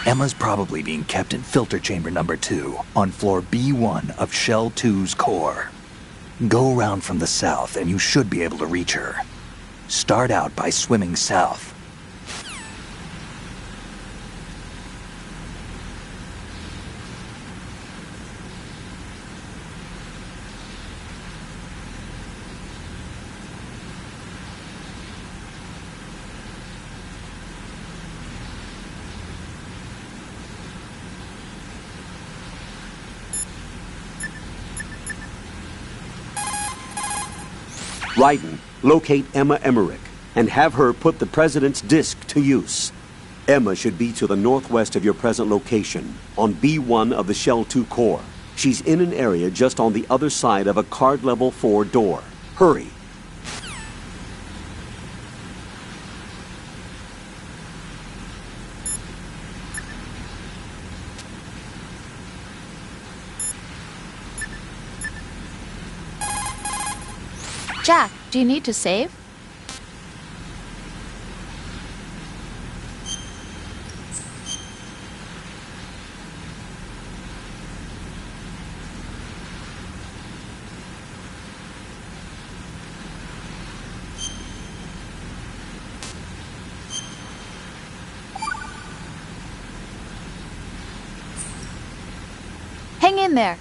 Emma's probably being kept in filter chamber number 2 on floor B1 of Shell 2's core. Go around from the south and you should be able to reach her. Start out by swimming south. Raiden, locate Emma Emmerich and have her put the President's disc to use. Emma should be to the northwest of your present location, on B1 of the Shell 2 core. She's in an area just on the other side of a card level 4 door. Hurry. Jack, do you need to save? Hang in there.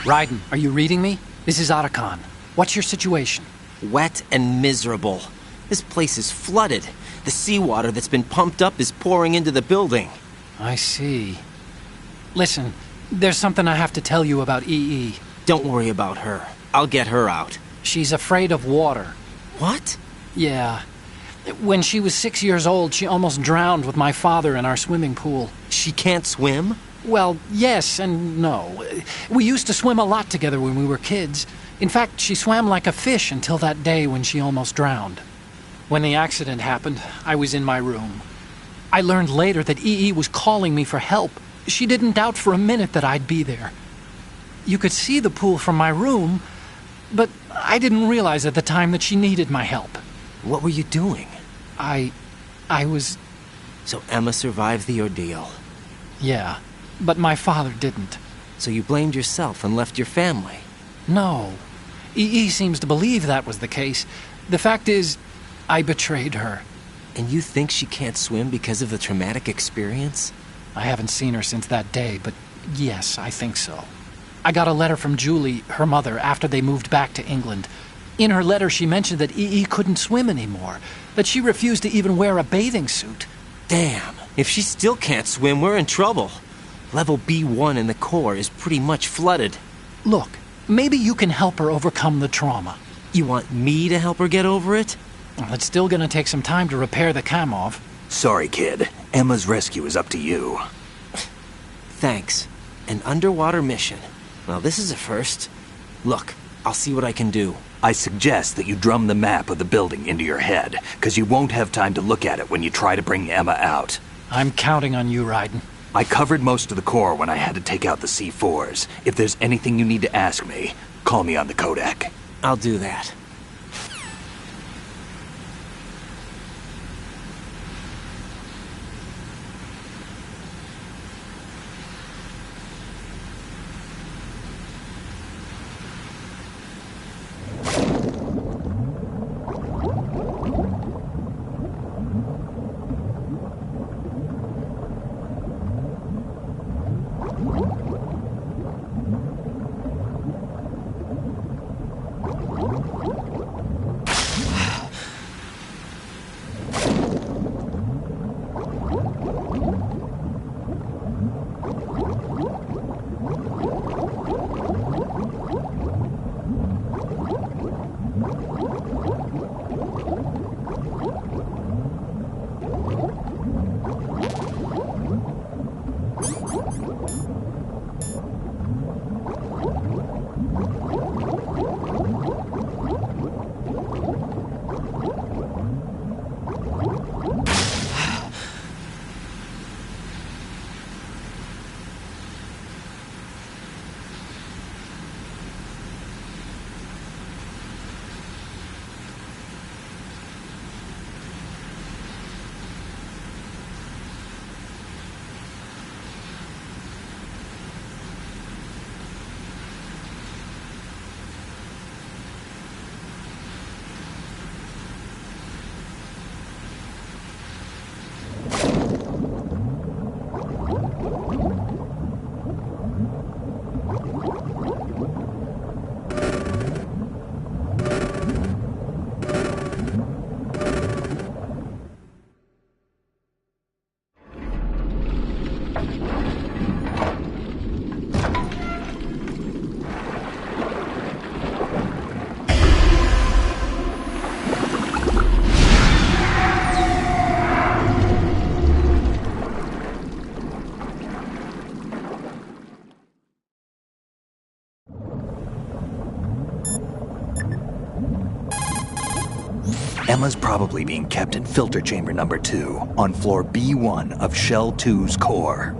Raiden, are you reading me? This is Otacon. What's your situation? Wet and miserable. This place is flooded. The seawater that's been pumped up is pouring into the building. I see. Listen, there's something I have to tell you about EE. Don't worry about her. I'll get her out. She's afraid of water. What? Yeah. When she was 6 years old, she almost drowned with my father in our swimming pool. She can't swim? Well, yes and no. We used to swim a lot together when we were kids. In fact, she swam like a fish until that day when she almost drowned. When the accident happened, I was in my room. I learned later that EE was calling me for help. She didn't doubt for a minute that I'd be there. You could see the pool from my room, but I didn't realize at the time that she needed my help. What were you doing? I was... So Emma survived the ordeal. Yeah, but my father didn't. So you blamed yourself and left your family? No. EE seems to believe that was the case. The fact is, I betrayed her. And you think she can't swim because of the traumatic experience? I haven't seen her since that day, but yes, I think so. I got a letter from Julie, her mother, after they moved back to England. In her letter, she mentioned that EE couldn't swim anymore, that she refused to even wear a bathing suit. Damn, if she still can't swim, we're in trouble. Level B1 in the core is pretty much flooded. Look, maybe you can help her overcome the trauma. You want me to help her get over it? Well, it's still gonna take some time to repair the Kamov. Sorry, kid. Emma's rescue is up to you. Thanks. An underwater mission. Well, this is a first. Look, I'll see what I can do. I suggest that you drum the map of the building into your head, because you won't have time to look at it when you try to bring Emma out. I'm counting on you, Raiden. I covered most of the core when I had to take out the C4s. If there's anything you need to ask me, call me on the codec. I'll do that. Emma's probably being kept in filter chamber number 2 on floor B1 of Shell 2's core.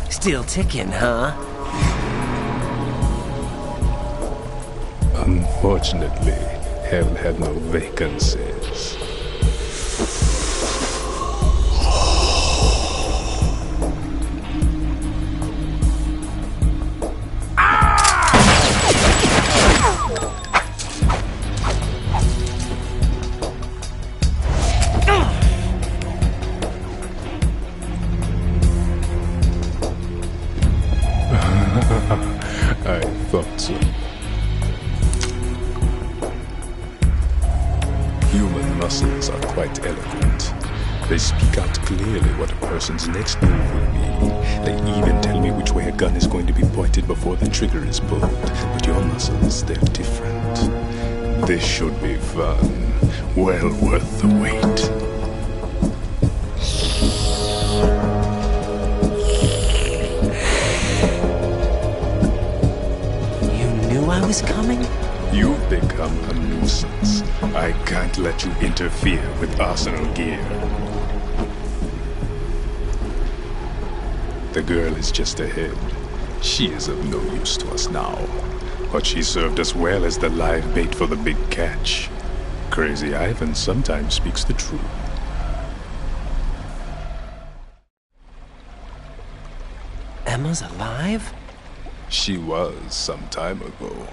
Still ticking, huh? Unfortunately, hell had no vacancies. I thought so. Human muscles are quite eloquent. They speak out clearly what a person's next move will be. They even tell me which way a gun is going to be pointed before the trigger is pulled. But your muscles, they're different. This should be fun. Well worth the wait. I was coming? You've become a nuisance. I can't let you interfere with arsenal gear. The girl is just ahead. She is of no use to us now. But she served us well as the live bait for the big catch. Crazy Ivan sometimes speaks the truth. Emma's alive? She was some time ago,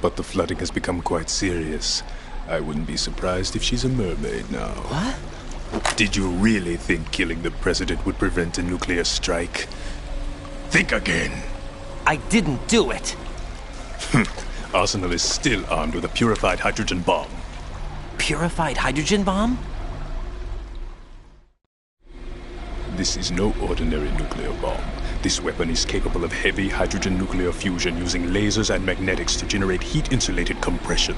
but the flooding has become quite serious. I wouldn't be surprised if she's a mermaid now. What? Did you really think killing the president would prevent a nuclear strike? Think again. I didn't do it. Arsenal is still armed with a purified hydrogen bomb. Purified hydrogen bomb? This is no ordinary nuclear bomb. This weapon is capable of heavy hydrogen nuclear fusion using lasers and magnetics to generate heat-insulated compression.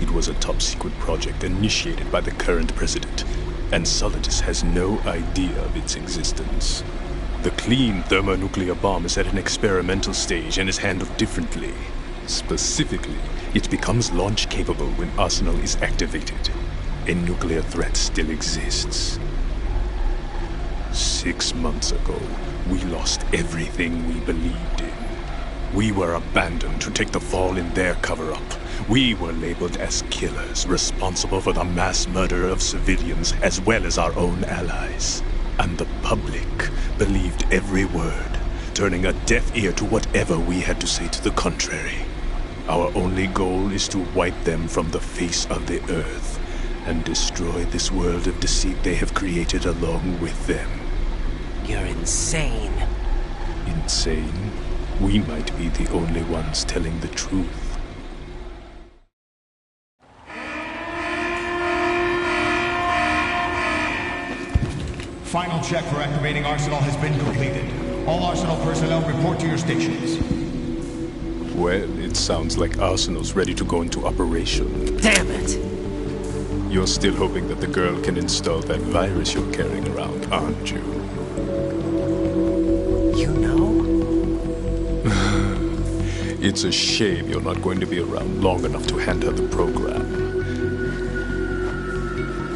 It was a top-secret project initiated by the current president, and Solidus has no idea of its existence. The clean thermonuclear bomb is at an experimental stage and is handled differently. Specifically, it becomes launch-capable when Arsenal is activated. A nuclear threat still exists. 6 months ago, we lost everything we believed in. We were abandoned to take the fall in their cover-up. We were labeled as killers, responsible for the mass murder of civilians as well as our own allies. And the public believed every word, turning a deaf ear to whatever we had to say to the contrary. Our only goal is to wipe them from the face of the earth and destroy this world of deceit they have created along with them. You're insane. Insane? We might be the only ones telling the truth. Final check for activating Arsenal has been completed. All Arsenal personnel report to your stations. Well, it sounds like Arsenal's ready to go into operation. Damn it! You're still hoping that the girl can install that virus you're carrying around, aren't you? You know? It's a shame you're not going to be around long enough to hand her the program.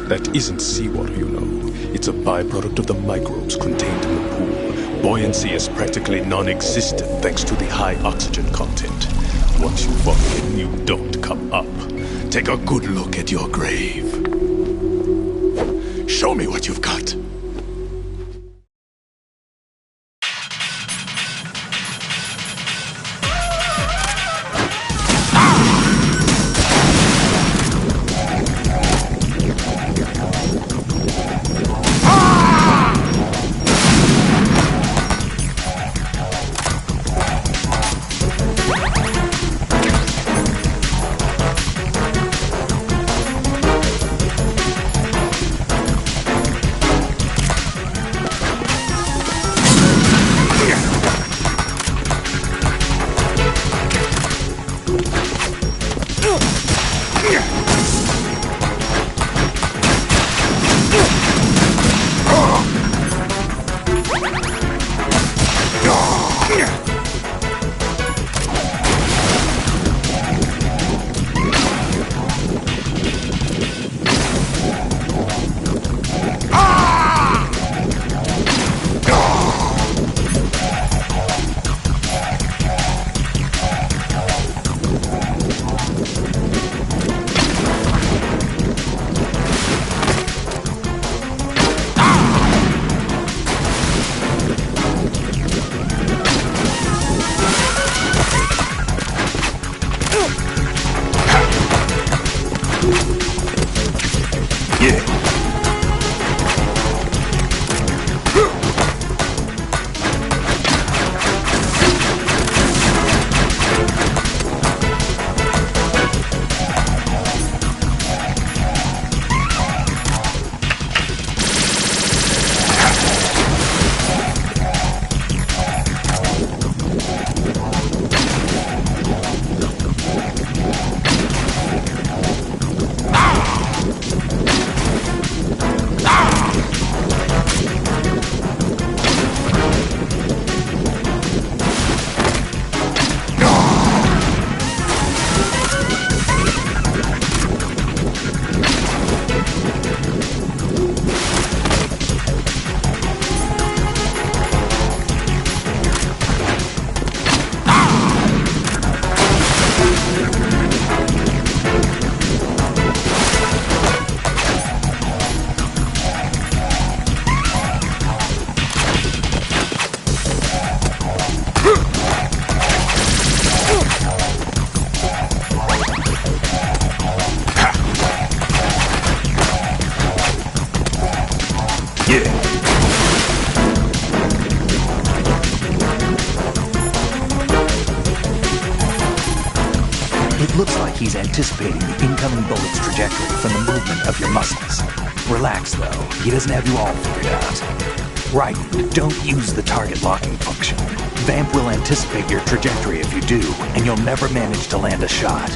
That isn't seawater, you know. It's a byproduct of the microbes contained in the pool. Buoyancy is practically non-existent thanks to the high oxygen content. Once you fall in, you don't come up. Take a good look at your grave. Show me what you've got. Looks like he's anticipating the incoming bullet's trajectory from the movement of your muscles. Relax, though. He doesn't have you all figured out. Right, don't use the target locking function. Vamp will anticipate your trajectory if you do, and you'll never manage to land a shot.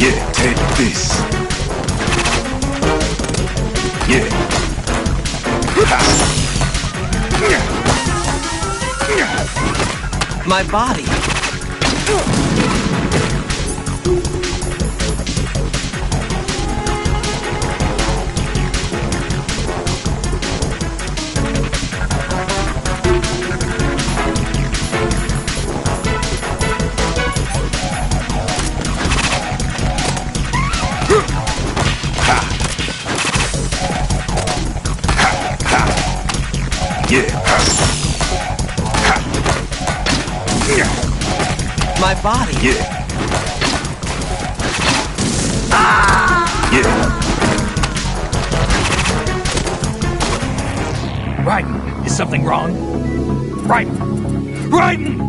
Yeah, take this. Yeah. My body. My body. Yeah. Yeah. Raiden, is something wrong? Raiden! Raiden!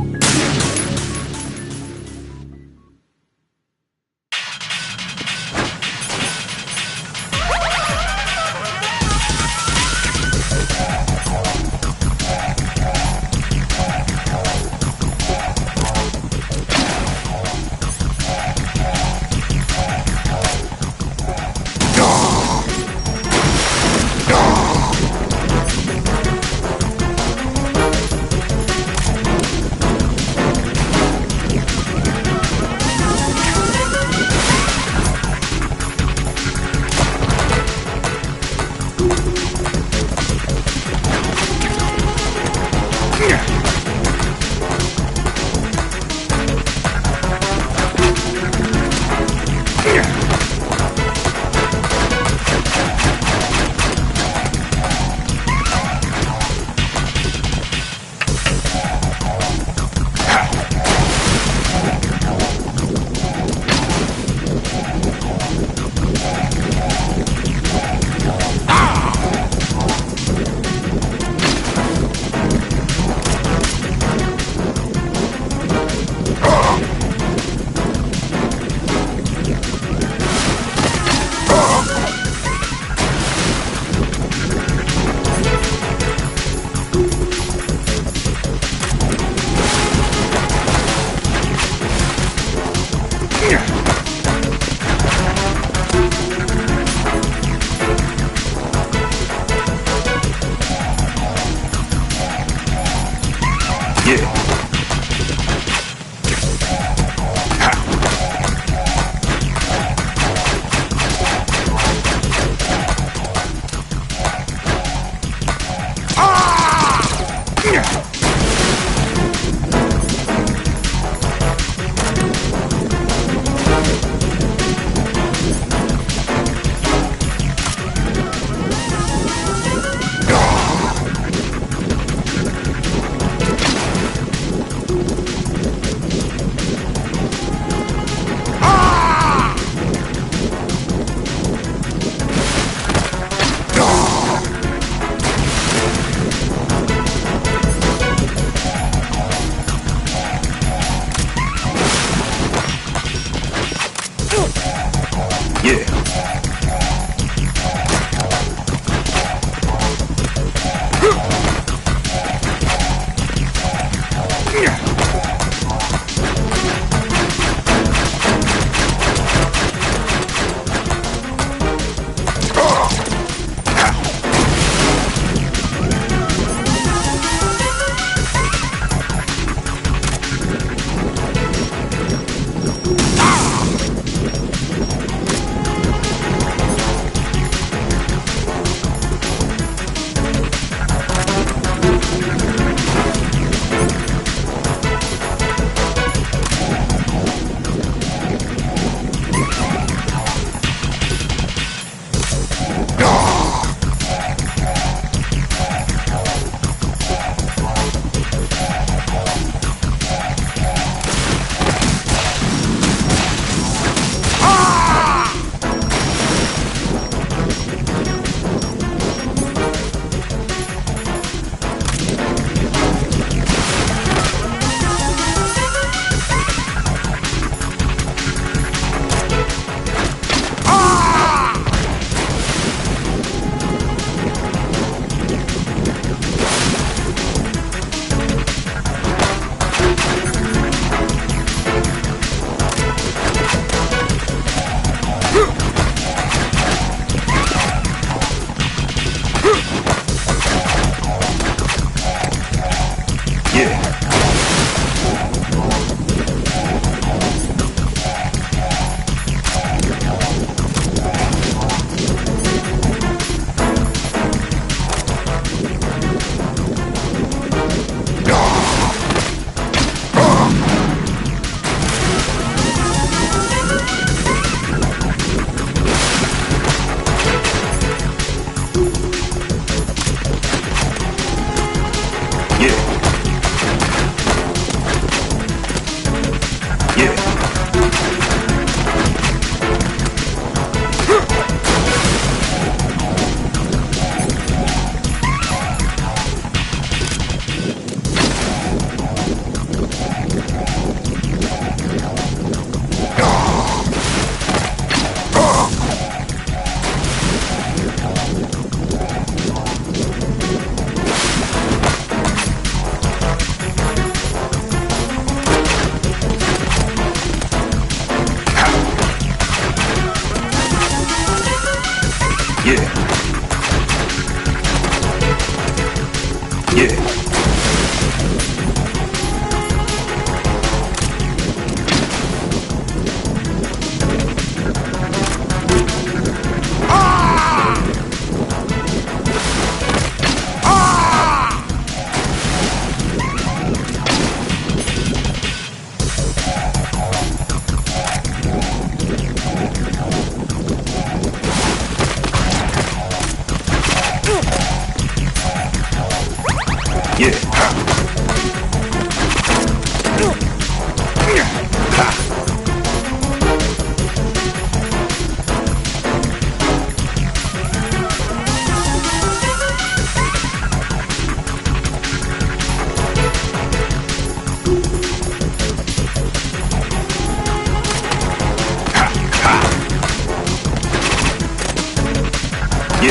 You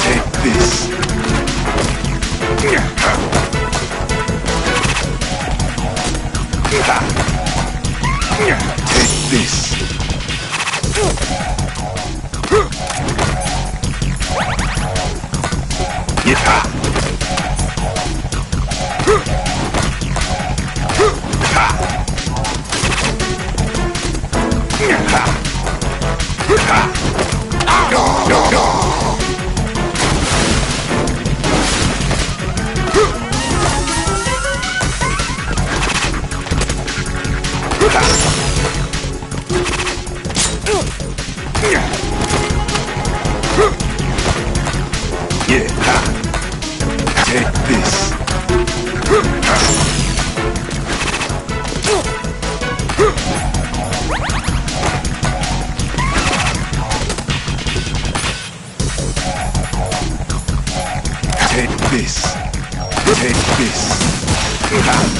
take this. Take this. Take this. Take this. Take this.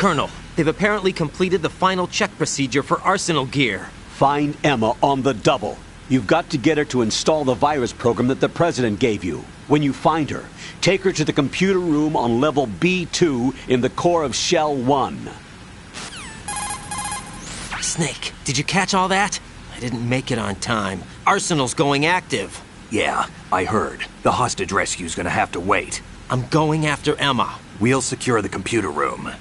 Colonel, they've apparently completed the final check procedure for arsenal gear. Find Emma on the double. You've got to get her to install the virus program that the President gave you. When you find her, take her to the computer room on level B2 in the core of Shell 1. Snake, did you catch all that? I didn't make it on time. Arsenal's going active. Yeah, I heard. The hostage rescue's gonna have to wait. I'm going after Emma. We'll secure the computer room.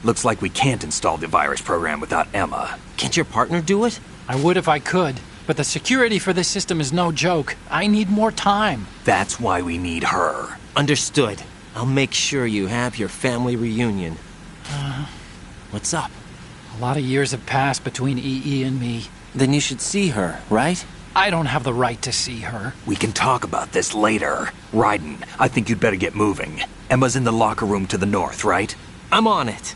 Looks like we can't install the virus program without Emma. Can't your partner do it? I would if I could, but the security for this system is no joke. I need more time. That's why we need her. Understood. I'll make sure you have your family reunion. What's up? A lot of years have passed between EE and me. Then you should see her, right? I don't have the right to see her. We can talk about this later. Raiden, I think you'd better get moving. Emma's in the locker room to the north, right? I'm on it.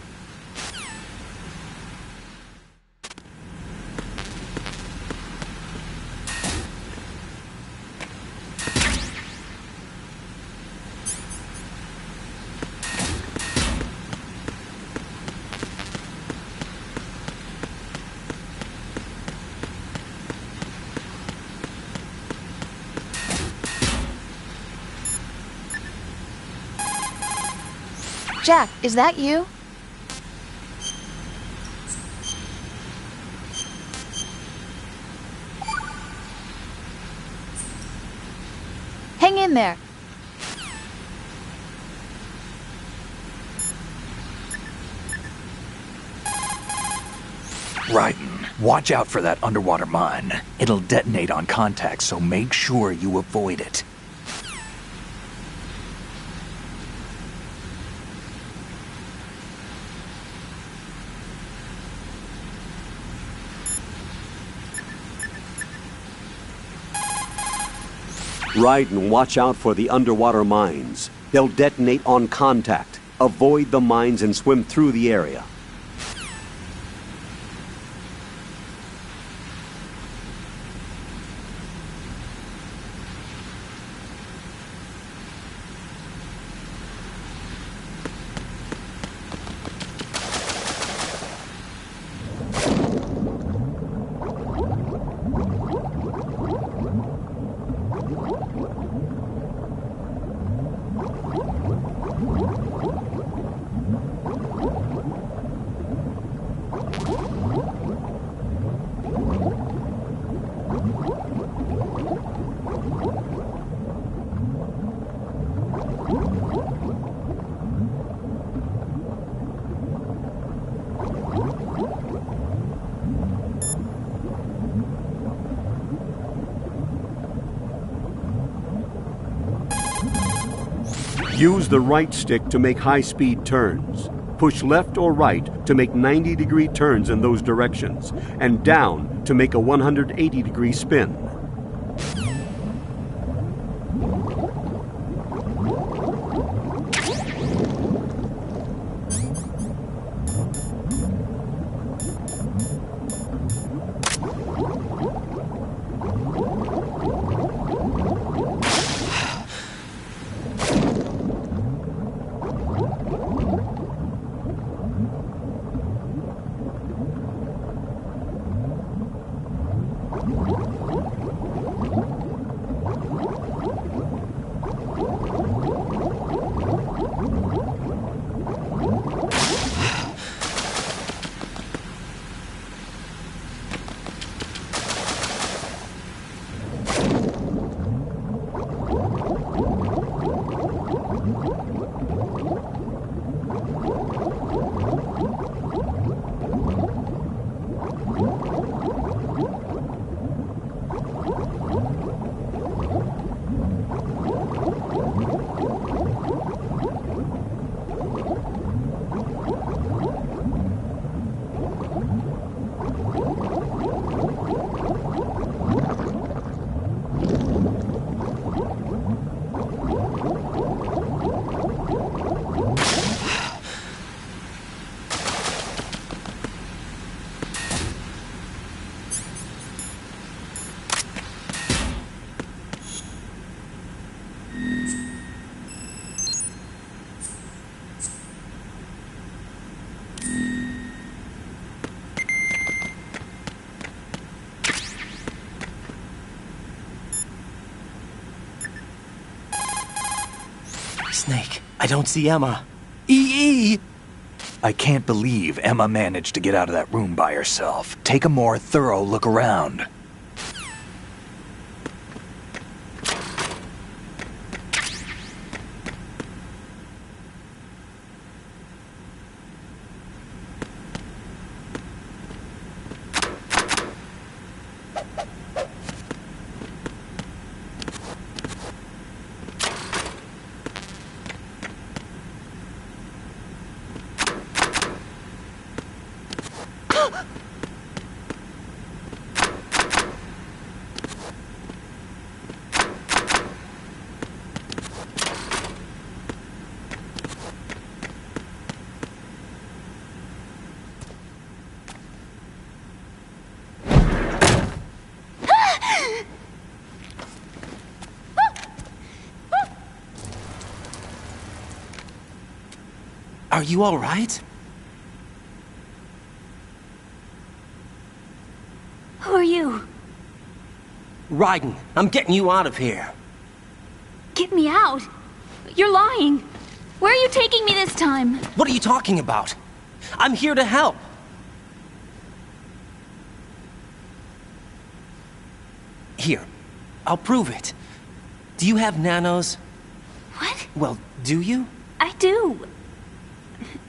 Jack, is that you? Hang in there. Raiden, watch out for that underwater mine. It'll detonate on contact, so make sure you avoid it. Raiden, watch out for the underwater mines. They'll detonate on contact. Avoid the mines and swim through the area. Use the right stick to make high-speed turns. Push left or right to make 90-degree turns in those directions, and down to make a 180-degree spin. Snake, I don't see Emma. EE! I can't believe Emma managed to get out of that room by herself. Take a more thorough look around. Are you all right? Who are you? Raiden, I'm getting you out of here. Get me out. You're lying. Where are you taking me this time? What are you talking about? I'm here to help. Here, I'll prove it. Do you have nanos? What? Well, do you? I do.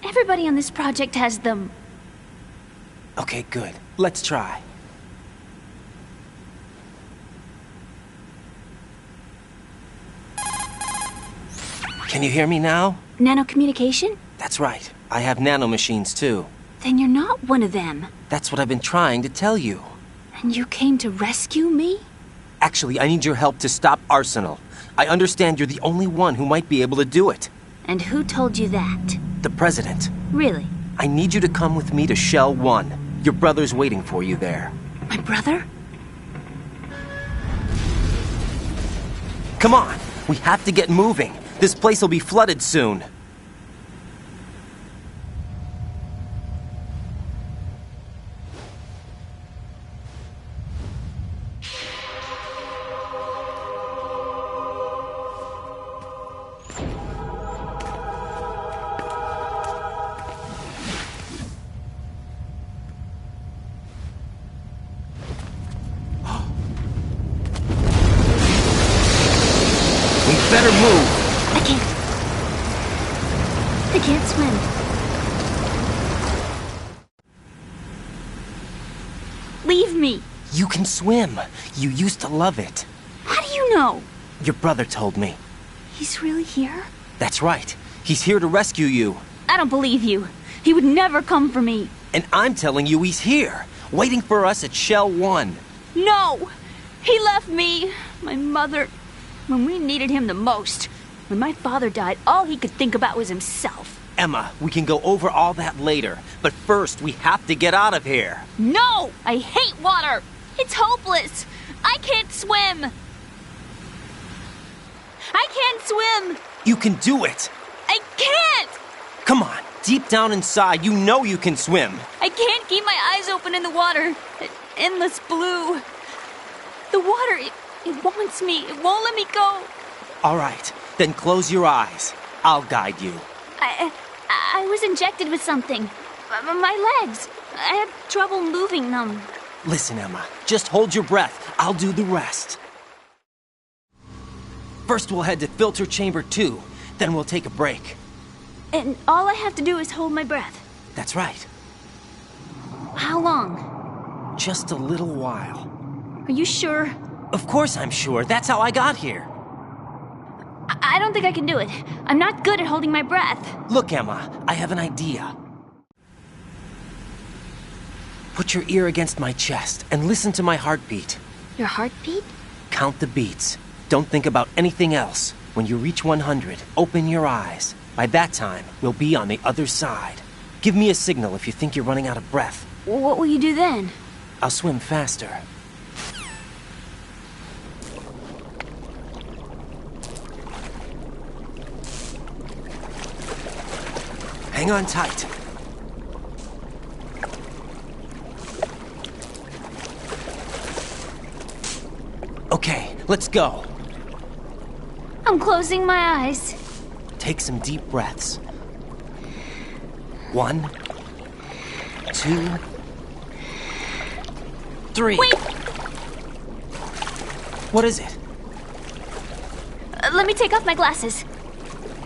Everybody on this project has them. Okay, good. Let's try. Can you hear me now? Nanocommunication? That's right. I have nanomachines too. Then you're not one of them. That's what I've been trying to tell you. And you came to rescue me? Actually, I need your help to stop Arsenal. I understand you're the only one who might be able to do it. And who told you that? The President. Really? I need you to come with me to Shell 1. Your brother's waiting for you there. My brother? Come on! We have to get moving. This place will be flooded soon. Better move! I can't swim. Leave me! You can swim. You used to love it. How do you know? Your brother told me. He's really here? That's right. He's here to rescue you. I don't believe you. He would never come for me. And I'm telling you he's here, waiting for us at Shell 1. No! He left me, my mother, when we needed him the most. When my father died, all he could think about was himself. Emma, we can go over all that later, but first we have to get out of here. No! I hate water! It's hopeless! I can't swim! I can't swim! You can do it! I can't! Come on, deep down inside, you know you can swim. I can't keep my eyes open in the water. Endless blue. The water, it wants me. It won't let me go. All right, then close your eyes. I'll guide you. I was injected with something. My legs. I had trouble moving them. Listen, Emma, just hold your breath. I'll do the rest. First we'll head to filter chamber 2, then we'll take a break. And all I have to do is hold my breath. That's right. How long? Just a little while. Are you sure? Of course I'm sure. That's how I got here. I don't think I can do it. I'm not good at holding my breath. Look, Emma, I have an idea. Put your ear against my chest and listen to my heartbeat. Your heartbeat? Count the beats. Don't think about anything else. When you reach 100, open your eyes. By that time, we'll be on the other side. Give me a signal if you think you're running out of breath. What will you do then? I'll swim faster. Hang on tight. Okay, let's go. I'm closing my eyes. Take some deep breaths. 1, 2, 3. Wait! What is it? Let me take off my glasses.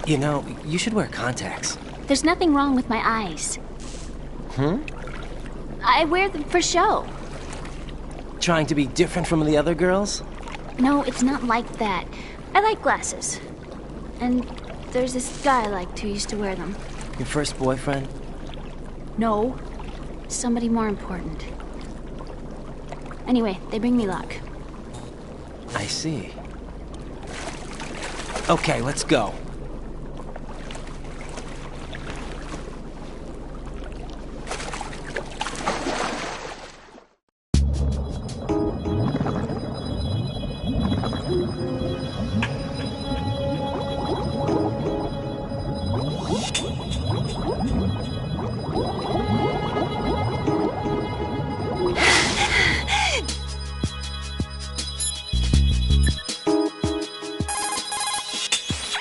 You know, you should wear contacts. There's nothing wrong with my eyes. I wear them for show. Trying to be different from the other girls? No, it's not like that. I like glasses. And there's this guy I liked who used to wear them. Your first boyfriend? No. Somebody more important. Anyway, they bring me luck. I see. Okay, let's go.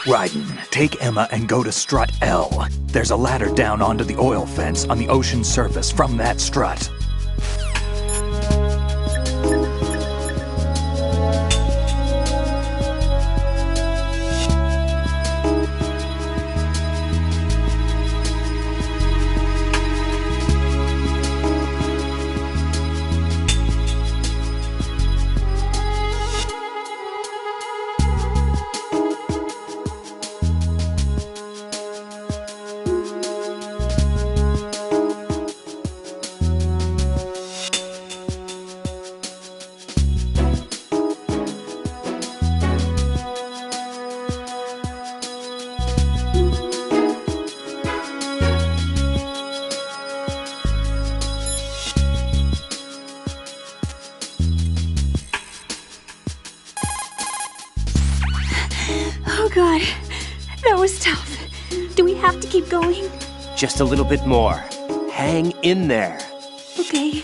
Ryden, take Emma and go to strut L. There's a ladder down onto the oil fence on the ocean surface from that strut. Oh God, that was tough. Do we have to keep going? Just a little bit more. Hang in there. Okay.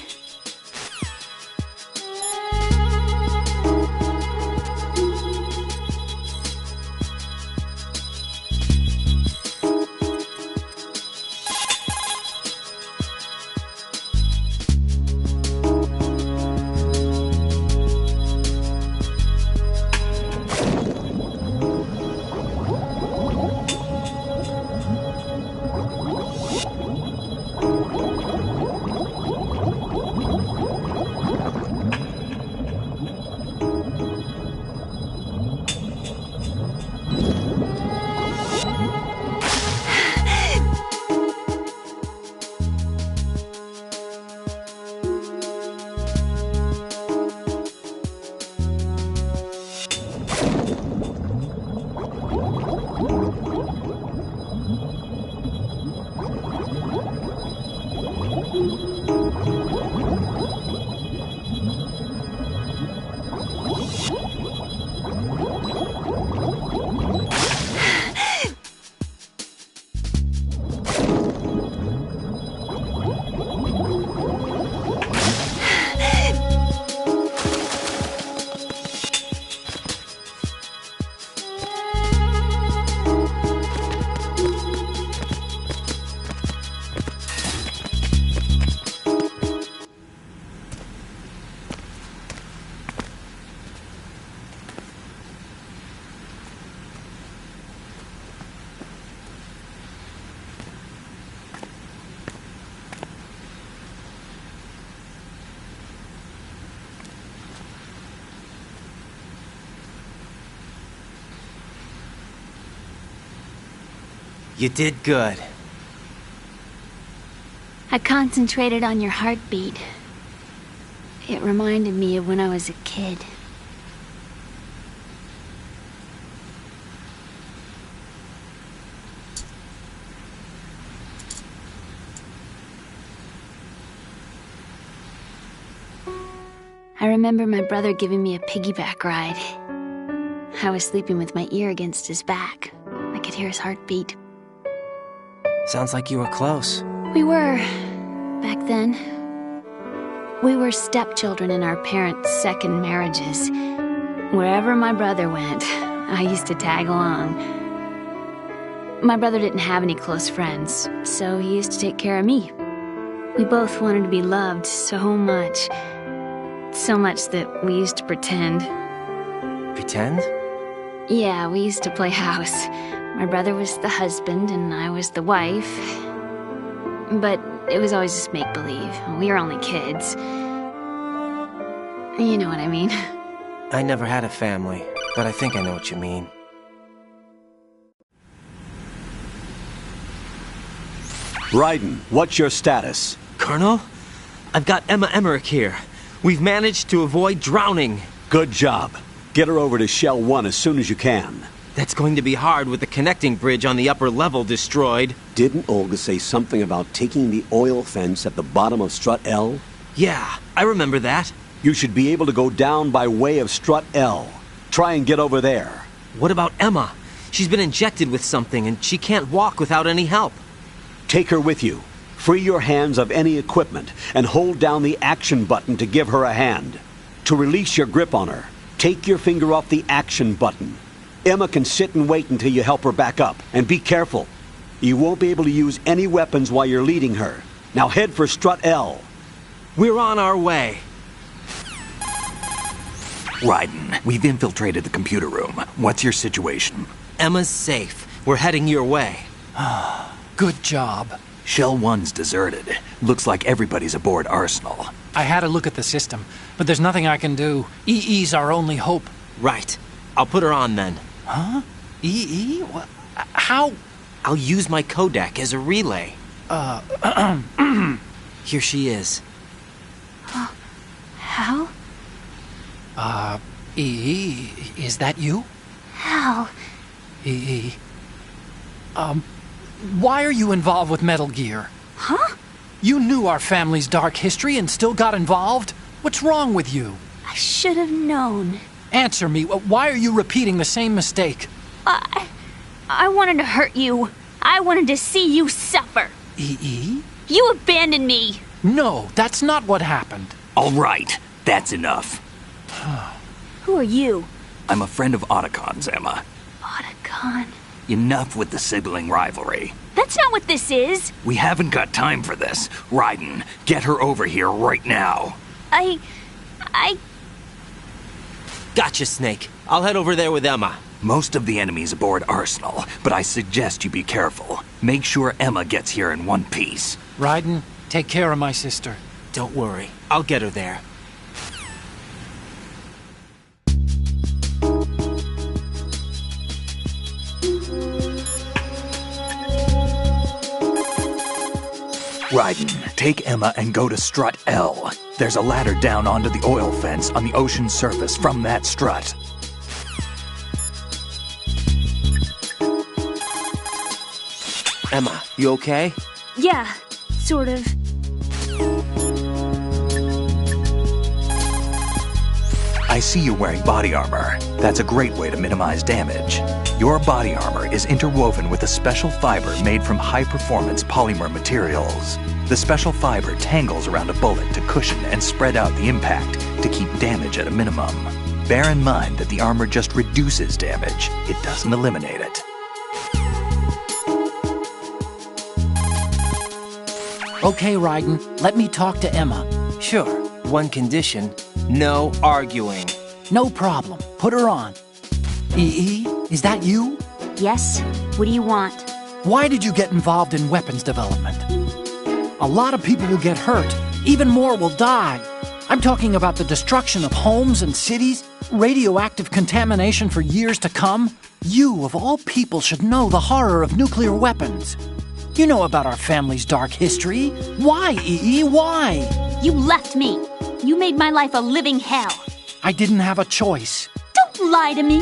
You did good. I concentrated on your heartbeat. It reminded me of when I was a kid. I remember my brother giving me a piggyback ride. I was sleeping with my ear against his back. I could hear his heartbeat. Sounds like you were close. We were, back then. We were stepchildren in our parents' second marriages. Wherever my brother went, I used to tag along. My brother didn't have any close friends, so he used to take care of me. We both wanted to be loved so much. So much that we used to pretend. Pretend? Yeah, we used to play house. My brother was the husband and I was the wife. But it was always just make-believe. We were only kids. You know what I mean. I never had a family, but I think I know what you mean. Raiden, what's your status? Colonel? I've got Emma Emmerich here. We've managed to avoid drowning. Good job. Get her over to Shell 1 as soon as you can. That's going to be hard with the connecting bridge on the upper level destroyed. Didn't Olga say something about taking the oil fence at the bottom of Strut L? Yeah, I remember that. You should be able to go down by way of Strut L. Try and get over there. What about Emma? She's been injected with something and she can't walk without any help. Take her with you. Free your hands of any equipment and hold down the action button to give her a hand. To release your grip on her, take your finger off the action button. Emma can sit and wait until you help her back up. And be careful. You won't be able to use any weapons while you're leading her. Now head for Strut L. We're on our way. Raiden, we've infiltrated the computer room. What's your situation? Emma's safe. We're heading your way. Good job. Shell 1's deserted. Looks like everybody's aboard Arsenal. I had a look at the system, but there's nothing I can do. EE's our only hope. Right. I'll put her on then. Huh? EE? What? How? I'll use my codec as a relay. Here she is. How? EE, is that you? How? EE. Why are you involved with Metal Gear? Huh? You knew our family's dark history and still got involved? What's wrong with you? I should have known. Answer me. Why are you repeating the same mistake? I wanted to hurt you. I wanted to see you suffer. EE? You abandoned me. No, that's not what happened. All right, that's enough. Who are you? I'm a friend of Otacon's, Emma. Otacon. Enough with the sibling rivalry. That's not what this is. We haven't got time for this. Raiden, get her over here right now. I... Gotcha, Snake. I'll head over there with Emma. Most of the enemy's aboard Arsenal, but I suggest you be careful. Make sure Emma gets here in one piece. Raiden, take care of my sister. Don't worry. I'll get her there. Raiden, take Emma and go to Strut L. There's a ladder down onto the oil fence on the ocean surface from that strut. Emma, you okay? Yeah, sort of. I see you're wearing body armor. That's a great way to minimize damage. Your body armor is interwoven with a special fiber made from high-performance polymer materials. The special fiber tangles around a bullet to cushion and spread out the impact to keep damage at a minimum. Bear in mind that the armor just reduces damage. It doesn't eliminate it. Okay, Raiden, let me talk to Emma. Sure. One condition. No arguing. No problem. Put her on. EE, is that you? Yes? What do you want? Why did you get involved in weapons development? A lot of people will get hurt. Even more will die. I'm talking about the destruction of homes and cities, radioactive contamination for years to come. You, of all people, should know the horror of nuclear weapons. You know about our family's dark history. Why, EE? Why? You left me. You made my life a living hell. I didn't have a choice. Don't lie to me.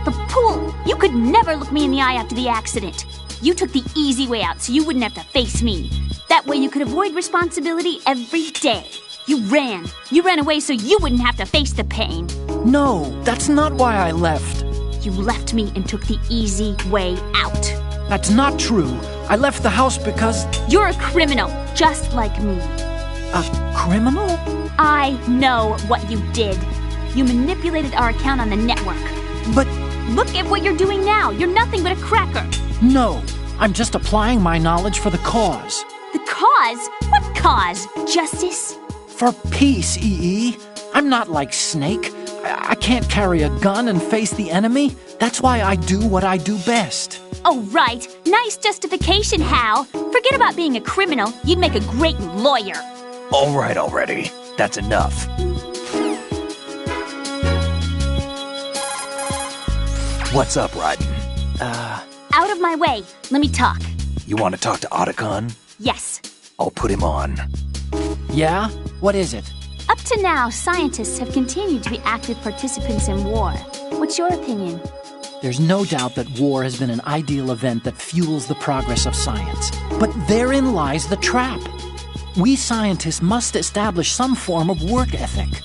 The pool. You could never look me in the eye after the accident. You took the easy way out so you wouldn't have to face me. That way you could avoid responsibility every day. You ran. You ran away so you wouldn't have to face the pain. No, that's not why I left. You left me and took the easy way out. That's not true. I left the house because... You're a criminal, just like me. A criminal? I know what you did. You manipulated our account on the network. But... Look at what you're doing now. You're nothing but a cracker. No, I'm just applying my knowledge for the cause. The cause? What cause? Justice? For peace, EE. I'm not like Snake. I can't carry a gun and face the enemy. That's why I do what I do best. Oh, right. Nice justification, Hal. Forget about being a criminal. You'd make a great lawyer. All right already. That's enough. What's up, Raiden? Out of my way. Let me talk. You want to talk to Otacon? Yes. I'll put him on. Yeah? What is it? Up to now, scientists have continued to be active participants in war. What's your opinion? There's no doubt that war has been an ideal event that fuels the progress of science. But therein lies the trap. We scientists must establish some form of work ethic.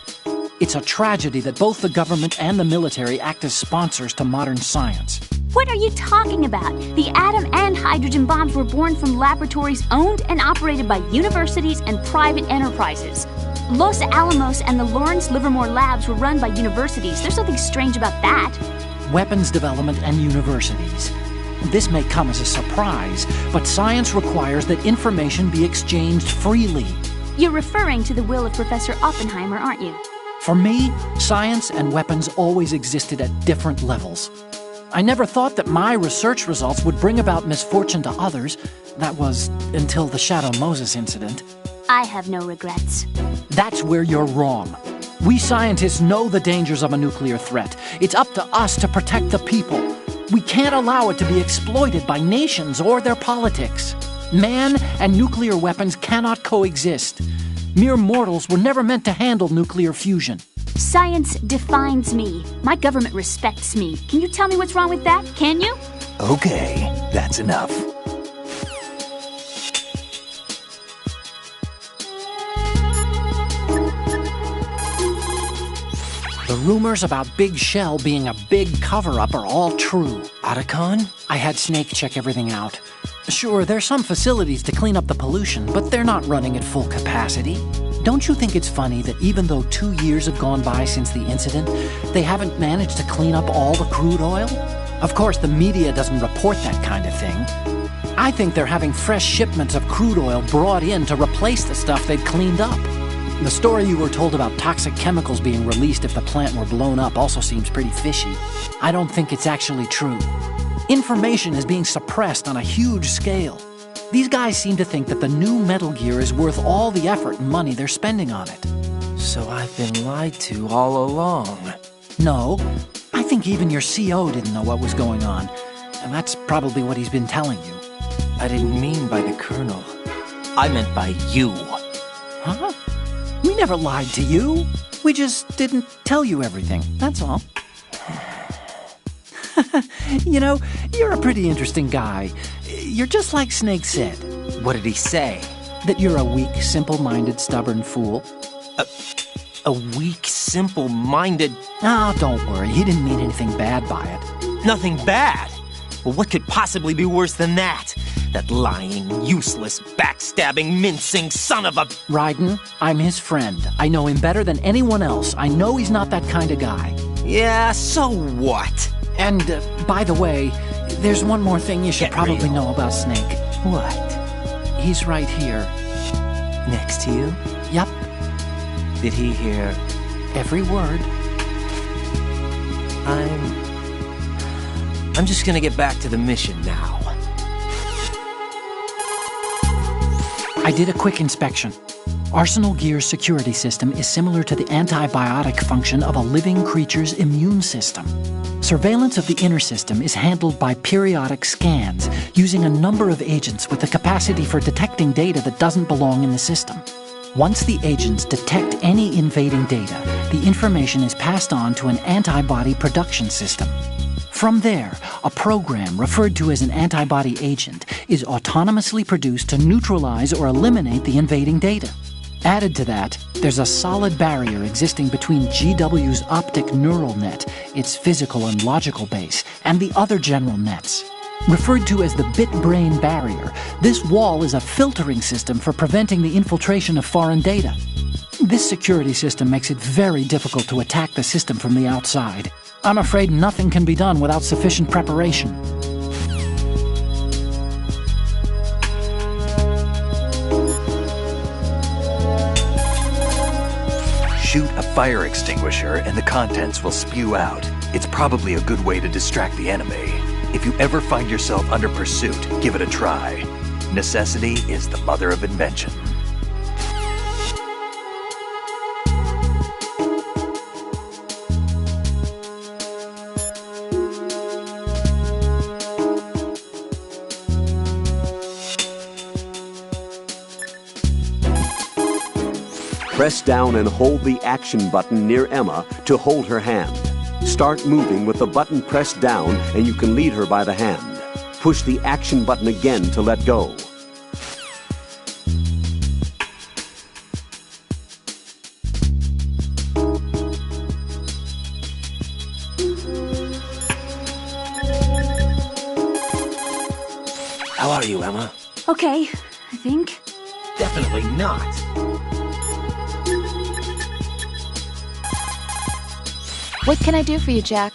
It's a tragedy that both the government and the military act as sponsors to modern science. What are you talking about? The atom and hydrogen bombs were born from laboratories owned and operated by universities and private enterprises. Los Alamos and the Lawrence Livermore labs were run by universities. There's nothing strange about that. Weapons development and universities. This may come as a surprise, but science requires that information be exchanged freely. You're referring to the will of Professor Oppenheimer, aren't you? For me, science and weapons always existed at different levels. I never thought that my research results would bring about misfortune to others. That was until the Shadow Moses incident. I have no regrets. That's where you're wrong. We scientists know the dangers of a nuclear threat. It's up to us to protect the people. We can't allow it to be exploited by nations or their politics. Man and nuclear weapons cannot coexist. Mere mortals were never meant to handle nuclear fusion. Science defines me. My government respects me. Can you tell me what's wrong with that? Can you? Okay, that's enough. The rumors about Big Shell being a big cover-up are all true. Otacon? I had Snake check everything out. Sure, there's some facilities to clean up the pollution, but they're not running at full capacity. Don't you think it's funny that even though 2 years have gone by since the incident, they haven't managed to clean up all the crude oil? Of course, the media doesn't report that kind of thing. I think they're having fresh shipments of crude oil brought in to replace the stuff they've cleaned up. The story you were told about toxic chemicals being released if the plant were blown up also seems pretty fishy. I don't think it's actually true. Information is being suppressed on a huge scale. These guys seem to think that the new Metal Gear is worth all the effort and money they're spending on it. So I've been lied to all along. No, I think even your CO didn't know what was going on, and that's probably what he's been telling you. I didn't mean by the Colonel. I meant by you. Huh? We never lied to you. We just didn't tell you everything, that's all. You know, you're a pretty interesting guy. You're just like Snake said. What did he say? That you're a weak, simple-minded, stubborn fool. A weak, simple-minded... Ah, don't worry. He didn't mean anything bad by it. Nothing bad? Well, what could possibly be worse than that? That lying, useless, backstabbing, mincing son of a... Raiden, I'm his friend. I know him better than anyone else. I know he's not that kind of guy. Yeah, so what? And, by the way, there's one more thing you should probably know about Snake. What? He's right here. Next to you? Yep. Did he hear... every word? I'm just gonna get back to the mission now. I did a quick inspection. Arsenal Gear's security system is similar to the antibiotic function of a living creature's immune system. Surveillance of the inner system is handled by periodic scans, using a number of agents with the capacity for detecting data that doesn't belong in the system. Once the agents detect any invading data, the information is passed on to an antibody production system. From there, a program referred to as an antibody agent is autonomously produced to neutralize or eliminate the invading data. Added to that, there's a solid barrier existing between GW's optic neural net, its physical and logical base, and the other general nets. Referred to as the bit-brain barrier, this wall is a filtering system for preventing the infiltration of foreign data. This security system makes it very difficult to attack the system from the outside. I'm afraid nothing can be done without sufficient preparation. Shoot a fire extinguisher and the contents will spew out. It's probably a good way to distract the enemy. If you ever find yourself under pursuit, give it a try. Necessity is the mother of invention. Press down and hold the action button near Emma to hold her hand. Start moving with the button pressed down and you can lead her by the hand. Push the action button again to let go. How are you, Emma? Okay, I think. Definitely not. What can I do for you, Jack?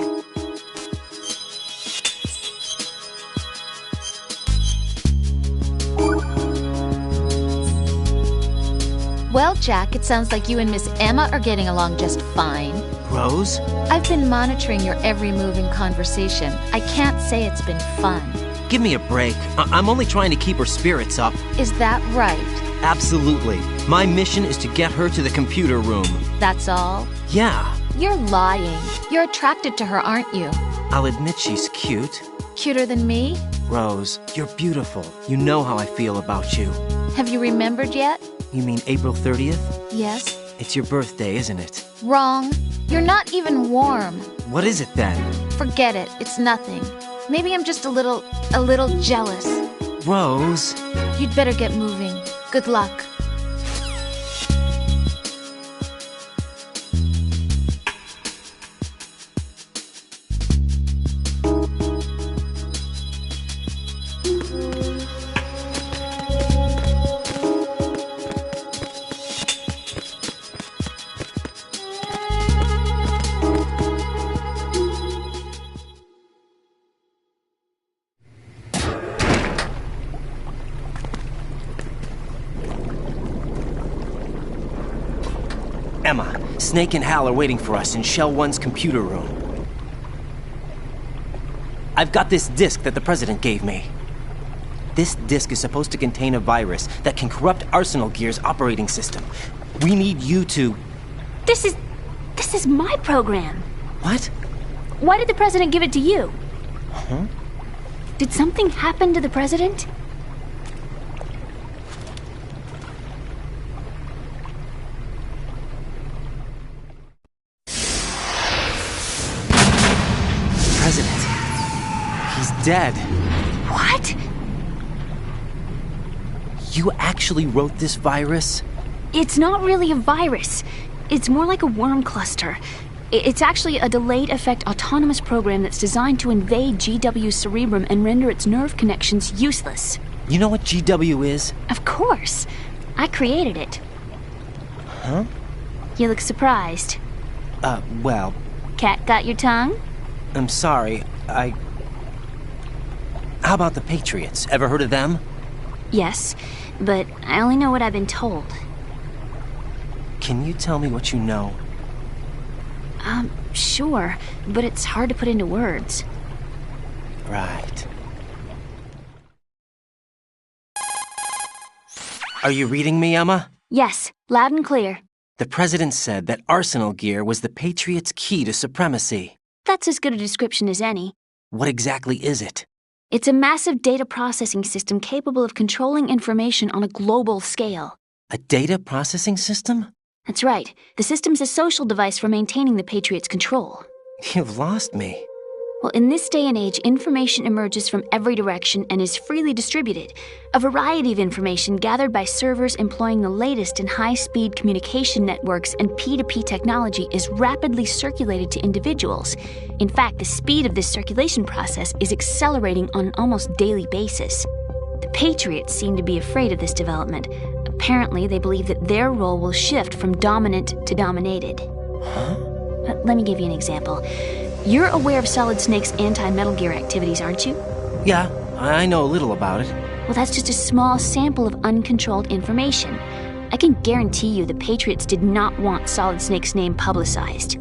Well, Jack, it sounds like you and Miss Emma are getting along just fine. Rose? I've been monitoring your every move and conversation. I can't say it's been fun. Give me a break. I'm only trying to keep her spirits up. Is that right? Absolutely. My mission is to get her to the computer room. That's all? Yeah. You're lying. You're attracted to her, aren't you? I'll admit she's cute. Cuter than me? Rose, you're beautiful. You know how I feel about you. Have you remembered yet? You mean April 30th? Yes. It's your birthday, isn't it? Wrong. You're not even warm. What is it then? Forget it. It's nothing. Maybe I'm just a little jealous. Rose. You'd better get moving. Good luck. Emma, Snake and Hal are waiting for us in Shell 1's computer room. I've got this disk that the President gave me. This disk is supposed to contain a virus that can corrupt Arsenal Gear's operating system. We need you to... This is my program. What? Why did the President give it to you? Huh? Did something happen to the President? President. He's dead. What? You actually wrote this virus? It's not really a virus. It's more like a worm cluster. It's actually a delayed effect autonomous program that's designed to invade GW's cerebrum and render its nerve connections useless. You know what GW is? Of course. I created it. Huh? You look surprised. Well... Cat got your tongue? I'm sorry, How about the Patriots? Ever heard of them? Yes, but I only know what I've been told. Can you tell me what you know? Sure, but it's hard to put into words. Right. Are you reading me, Emma? Yes, loud and clear. The President said that Arsenal gear was the Patriots' key to supremacy. That's as good a description as any. What exactly is it? It's a massive data processing system capable of controlling information on a global scale. A data processing system? That's right. The system's a social device for maintaining the Patriots' control. You've lost me. Well, in this day and age, information emerges from every direction and is freely distributed. A variety of information gathered by servers employing the latest in high-speed communication networks and P2P technology is rapidly circulated to individuals. In fact, the speed of this circulation process is accelerating on an almost daily basis. The Patriots seem to be afraid of this development. Apparently, they believe that their role will shift from dominant to dominated. Huh? Let me give you an example. You're aware of Solid Snake's anti-Metal Gear activities, aren't you? Yeah, I know a little about it. Well, that's just a small sample of uncontrolled information. I can guarantee you the Patriots did not want Solid Snake's name publicized.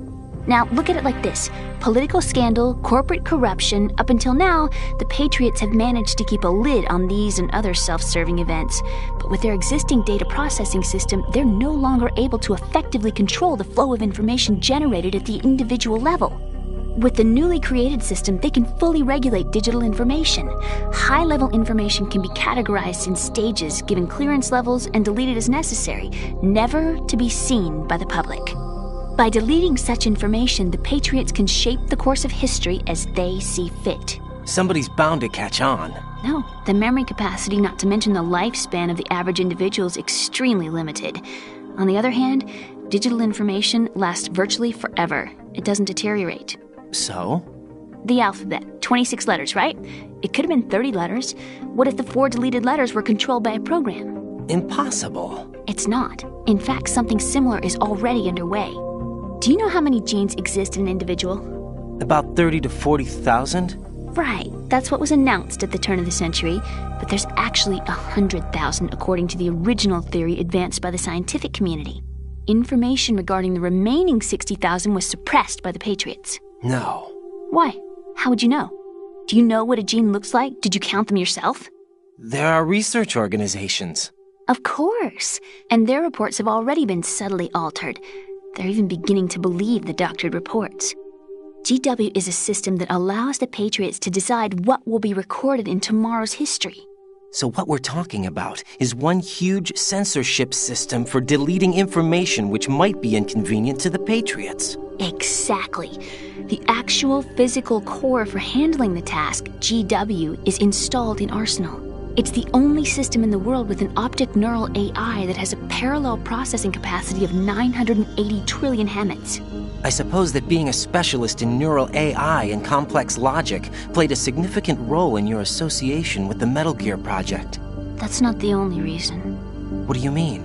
Now, look at it like this. Political scandal, corporate corruption, up until now, the Patriots have managed to keep a lid on these and other self-serving events. But with their existing data processing system, they're no longer able to effectively control the flow of information generated at the individual level. With the newly created system, they can fully regulate digital information. High-level information can be categorized in stages, given clearance levels, and deleted as necessary, never to be seen by the public. By deleting such information, the Patriots can shape the course of history as they see fit. Somebody's bound to catch on. No, the memory capacity, not to mention the lifespan of the average individual, is extremely limited. On the other hand, digital information lasts virtually forever. It doesn't deteriorate. So? The alphabet, 26 letters, right? It could have been 30 letters. What if the 4 deleted letters were controlled by a program? Impossible. It's not. In fact, something similar is already underway. Do you know how many genes exist in an individual? About 30 to 40,000? Right. That's what was announced at the turn of the century. But there's actually 100,000 according to the original theory advanced by the scientific community. Information regarding the remaining 60,000 was suppressed by the Patriots. No. Why? How would you know? Do you know what a gene looks like? Did you count them yourself? There are research organizations. Of course. And their reports have already been subtly altered. They're even beginning to believe the doctored reports. GW is a system that allows the Patriots to decide what will be recorded in tomorrow's history. So what we're talking about is one huge censorship system for deleting information which might be inconvenient to the Patriots. Exactly. The actual physical core for handling the task, GW, is installed in Arsenal. It's the only system in the world with an optic neural AI that has a parallel processing capacity of 980 trillion Hammets. I suppose that being a specialist in neural AI and complex logic played a significant role in your association with the Metal Gear project. That's not the only reason. What do you mean?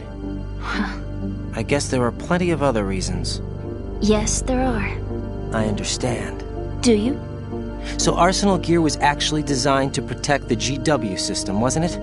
I guess there are plenty of other reasons. Yes, there are. I understand. Do you? So Arsenal gear was actually designed to protect the GW system, wasn't it?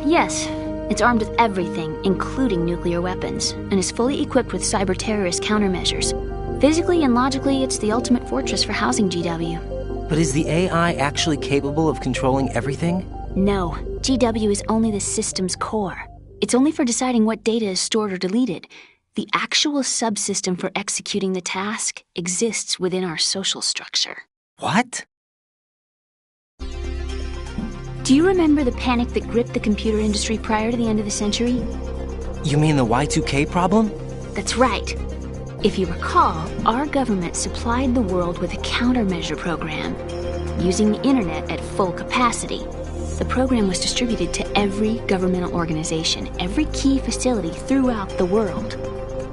Yes. It's armed with everything, including nuclear weapons, and is fully equipped with cyber-terrorist countermeasures. Physically and logically, it's the ultimate fortress for housing GW. But is the AI actually capable of controlling everything? No. GW is only the system's core. It's only for deciding what data is stored or deleted. The actual subsystem for executing the task exists within our social structure. What? Do you remember the panic that gripped the computer industry prior to the end of the century? You mean the Y2K problem? That's right. If you recall, our government supplied the world with a countermeasure program, using the internet at full capacity. The program was distributed to every governmental organization, every key facility throughout the world.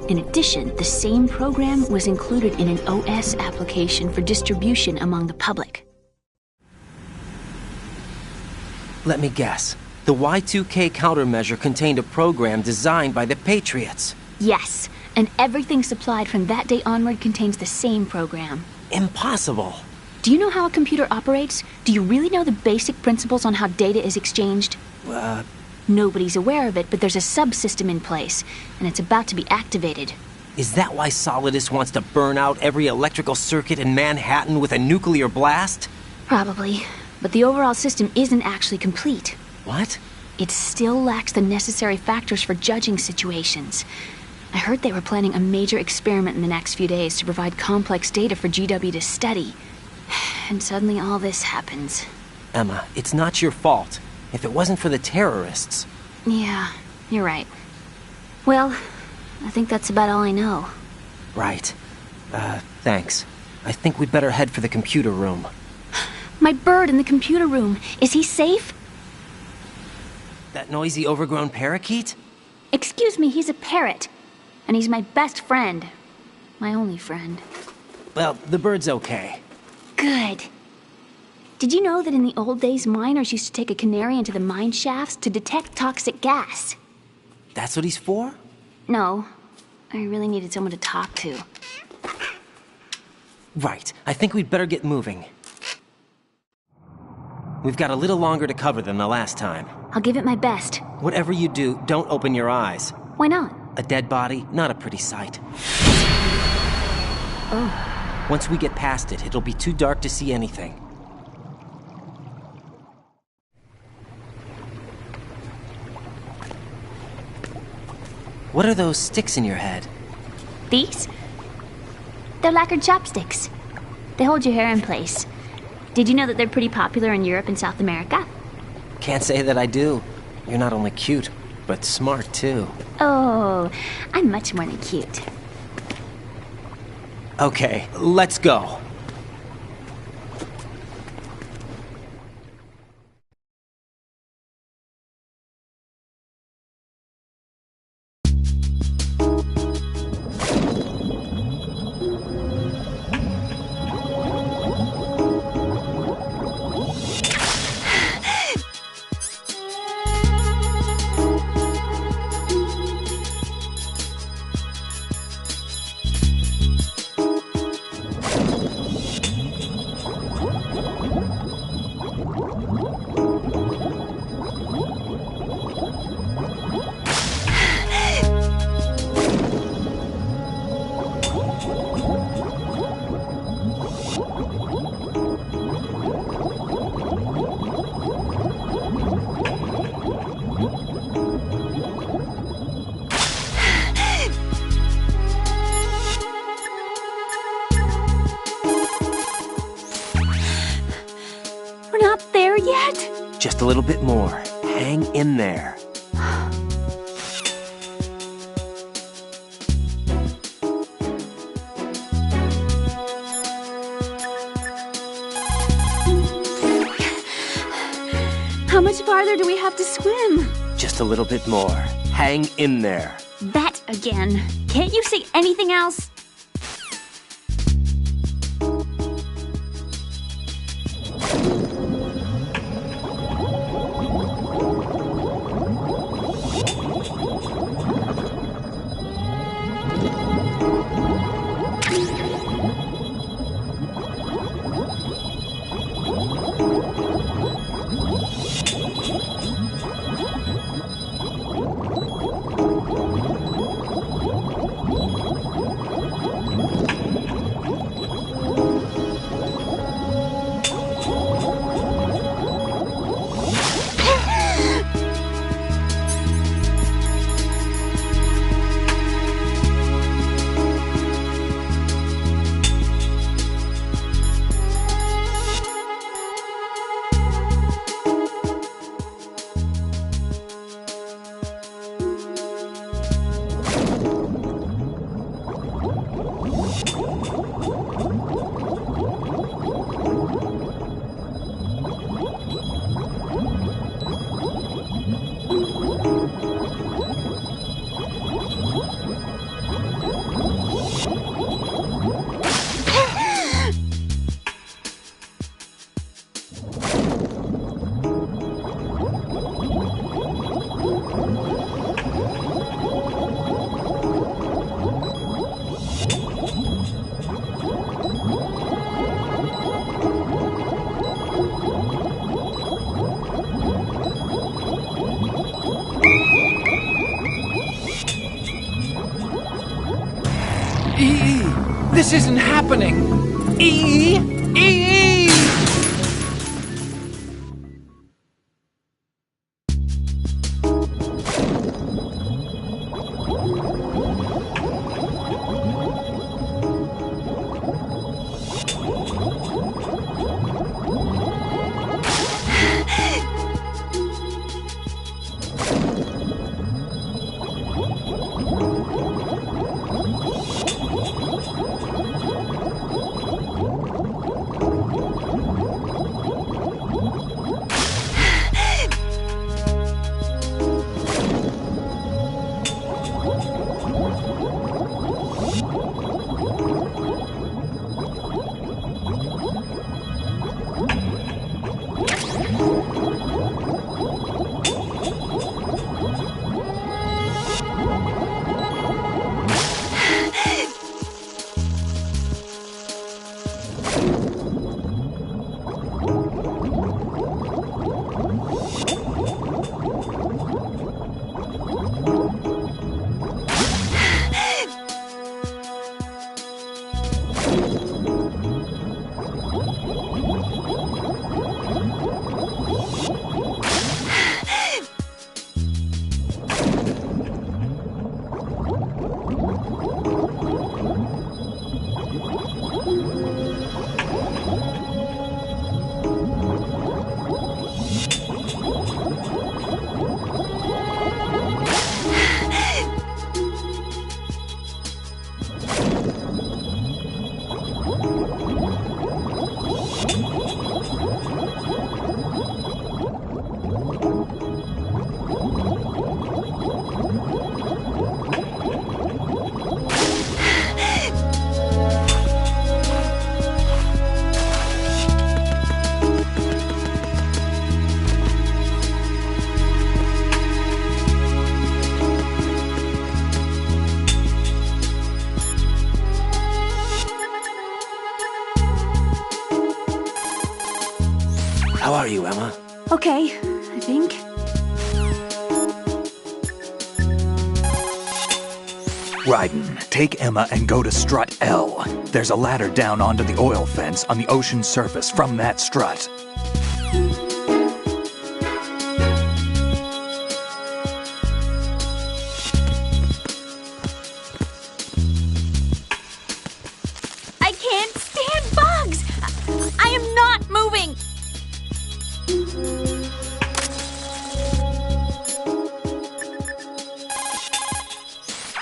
In addition, the same program was included in an OS application for distribution among the public. Let me guess. The Y2K countermeasure contained a program designed by the Patriots. Yes, and everything supplied from that day onward contains the same program. Impossible. Do you know how a computer operates? Do you really know the basic principles on how data is exchanged? Nobody's aware of it, but there's a subsystem in place, and it's about to be activated. Is that why Solidus wants to burn out every electrical circuit in Manhattan with a nuclear blast? Probably. But the overall system isn't actually complete. What? it still lacks the necessary factors for judging situations. I heard they were planning a major experiment in the next few days to provide complex data for GW to study. And suddenly all this happens. Emma, it's not your fault. If it wasn't for the terrorists... Yeah, you're right. Well, I think that's about all I know. Right. Thanks. I think we'd better head for the computer room. My bird in the computer room. Is he safe? That noisy, overgrown parakeet? Excuse me, he's a parrot. And he's my best friend. My only friend. Well, the bird's okay. Good. Did you know that in the old days, miners used to take a canary into the mine shafts to detect toxic gas? That's what he's for? No. I really needed someone to talk to. Right. I think we'd better get moving. We've got a little longer to cover than the last time. I'll give it my best. Whatever you do, don't open your eyes. Why not? A dead body, not a pretty sight. Oh. Once we get past it, it'll be too dark to see anything. What are those sticks in your head? These? They're lacquered chopsticks. They hold your hair in place. Did you know that they're pretty popular in Europe and South America? Can't say that I do. You're not only cute, but smart too. Oh, I'm much more than cute. Okay, let's go. Just a little bit more. Hang in there. How much farther do we have to swim? Just a little bit more. Hang in there. That again. Can't you say anything else? This isn't happening! E! Okay, I think. Raiden, take Emma and go to strut L. There's a ladder down onto the oil fence on the ocean surface from that strut. I can't stand bugs! I am not moving!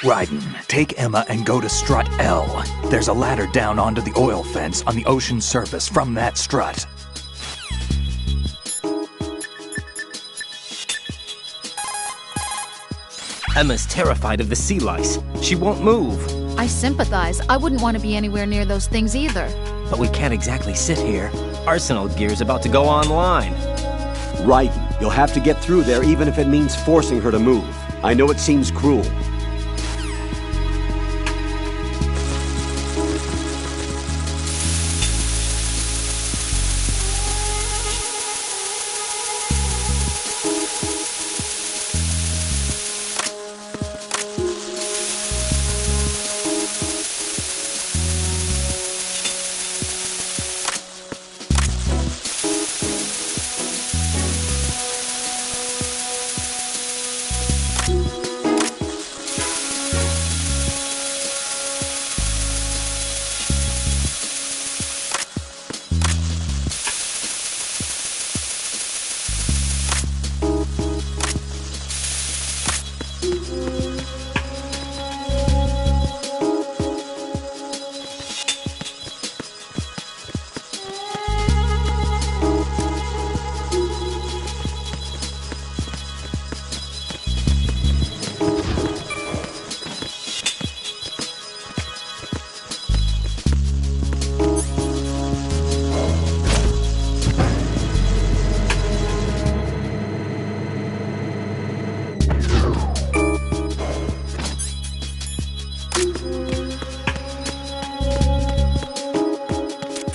Raiden, take Emma and go to strut L. There's a ladder down onto the oil fence on the ocean surface from that strut. Emma's terrified of the sea lice. She won't move. I sympathize. I wouldn't want to be anywhere near those things either. But we can't exactly sit here. Arsenal gear's about to go online. Raiden, you'll have to get through there even if it means forcing her to move. I know it seems cruel.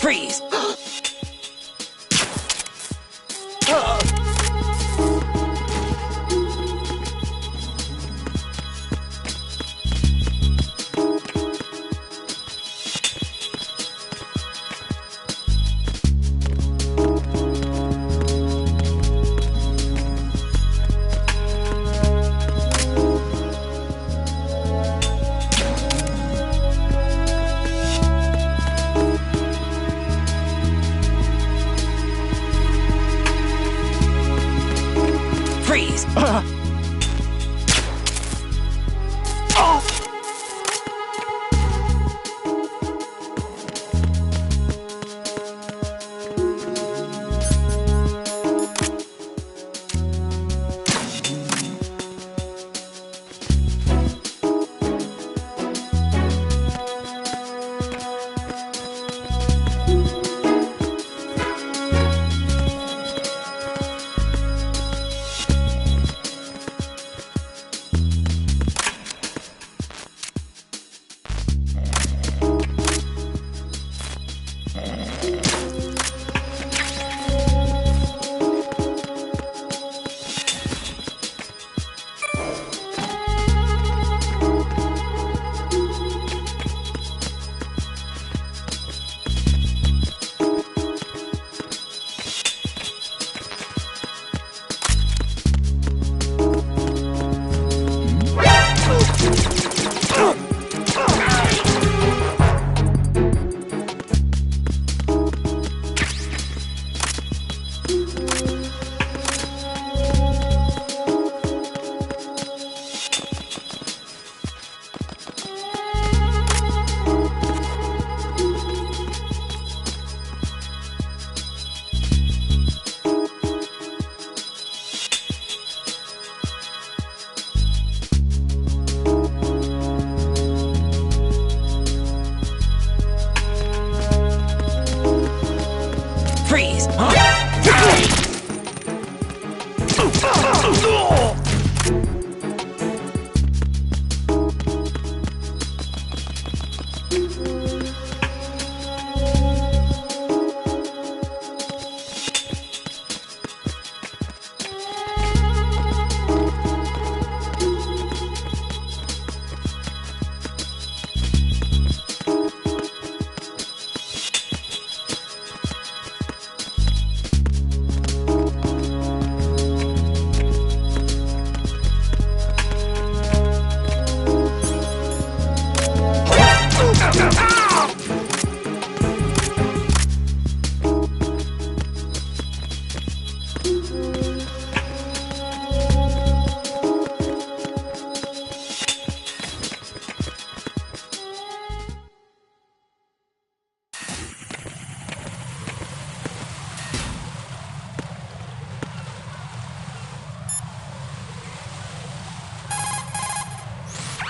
Freeze! Freeze!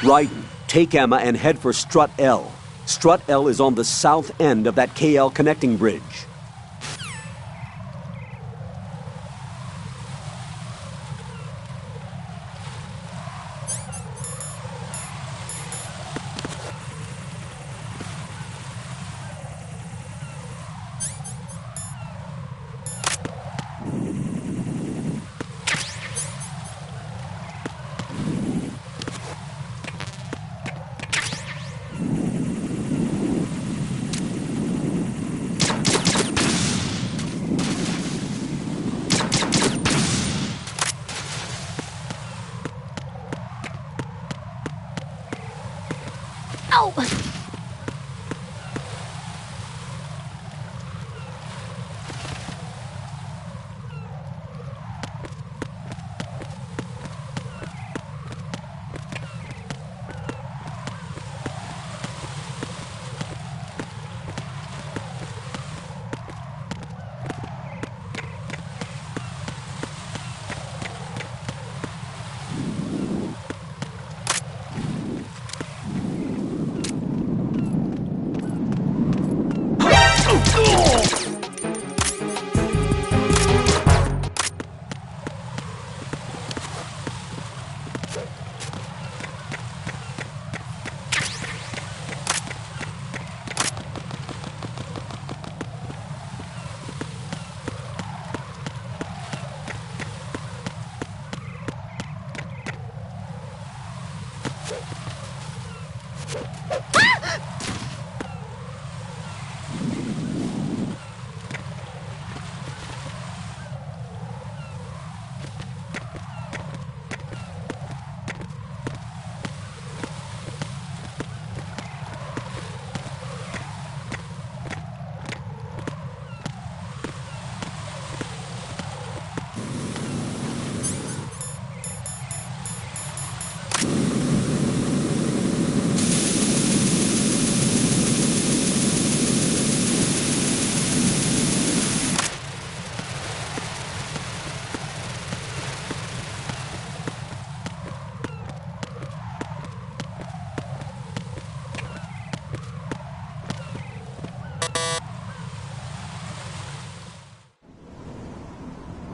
Raiden, take Emma and head for Strut L. Strut L is on the south end of that KL connecting bridge.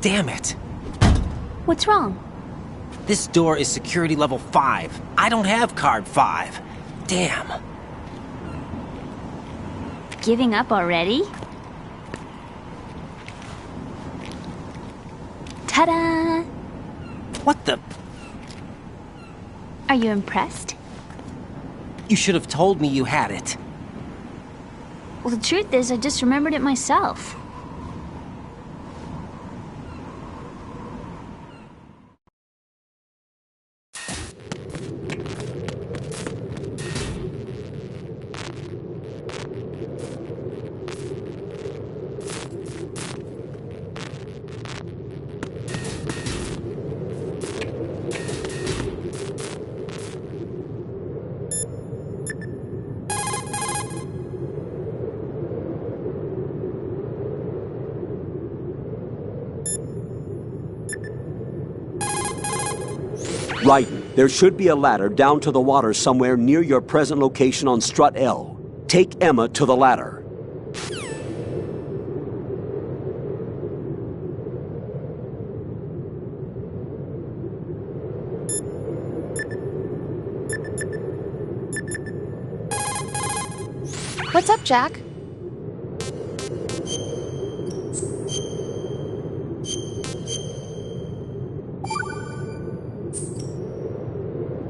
Damn it! What's wrong? This door is security level 5. I don't have card 5. Damn. Giving up already? Ta-da! What the? Are you impressed? You should have told me you had it. Well, the truth is, I just remembered it myself. Raiden, there should be a ladder down to the water somewhere near your present location on Strut L. Take Emma to the ladder. What's up, Jack?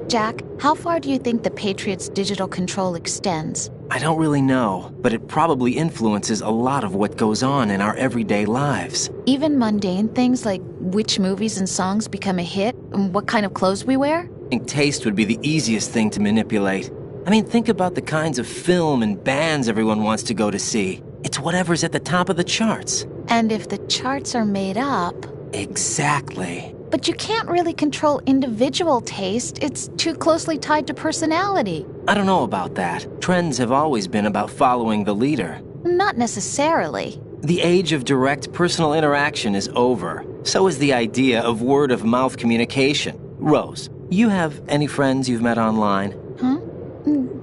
Jack, how far do you think the Patriots' digital control extends? I don't really know, but it probably influences a lot of what goes on in our everyday lives. Even mundane things like which movies and songs become a hit and what kind of clothes we wear? I think taste would be the easiest thing to manipulate. I mean, think about the kinds of film and bands everyone wants to go to see. It's whatever's at the top of the charts. And if the charts are made up... Exactly. But you can't really control individual taste. It's too closely tied to personality. I don't know about that. Trends have always been about following the leader. Not necessarily. The age of direct personal interaction is over. So is the idea of word-of-mouth communication. Rose, You have any friends you've met online? Huh?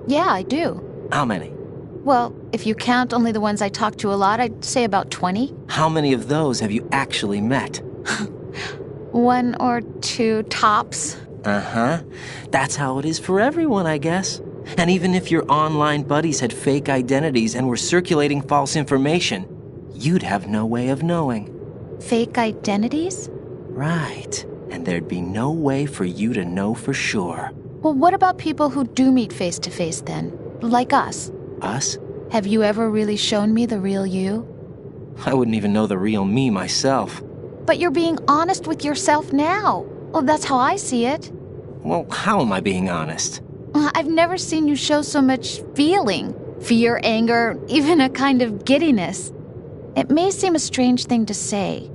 Yeah, I do. How many? Well, if you count only the ones I talk to a lot, I'd say about 20. How many of those have you actually met? 1 or 2 tops. Uh-huh. That's how it is for everyone, I guess. And even if your online buddies had fake identities and were circulating false information, you'd have no way of knowing. Fake identities? Right. And there'd be no way for you to know for sure. Well, what about people who do meet face to face then? Like us? Us? Have you ever really shown me the real you? I wouldn't even know the real me myself. But you're being honest with yourself now. Well, that's how I see it. Well, how am I being honest? I've never seen you show so much feeling. Fear, anger, even a kind of giddiness. It may seem a strange thing to say,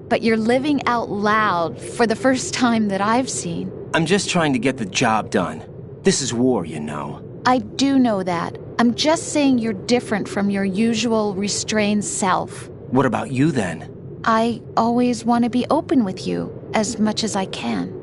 but you're living out loud for the first time that I've seen. I'm just trying to get the job done. This is war, you know. I do know that. I'm just saying you're different from your usual restrained self. What about you, then? I always want to be open with you as much as I can.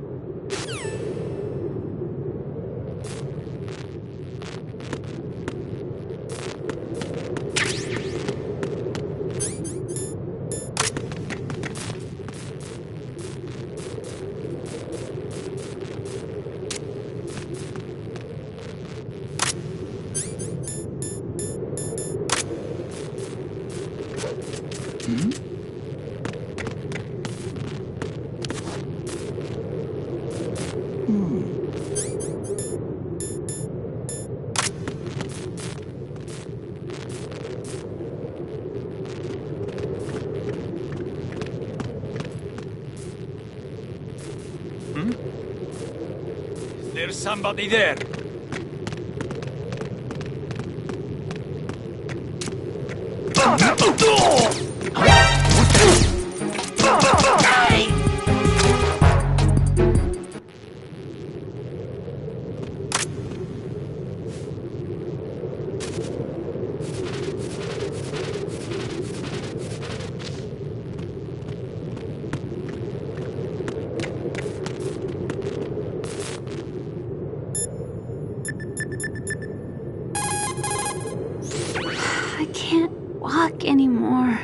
There's somebody there. I can't walk anymore.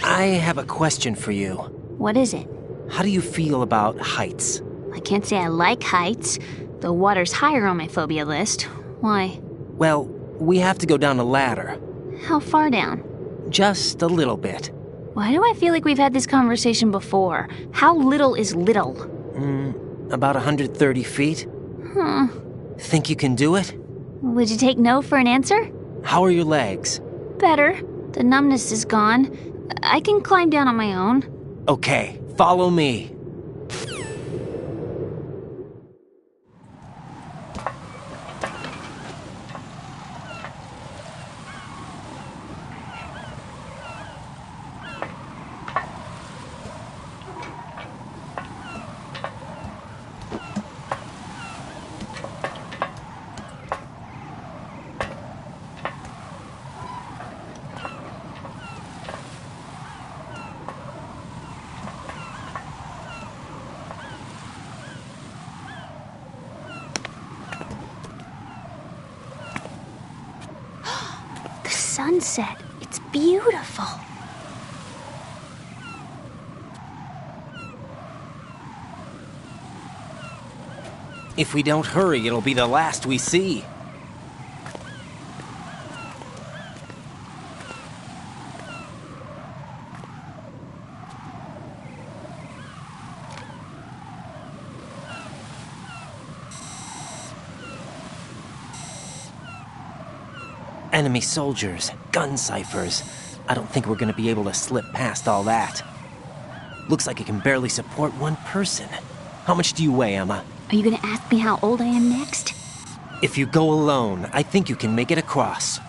I have a question for you. What is it? How do you feel about heights? I can't say I like heights. The water's higher on my phobia list. Why? Well, we have to go down a ladder. How far down? Just a little bit. Why do I feel like we've had this conversation before? How little is little? About 130 feet. Think you can do it? Would you take no for an answer? How are your legs? Better. The numbness is gone. I can climb down on my own. Okay, follow me. sunset. It's beautiful. If we don't hurry, it'll be the last we see. Enemy soldiers, gun ciphers. I don't think we're gonna be able to slip past all that. Looks like it can barely support one person. How much do you weigh, Emma? Are you gonna ask me how old I am next? If you go alone, I think you can make it across.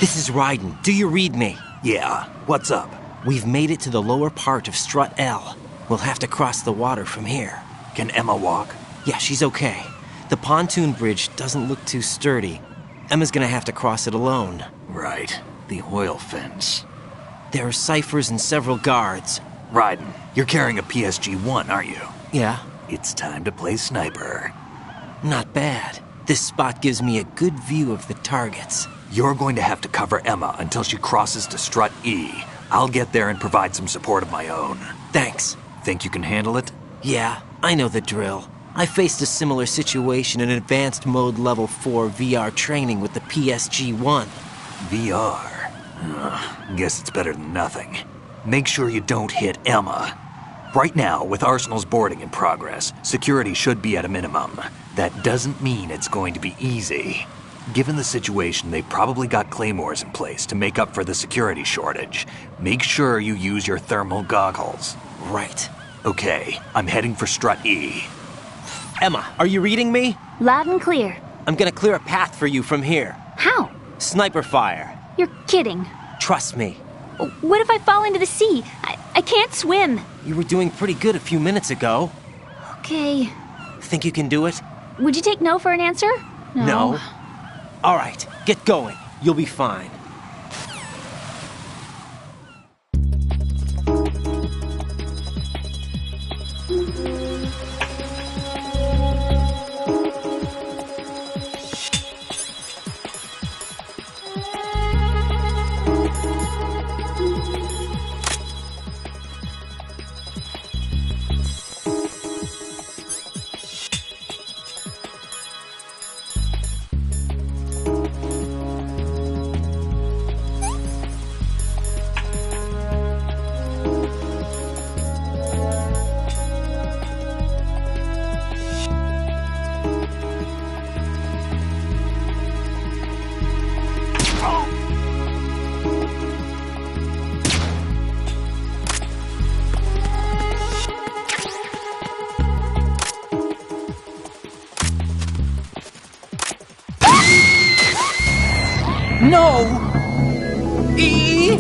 This is Ryden. Do you read me? Yeah, what's up? We've made it to the lower part of Strut L. We'll have to cross the water from here. Can Emma walk? Yeah, she's okay. The pontoon bridge doesn't look too sturdy. Emma's gonna have to cross it alone. Right, the oil fence. There are ciphers and several guards. Ryden, you're carrying a PSG-1, aren't you? Yeah, It's time to play sniper. not bad. This spot gives me a good view of the targets. You're going to have to cover Emma until she crosses to Strut E. I'll get there and provide some support of my own. Thanks. Think you can handle it? Yeah, I know the drill. I faced a similar situation in Advanced Mode Level 4 VR training with the PSG-1. VR. Guess it's better than nothing. Make sure you don't hit Emma. Right now, with Arsenal's boarding in progress, security should be at a minimum. That doesn't mean it's going to be easy. Given the situation, they've probably got claymores in place to make up for the security shortage. Make sure you use your thermal goggles. Right. Okay, I'm heading for Strut E. Emma, are you reading me? Loud and clear. I'm gonna clear a path for you from here. How? Sniper fire. You're kidding. Trust me. What if I fall into the sea? I can't swim. You were doing pretty good a few minutes ago. Okay. Think you can do it? Would you take no for an answer? No. All right, get going. You'll be fine. No! E!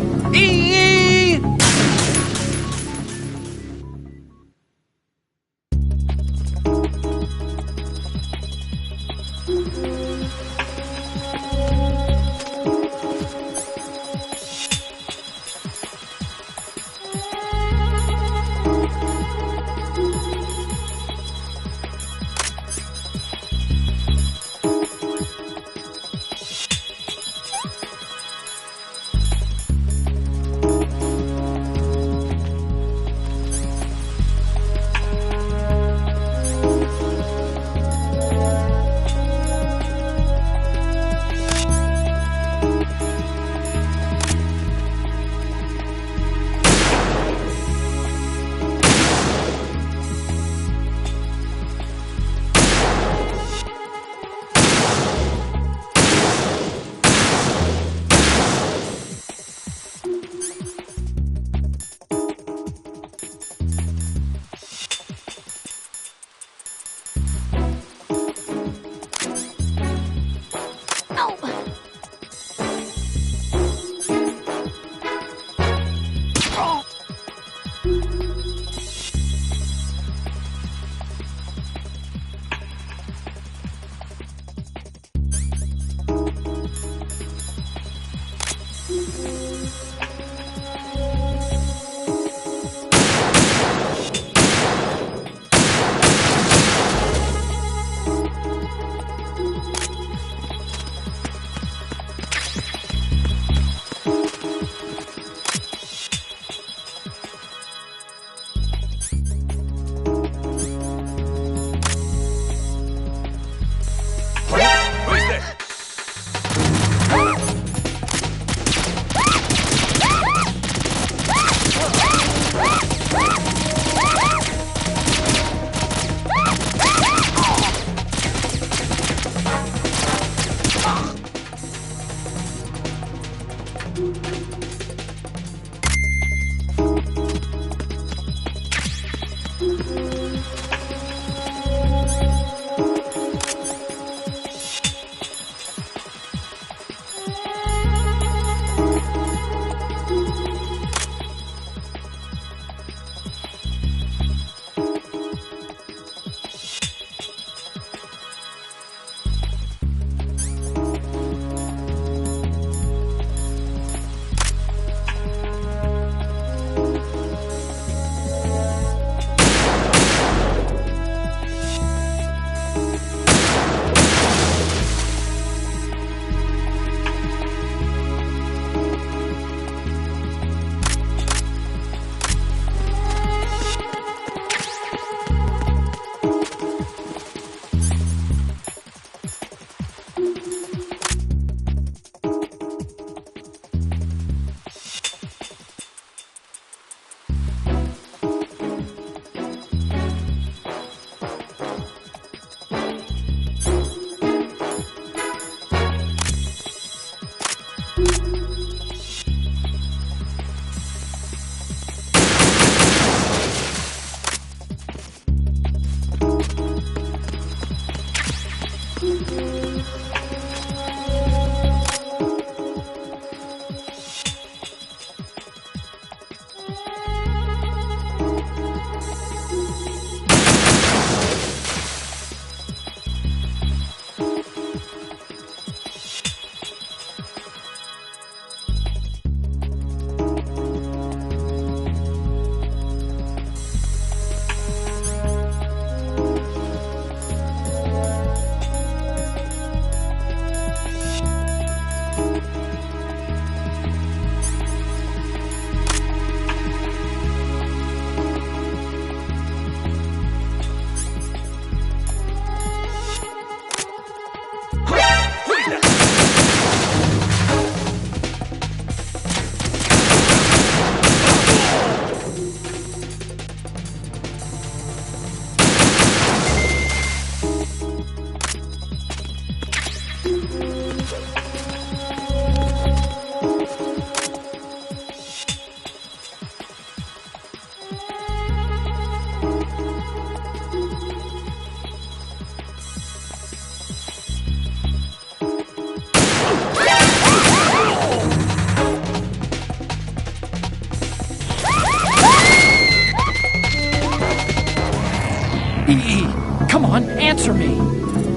EE, come on, answer me.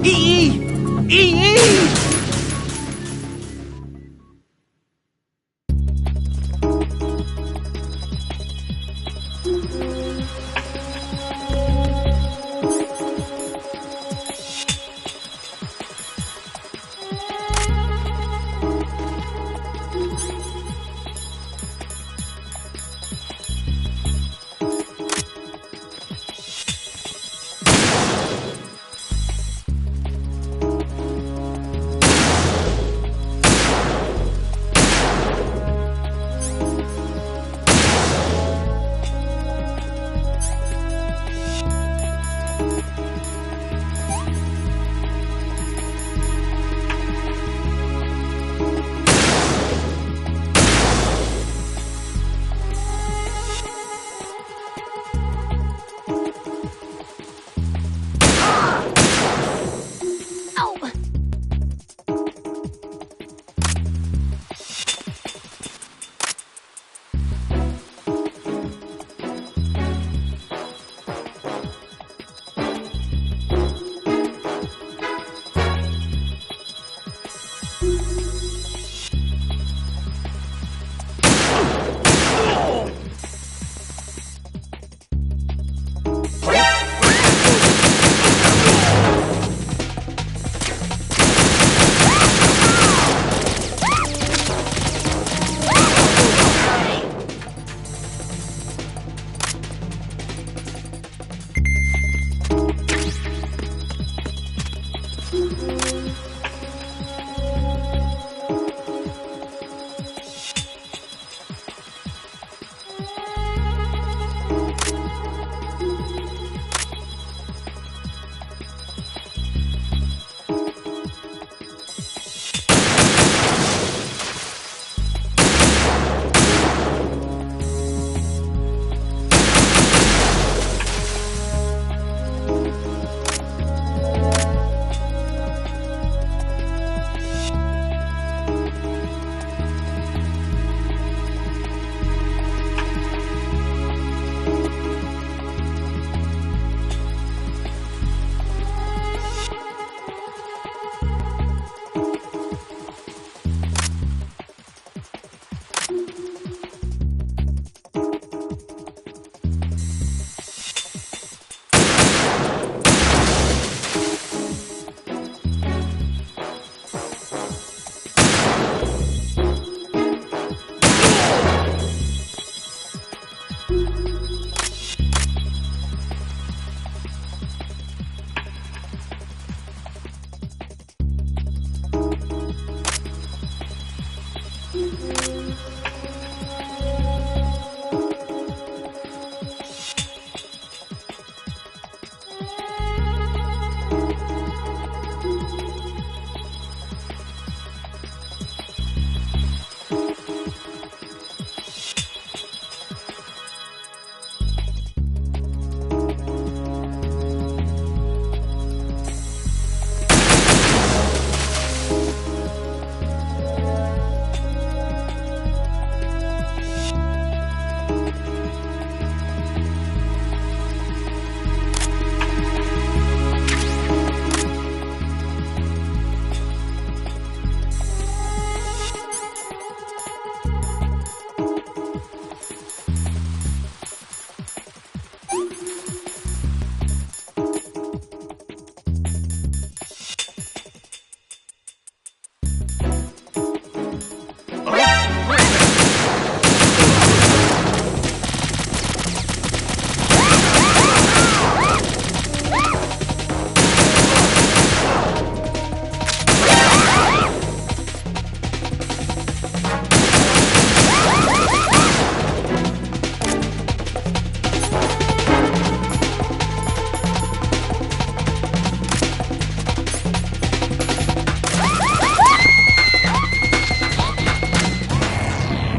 EE! EE!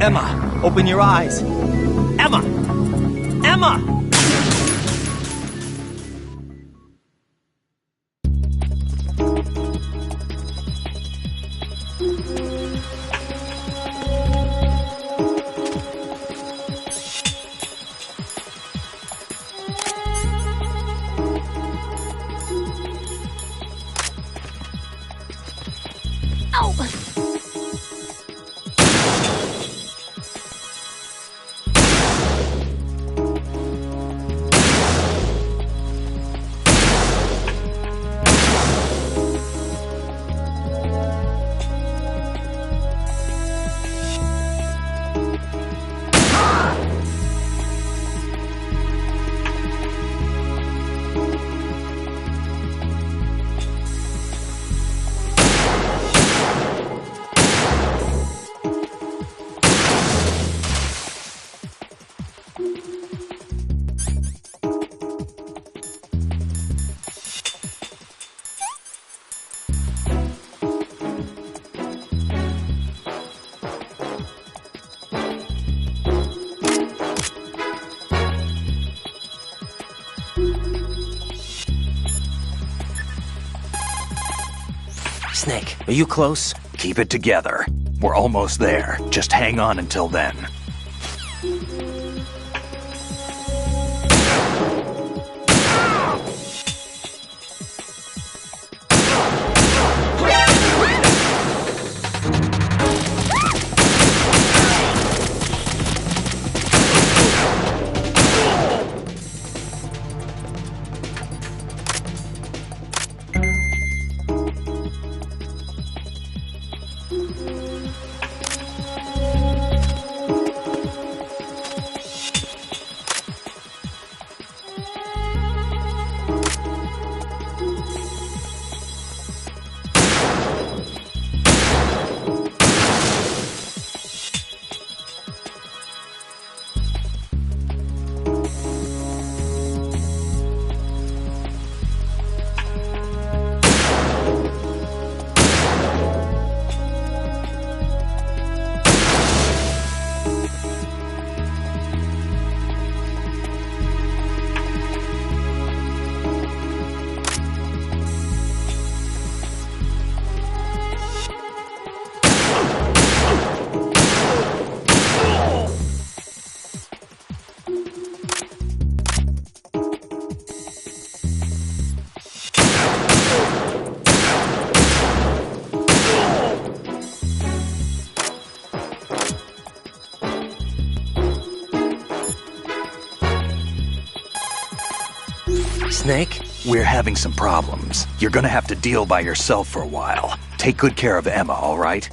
Emma, open your eyes. Emma! Emma! Snake, are you close? Keep it together. We're almost there. Just hang on until then. Snake? We're having some problems. You're gonna have to deal by yourself for a while. Take good care of Emma, all right?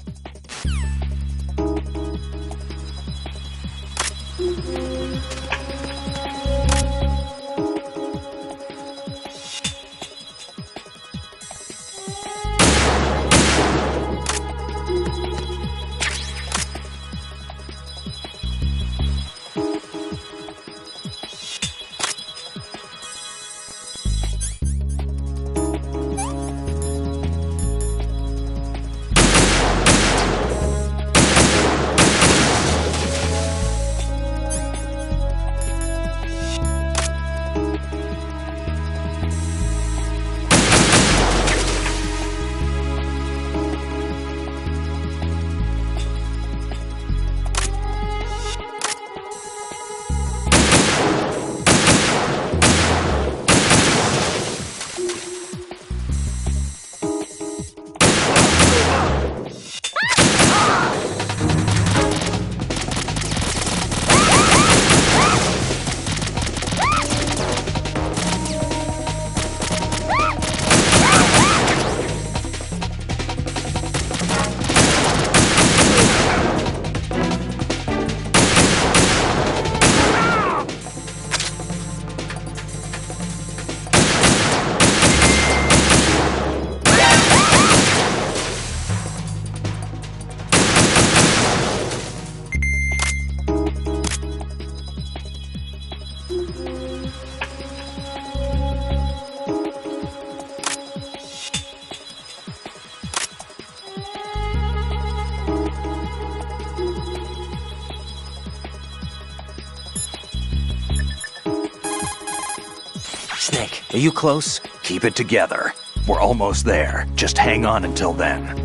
Snake, are you close? Keep it together. We're almost there. Just hang on until then.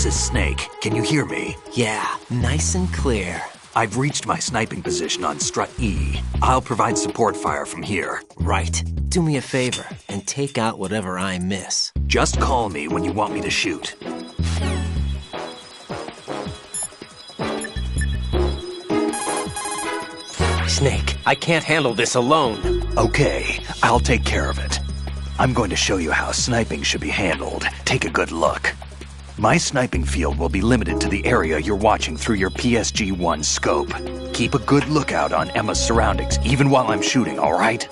This is Snake. Can you hear me? Yeah, nice and clear. I've reached my sniping position on strut E. I'll provide support fire from here. Right. Do me a favor and take out whatever I miss. Just call me when you want me to shoot. Snake, I can't handle this alone. Okay, I'll take care of it. I'm going to show you how sniping should be handled. Take a good look. My sniping field will be limited to the area you're watching through your PSG-1 scope. Keep a good lookout on Emma's surroundings, even while I'm shooting, all right?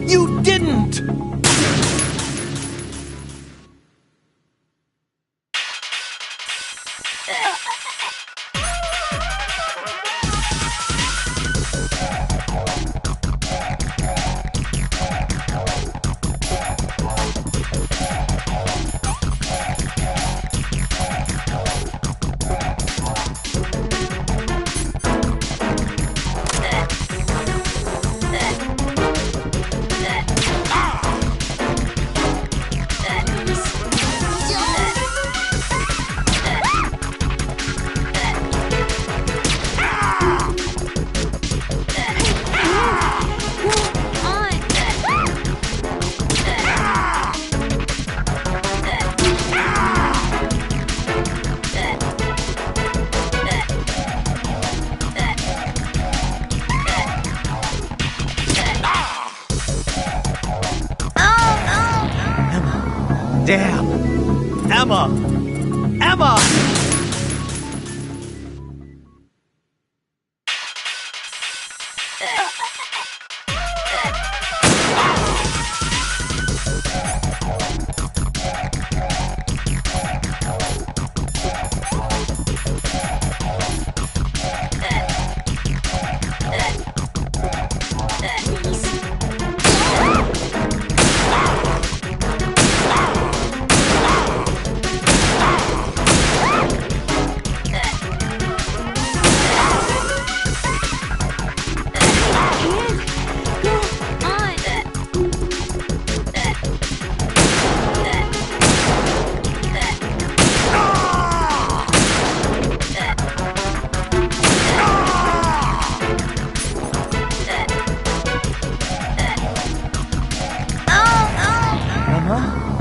You didn't! Damn! Emma! Emma!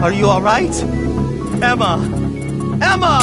Are you all right? Emma! Emma!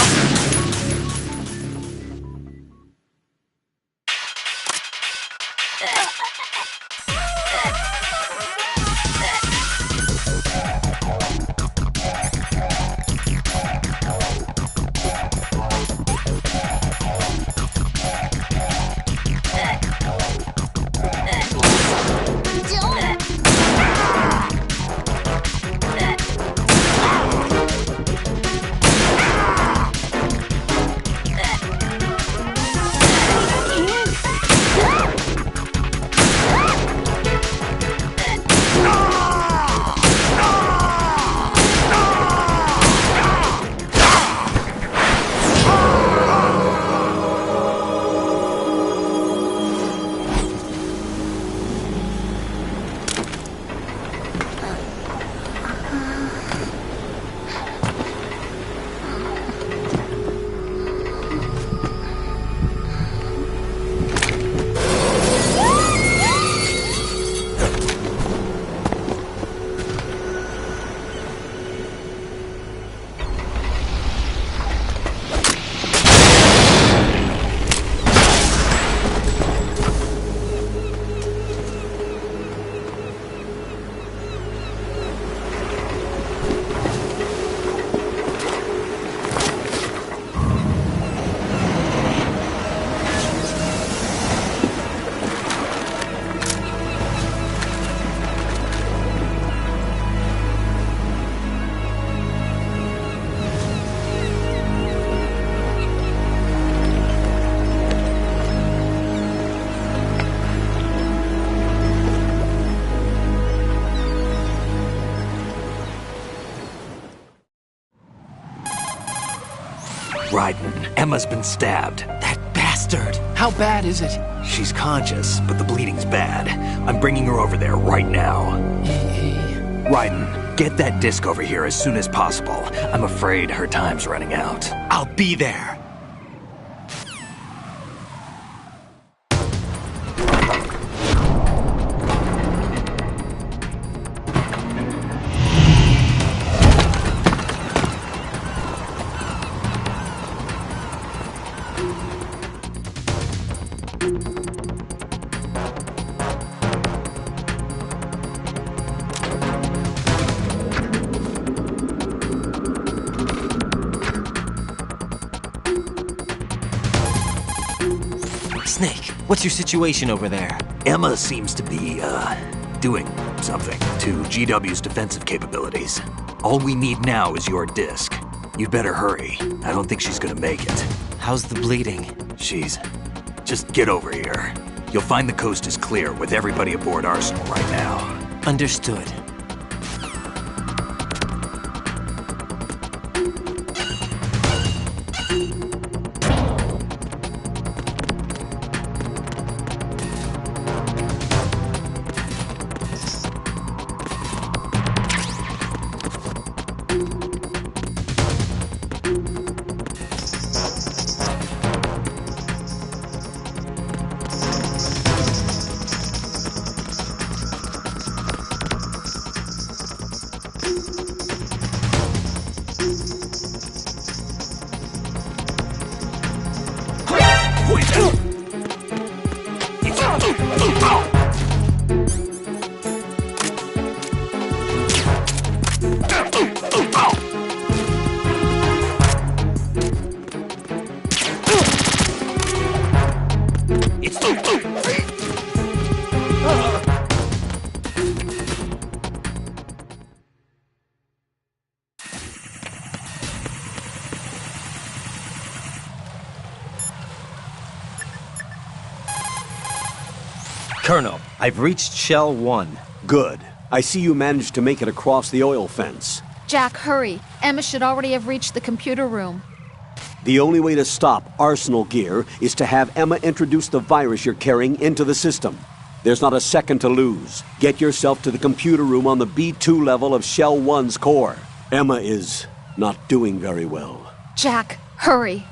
Raiden, Emma's been stabbed. That bastard! How bad is it? She's conscious, but the bleeding's bad. I'm bringing her over there right now. Raiden, get that disc over here as soon as possible. I'm afraid her time's running out. I'll be there! Snake, what's your situation over there? Emma seems to be, doing something to GW's defensive capabilities. All we need now is your disc. You'd better hurry. I don't think she's gonna make it. How's the bleeding? Just get over here. You'll find the coast is clear with everybody aboard Arsenal right now. Understood. Colonel, I've reached Shell 1. Good. I see you managed to make it across the oil fence. Jack, hurry. Emma should already have reached the computer room. The only way to stop Arsenal gear is to have Emma introduce the virus you're carrying into the system. There's not a second to lose. Get yourself to the computer room on the B2 level of Shell 1's core. Emma is not doing very well. Jack, hurry.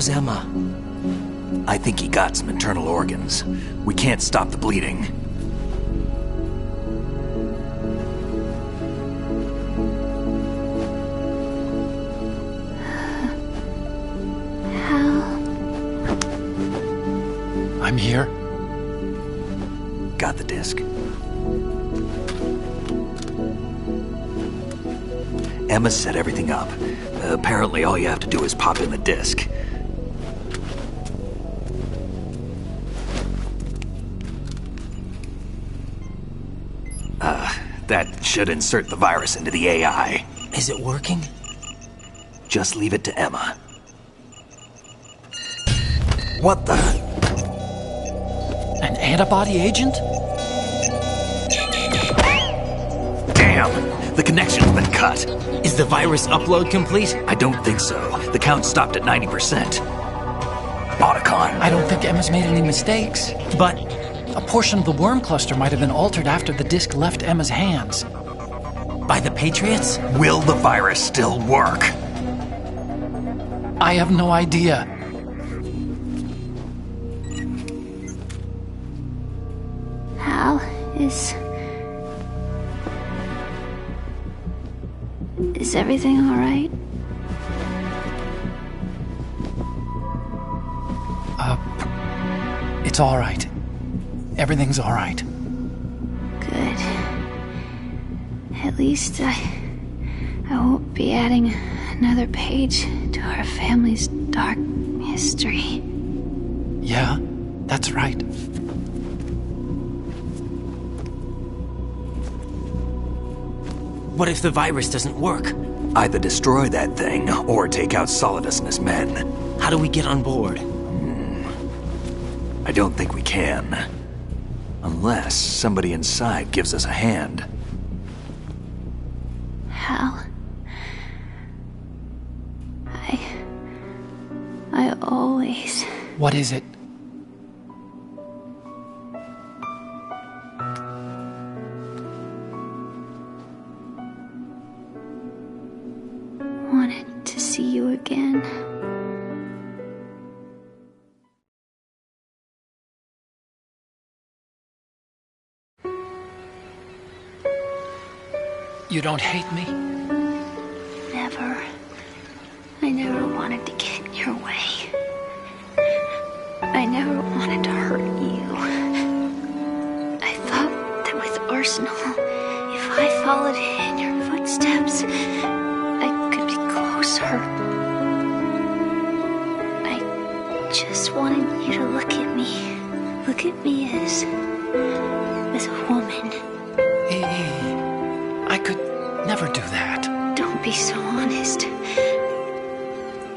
How's Emma? I think he got some internal organs. We can't stop the bleeding. I'm here. Got the disc. Emma set everything up. Apparently all you have to do is pop in the disc. That should insert the virus into the AI. Is it working? Just leave it to Emma. What the? An antibody agent? Damn! The connection's been cut. Is the virus upload complete? I don't think so. The count stopped at 90%. Otacon. I don't think Emma's made any mistakes. But a portion of the worm cluster might have been altered after the disc left Emma's hands. By the Patriots? Will the virus still work? I have no idea. Hal, is everything all right? It's all right. Everything's all right. Good. At least I won't be adding another page to our family's dark history. Yeah, that's right. What if the virus doesn't work? Either destroy that thing, or take out Solidus and his men. How do we get on board? I don't think we can. Unless somebody inside gives us a hand. Hal, I always... What is it? wanted to see you again. You don't hate me? Never. I never wanted to get in your way. I never wanted to hurt you. I thought that with Arsenal, if I followed in your footsteps, I could be closer. I just wanted you to look at me. Look at me as a woman. I could never do that. Don't be so honest.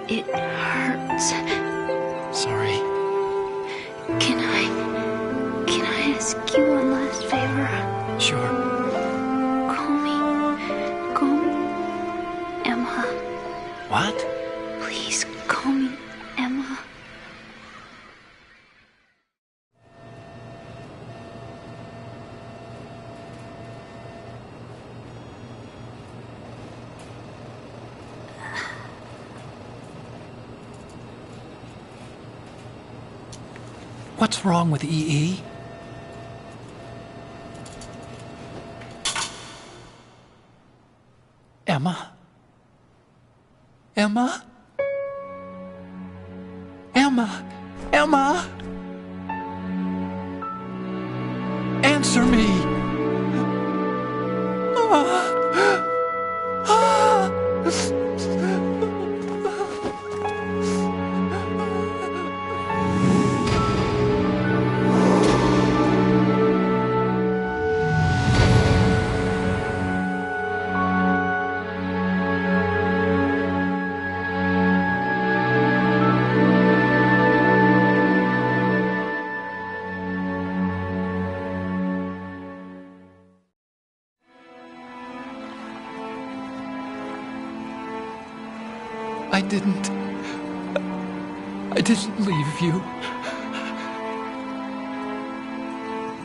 It hurts. Sorry. Can I ask you one last favor? Sure. Call me Emma. What? Please call me Emma. What's wrong with EE? Emma? Emma? Emma? Emma? Answer me! I didn't leave you.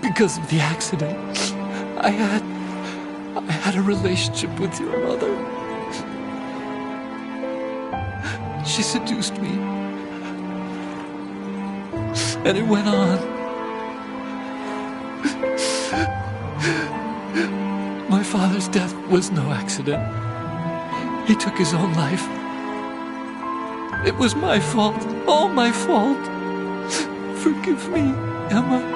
Because of the accident, I had a relationship with your mother. She seduced me. And it went on. My father's death was no accident. He took his own life. It was my fault, all my fault. Forgive me, Emma.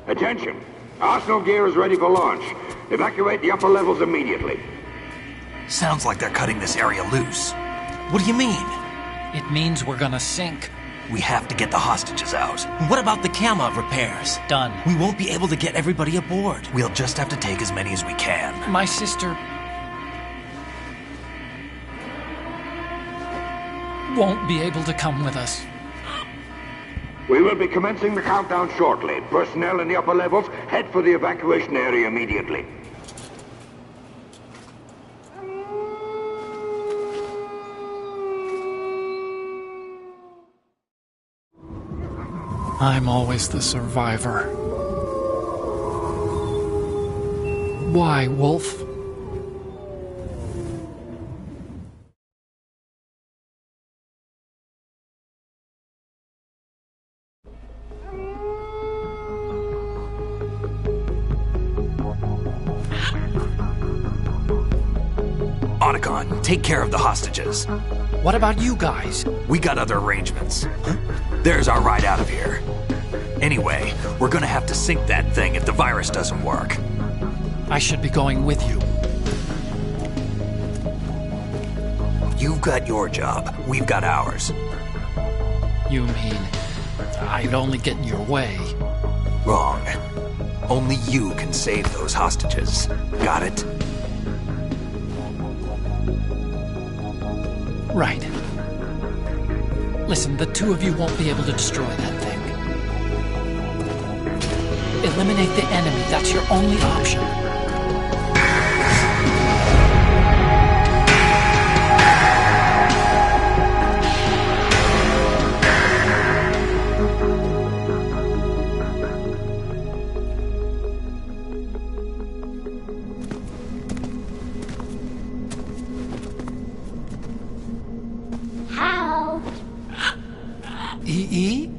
Attention! Arsenal gear is ready for launch. Evacuate the upper levels immediately. Sounds like they're cutting this area loose. What do you mean? It means we're gonna sink. We have to get the hostages out. What about the camo repairs? Done. We won't be able to get everybody aboard. We'll just have to take as many as we can. My sister won't be able to come with us. We will be commencing the countdown shortly. Personnel in the upper levels, head for the evacuation area immediately. I'm always the survivor. Why, Wolf? Otacon, take care of the hostages. What about you guys? We got other arrangements. There's our ride out of here. Anyway, we're gonna have to sink that thing if the virus doesn't work. I should be going with you. You've got your job. We've got ours. You mean I'd only get in your way? Wrong. Only you can save those hostages. Got it? Right. Listen, the two of you won't be able to destroy that thing. Eliminate the enemy. That's your only option. E?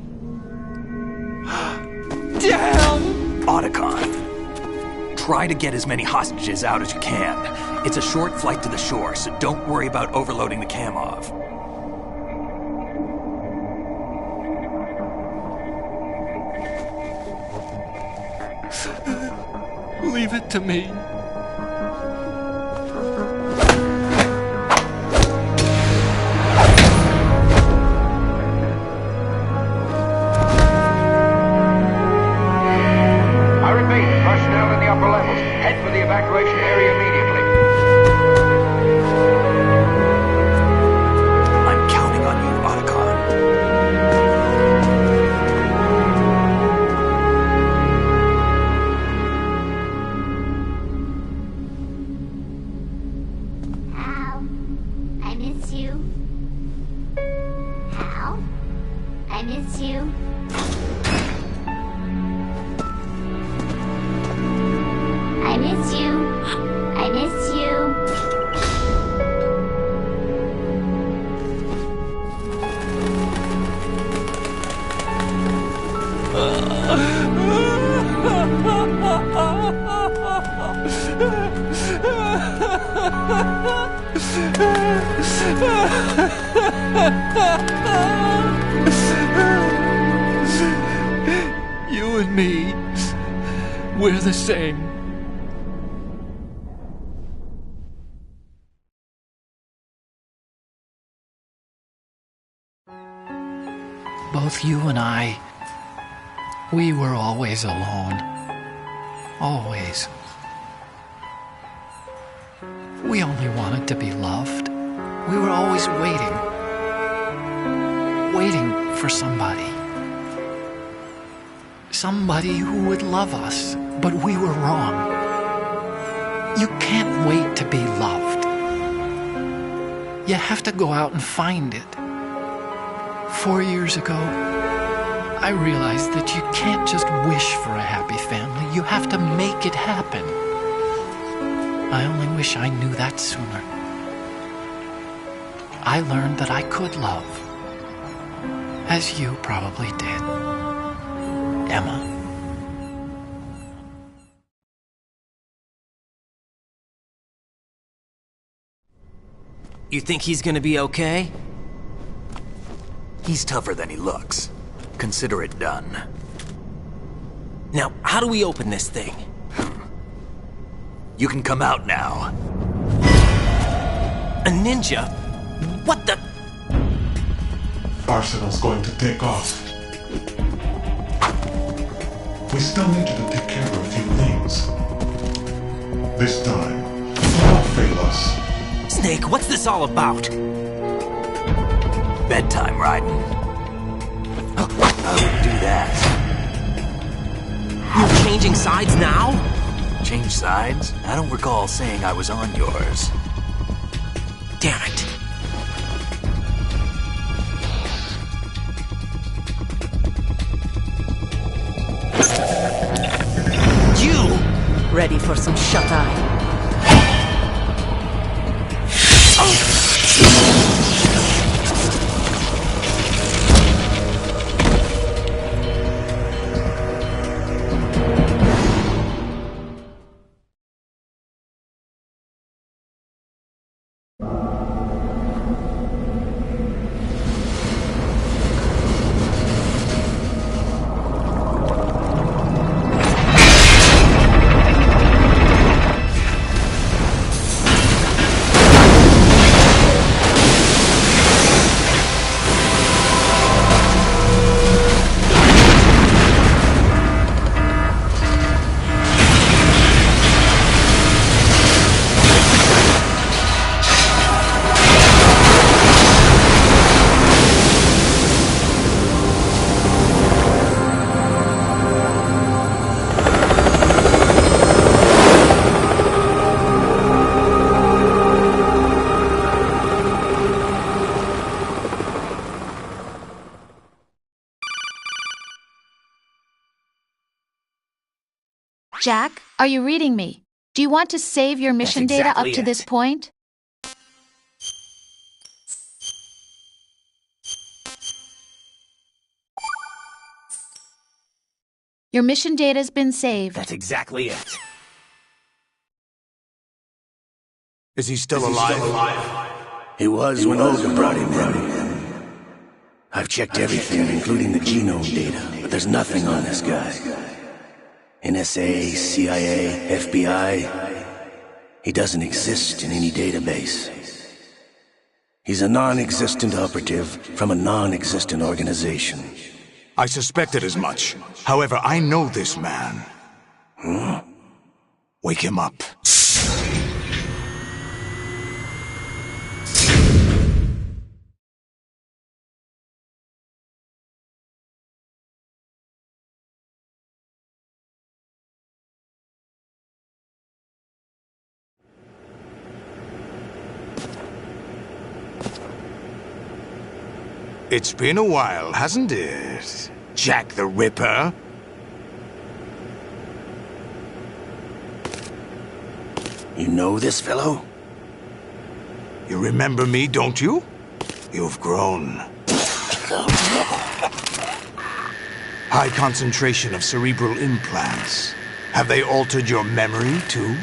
Damn! Otacon, try to get as many hostages out as you can. It's a short flight to the shore, so don't worry about overloading the Kamov. Leave it to me. Personnel in the upper levels, head for the evacuation area immediately. I'm counting on you, Otacon. Hal, I miss you. Hal, I miss you. I miss you. I miss you. You and me, we're the same. Both you and I, we were always alone. Always. We only wanted to be loved. We were always waiting. Waiting for somebody. Somebody who would love us, but we were wrong. You can't wait to be loved. You have to go out and find it. 4 years ago, I realized that you can't just wish for a happy family. You have to make it happen. I only wish I knew that sooner. I learned that I could love, as you probably did, Emma. You think he's gonna be okay? He's tougher than he looks. Consider it done. Now, how do we open this thing? You can come out now. A ninja? What the? Arsenal's going to take off. We still need you to take care of a few things. This time, don't fail us. Snake, what's this all about? Bedtime, Raiden. I wouldn't do that. You're changing sides now? Change sides? I don't recall saying I was on yours. Damn it. You! Ready for some shut-eye? Jack, are you reading me? Do you want to save your mission data up to this point? Your mission data's been saved. That's exactly it. Is he still alive? He was when Olga brought him in. I've checked everything, including the genome data, but there's nothing on this guy. NSA, CIA, FBI. He doesn't exist in any database. He's a non-existent operative from a non-existent organization. I suspected as much. However, I know this man. Wake him up. It's been a while, hasn't it, Jack the Ripper? You know this fellow? You remember me, don't you? You've grown. High concentration of cerebral implants. Have they altered your memory, too?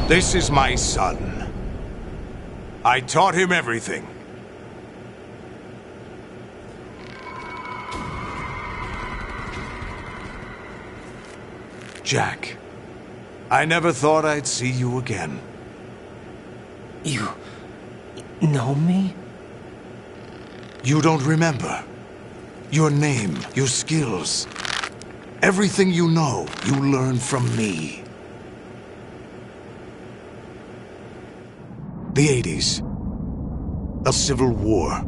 This is my son. I taught him everything. Jack, I never thought I'd see you again. You know me? You don't remember. Your name, your skills. Everything you know, you learned from me. The 80s. A civil war.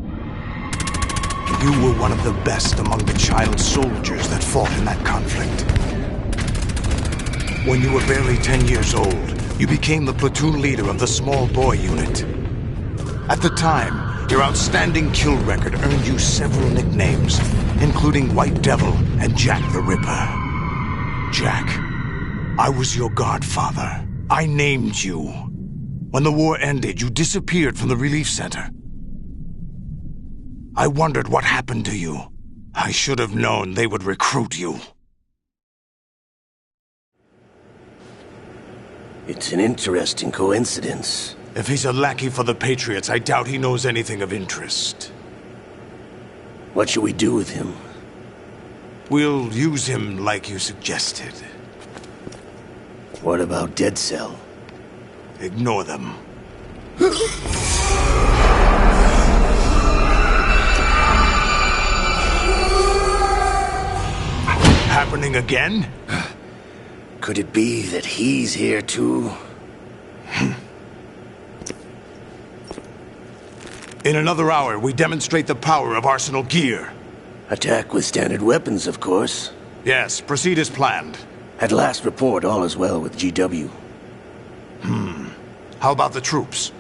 You were one of the best among the child soldiers that fought in that conflict. When you were barely 10 years old, you became the platoon leader of the small boy unit. At the time, your outstanding kill record earned you several nicknames, including White Devil and Jack the Ripper. Jack, I was your godfather. I named you. When the war ended, you disappeared from the relief center. I wondered what happened to you. I should have known they would recruit you. It's an interesting coincidence. If he's a lackey for the Patriots, I doubt he knows anything of interest. What should we do with him? We'll use him like you suggested. What about Dead Cell? Ignore them. Happening again? Could it be that he's here too? In another hour, we demonstrate the power of Arsenal gear. Attack with standard weapons, of course. Yes, proceed as planned. At last report, all is well with GW. How about the troops?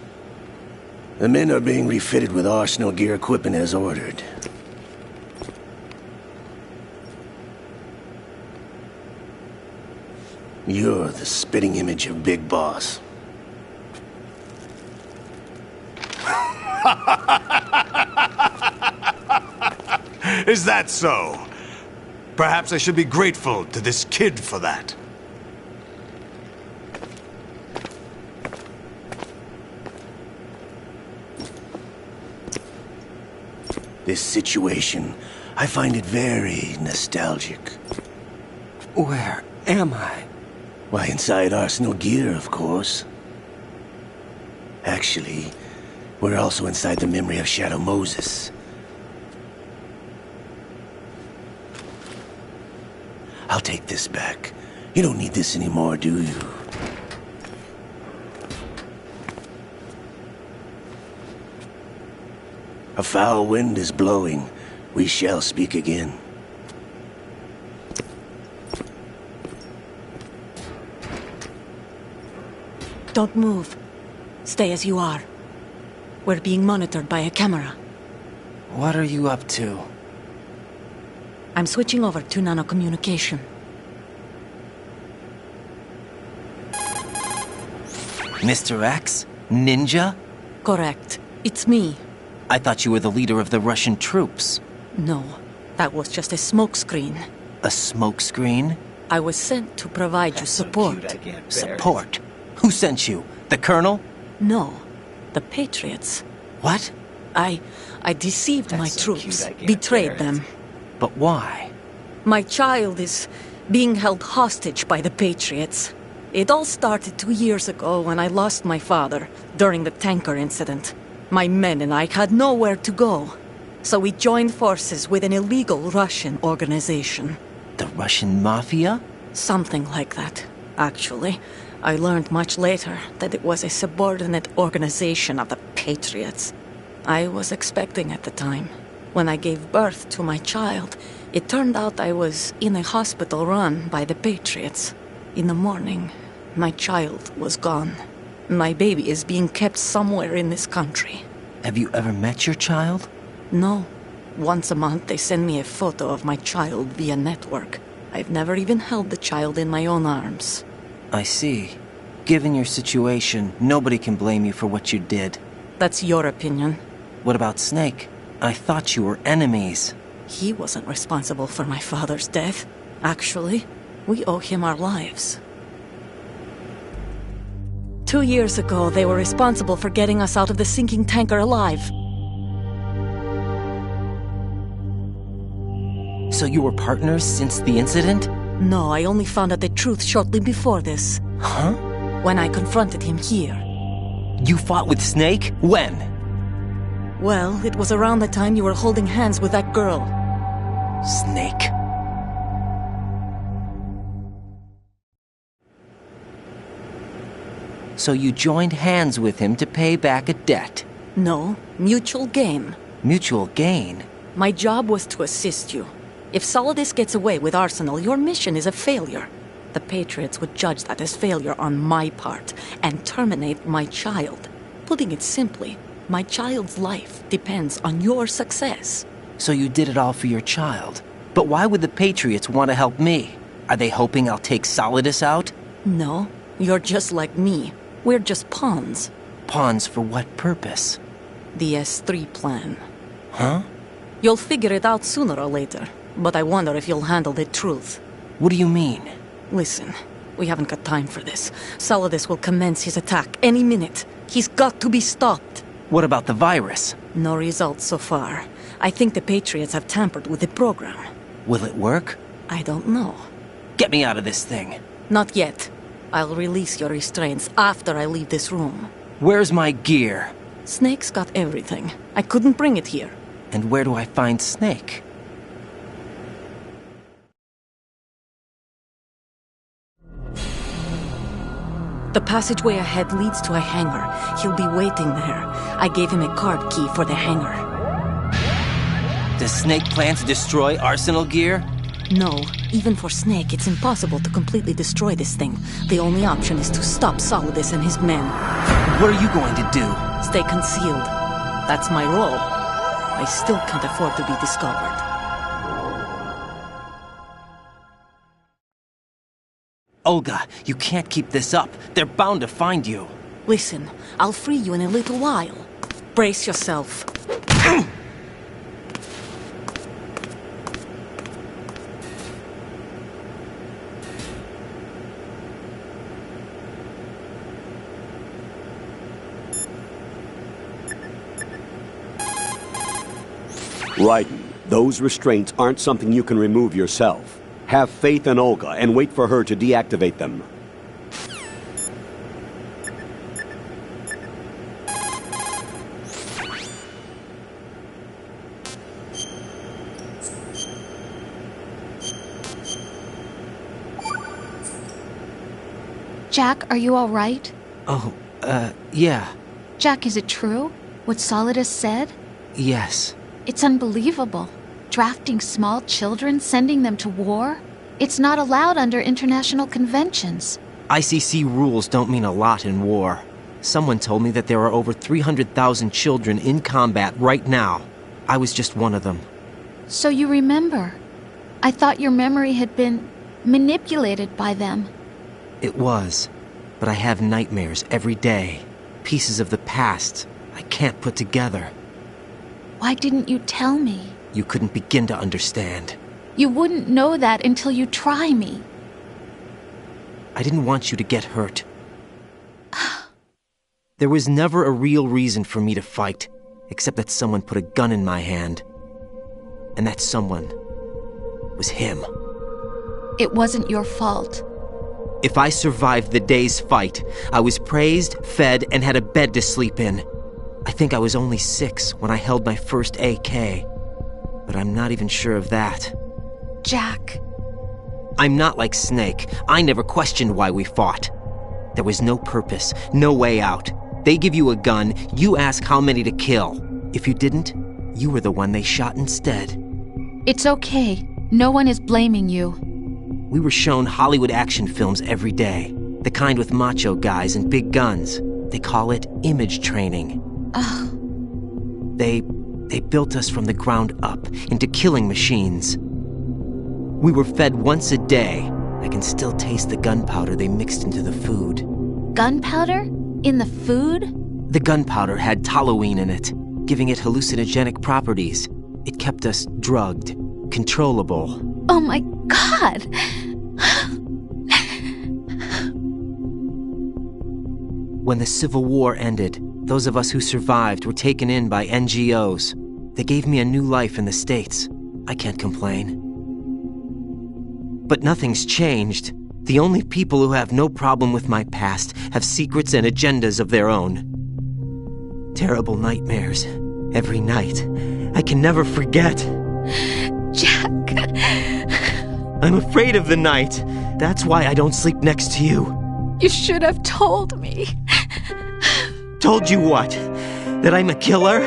The men are being refitted with Arsenal gear equipment as ordered. You're the spitting image of Big Boss. Is that so? Perhaps I should be grateful to this kid for that. This situation, I find it very nostalgic. Where am I? Why, inside Arsenal gear, of course. Actually, we're also inside the memory of Shadow Moses. I'll take this back. You don't need this anymore, do you? A foul wind is blowing. We shall speak again. Don't move. Stay as you are. We're being monitored by a camera. What are you up to? I'm switching over to nanocommunication. Mr. X? Ninja? Correct. It's me. I thought you were the leader of the Russian troops. No, that was just a smokescreen. A smokescreen? I was sent to provide you support. Support? Who sent you? The Colonel? No, the Patriots. What? I deceived my troops, betrayed them. But why? My child is being held hostage by the Patriots. It all started 2 years ago when I lost my father during the tanker incident. My men and I had nowhere to go, so we joined forces with an illegal Russian organization. The Russian Mafia? Something like that, actually. I learned much later that it was a subordinate organization of the Patriots. I was expecting at the time. When I gave birth to my child, it turned out I was in a hospital run by the Patriots. In the morning, my child was gone. My baby is being kept somewhere in this country. Have you ever met your child? No. Once a month they send me a photo of my child via network. I've never even held the child in my own arms. I see. Given your situation, nobody can blame you for what you did. That's your opinion. What about Snake? I thought you were enemies. He wasn't responsible for my father's death. Actually, we owe him our lives. 2 years ago, they were responsible for getting us out of the sinking tanker alive. So you were partners since the incident? No, I only found out the truth shortly before this. Huh? When I confronted him here. You fought with Snake? When? Well, it was around the time you were holding hands with that girl. Snake. So you joined hands with him to pay back a debt? No, mutual gain. Mutual gain? My job was to assist you. If Solidus gets away with Arsenal, your mission is a failure. The Patriots would judge that as failure on my part and terminate my child. Putting it simply, my child's life depends on your success. So you did it all for your child. But why would the Patriots want to help me? Are they hoping I'll take Solidus out? No, you're just like me. We're just pawns. Pawns for what purpose? The S3 plan. Huh? You'll figure it out sooner or later, but I wonder if you'll handle the truth. What do you mean? Listen, we haven't got time for this. Solidus will commence his attack any minute. He's got to be stopped. What about the virus? No results so far. I think the Patriots have tampered with the program. Will it work? I don't know. Get me out of this thing. Not yet. I'll release your restraints after I leave this room. Where's my gear? Snake's got everything. I couldn't bring it here. And where do I find Snake? The passageway ahead leads to a hangar. He'll be waiting there. I gave him a card key for the hangar. Does Snake plan to destroy Arsenal gear? No. Even for Snake, it's impossible to completely destroy this thing. The only option is to stop Solidus and his men. What are you going to do? Stay concealed. That's my role. I still can't afford to be discovered. Olga, you can't keep this up. They're bound to find you. Listen, I'll free you in a little while. Brace yourself. Raiden, those restraints aren't something you can remove yourself. Have faith in Olga and wait for her to deactivate them. Jack, are you all right? Oh, yeah. Jack, is it true? What Solidus said? Yes. It's unbelievable. Drafting small children, sending them to war? It's not allowed under international conventions. ICC rules don't mean a lot in war. Someone told me that there are over 300,000 children in combat right now. I was just one of them. So you remember. I thought your memory had been manipulated by them. It was. But I have nightmares every day. Pieces of the past I can't put together. Why didn't you tell me? You couldn't begin to understand. You wouldn't know that until you try me. I didn't want you to get hurt. There was never a real reason for me to fight, except that someone put a gun in my hand. And that someone was him. It wasn't your fault. If I survived the day's fight, I was praised, fed, and had a bed to sleep in. I think I was only 6 when I held my first AK. But I'm not even sure of that. Jack. I'm not like Snake. I never questioned why we fought. There was no purpose, no way out. They give you a gun, you ask how many to kill. If you didn't, you were the one they shot instead. It's okay. No one is blaming you. We were shown Hollywood action films every day. The kind with macho guys and big guns. They call it image training. They built us from the ground up into killing machines. We were fed once a day. I can still taste the gunpowder they mixed into the food. gunpowder? In the food? The gunpowder had toluene in it, giving it hallucinogenic properties. It kept us drugged, controllable. Oh my God! When the Civil War ended, those of us who survived were taken in by NGOs. They gave me a new life in the States. I can't complain. But nothing's changed. The only people who have no problem with my past have secrets and agendas of their own. Terrible nightmares. Every night. I can never forget. Jack. I'm afraid of the night. That's why I don't sleep next to you. You should have told me. Told you what? That I'm a killer?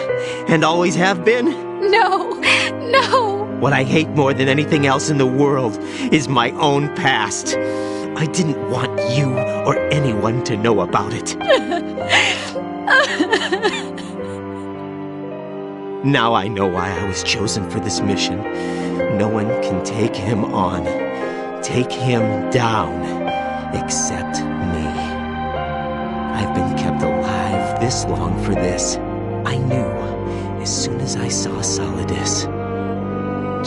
And always have been? No. What I hate more than anything else in the world is my own past. I didn't want you or anyone to know about it. Now I know why I was chosen for this mission. No one can take him on, take him down, except me. I've been kept alive this long for this. I knew as soon as I saw Solidus.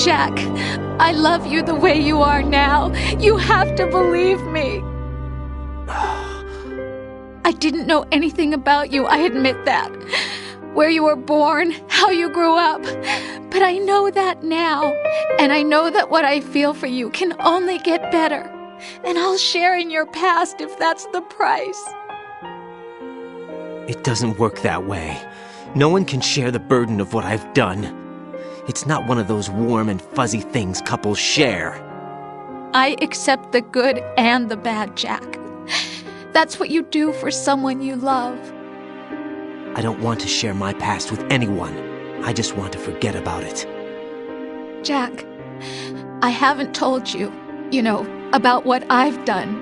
Jack, I love you the way you are now. You have to believe me. I didn't know anything about you, I admit that. Where you were born, how you grew up. But I know that now. And I know that what I feel for you can only get better. And I'll share in your past if that's the price. It doesn't work that way. No one can share the burden of what I've done. It's not one of those warm and fuzzy things couples share. I accept the good and the bad, Jack. That's what you do for someone you love. I don't want to share my past with anyone. I just want to forget about it. Jack, I haven't told you, about what I've done.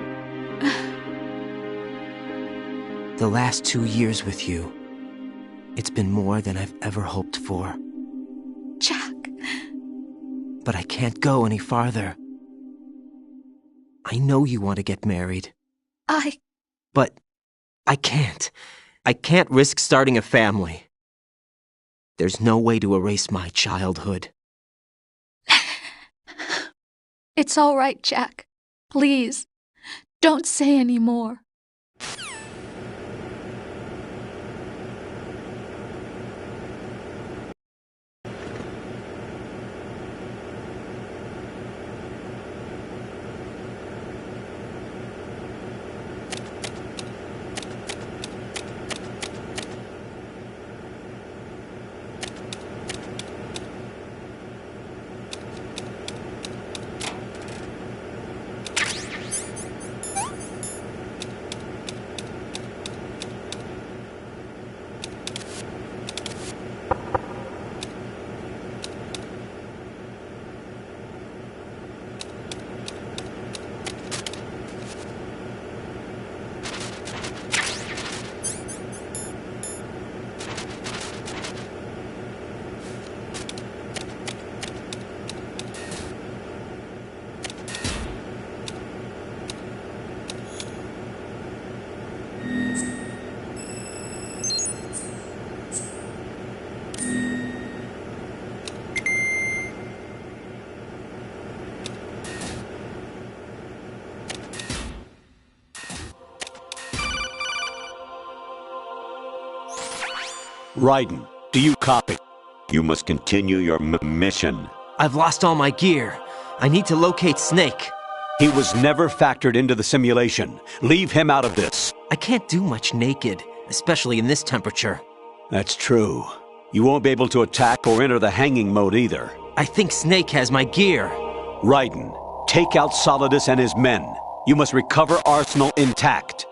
The last 2 years with you, it's been more than I've ever hoped for. Jack. But I can't go any farther. I know you want to get married. But I can't. I can't risk starting a family. There's no way to erase my childhood. It's all right, Jack. Please, don't say any more. Raiden, do you copy? You must continue your mission. I've lost all my gear. I need to locate Snake. He was never factored into the simulation. Leave him out of this. I can't do much naked, especially in this temperature. That's true. You won't be able to attack or enter the hanging mode either. I think Snake has my gear. Raiden, take out Solidus and his men. You must recover Arsenal intact.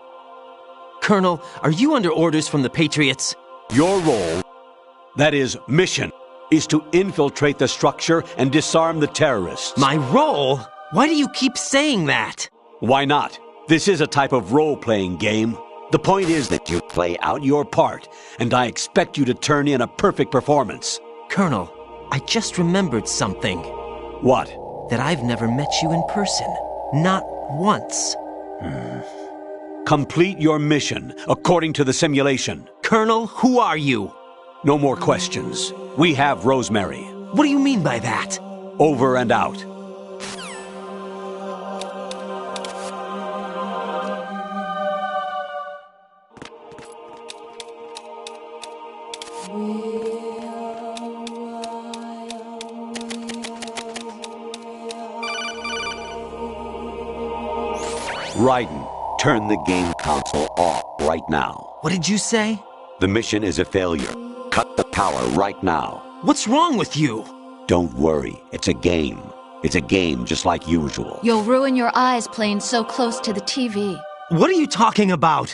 Colonel, are you under orders from the Patriots? Your role, that is, mission, is to infiltrate the structure and disarm the terrorists. My role? Why do you keep saying that? Why not? This is a type of role-playing game. The point is that you play out your part, and I expect you to turn in a perfect performance. Colonel, I just remembered something. What? That I've never met you in person. Not once. Complete your mission according to the simulation. Colonel, who are you? No more questions. We have Rosemary. What do you mean by that? Over and out. Raiden, turn the game console off right now. What did you say? The mission is a failure. Cut the power right now. What's wrong with you? Don't worry, it's a game. It's a game just like usual. You'll ruin your eyes playing so close to the TV. What are you talking about?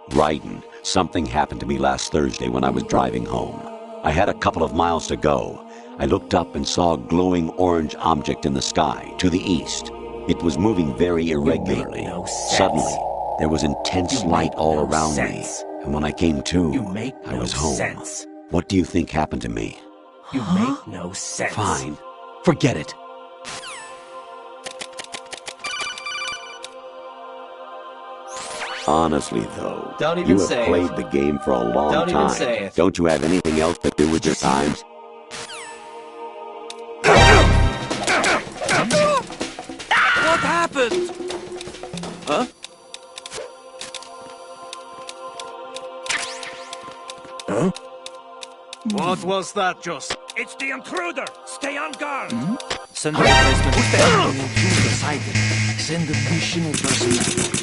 Raiden, something happened to me last Thursday when I was driving home. I had a couple of miles to go. I looked up and saw a glowing orange object in the sky to the east. It was moving very irregularly. Suddenly, there was intense light all around me. And when I came to, I was home. What do you think happened to me? You make no sense. Fine. Forget it. Honestly, though, Don't even you have say it. played the game for a long Don't time. even say it. Don't you have anything else to do with your time? What happened? Huh? Huh? What was that just? It's the intruder! Stay on guard! Send the replacement. What the hell? The intruder sighted. Send additional personnel.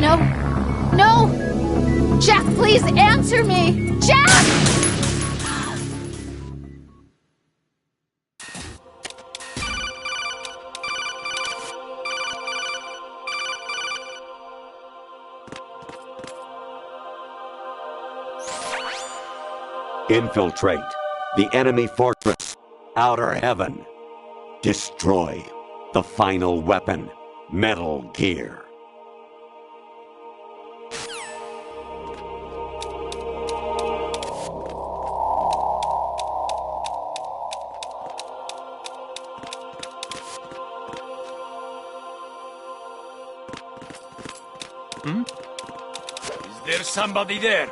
No! No! Jack, please answer me! Jack! Infiltrate the enemy fortress, Outer Heaven. Destroy the final weapon, Metal Gear. Is there somebody there?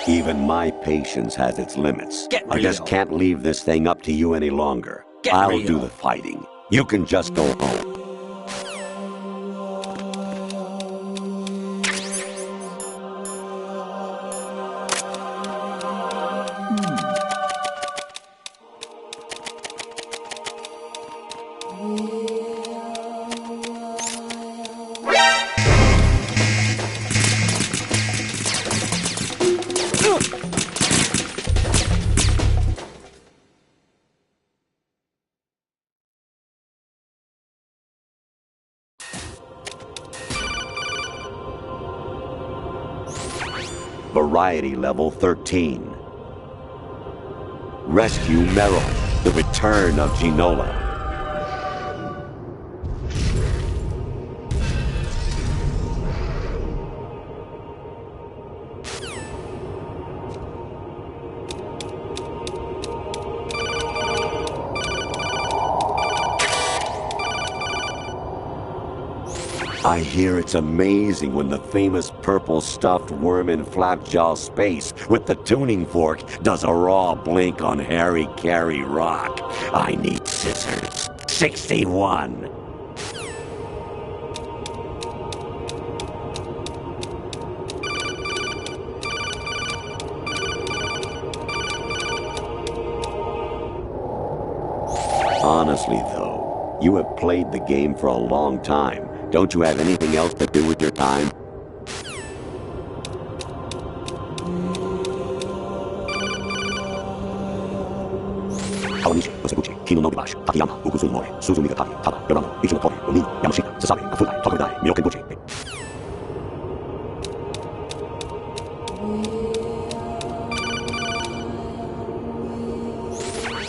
Even my patience has its limits. Get I just real. can't leave this thing up to you any longer. Get I'll real. do the fighting. You can just go home. Variety level 13. Rescue Merrill, the return of Ginola. I hear it's amazing when the famous purple stuffed worm in Flapjaw space with the tuning fork does a raw blink on Harry Carey Rock. I need scissors. 61. Honestly, though, you have played the game for a long time. Don't you have anything else to do with your time?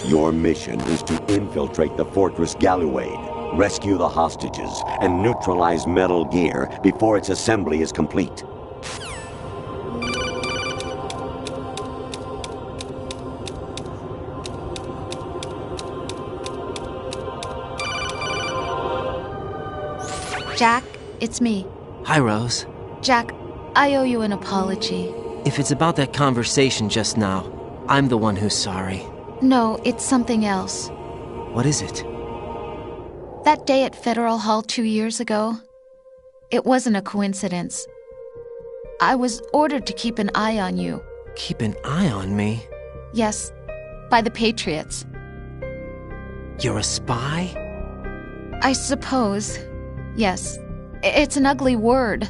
Your mission is to infiltrate the Fortress Galluade, rescue the hostages, and neutralize Metal Gear before its assembly is complete. Jack, it's me. Hi, Rose. Jack, I owe you an apology. If it's about that conversation just now, I'm the one who's sorry. No, it's something else. What is it? That day at Federal Hall 2 years ago, it wasn't a coincidence. I was ordered to keep an eye on you. Keep an eye on me? Yes, by the Patriots. You're a spy? I suppose. Yes. It's an ugly word.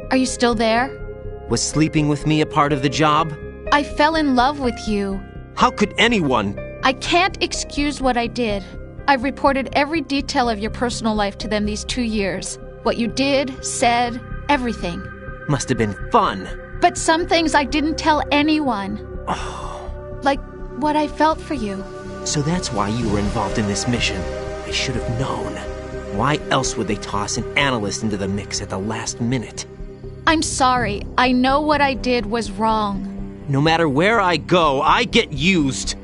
Are you still there? Was sleeping with me a part of the job? I fell in love with you. How could anyone? I can't excuse what I did. I've reported every detail of your personal life to them these 2 years. What you did, said, everything. Must have been fun. But some things I didn't tell anyone. Like what I felt for you. So that's why you were involved in this mission. I should have known. Why else would they toss an analyst into the mix at the last minute? I'm sorry. I know what I did was wrong. No matter where I go, I get used.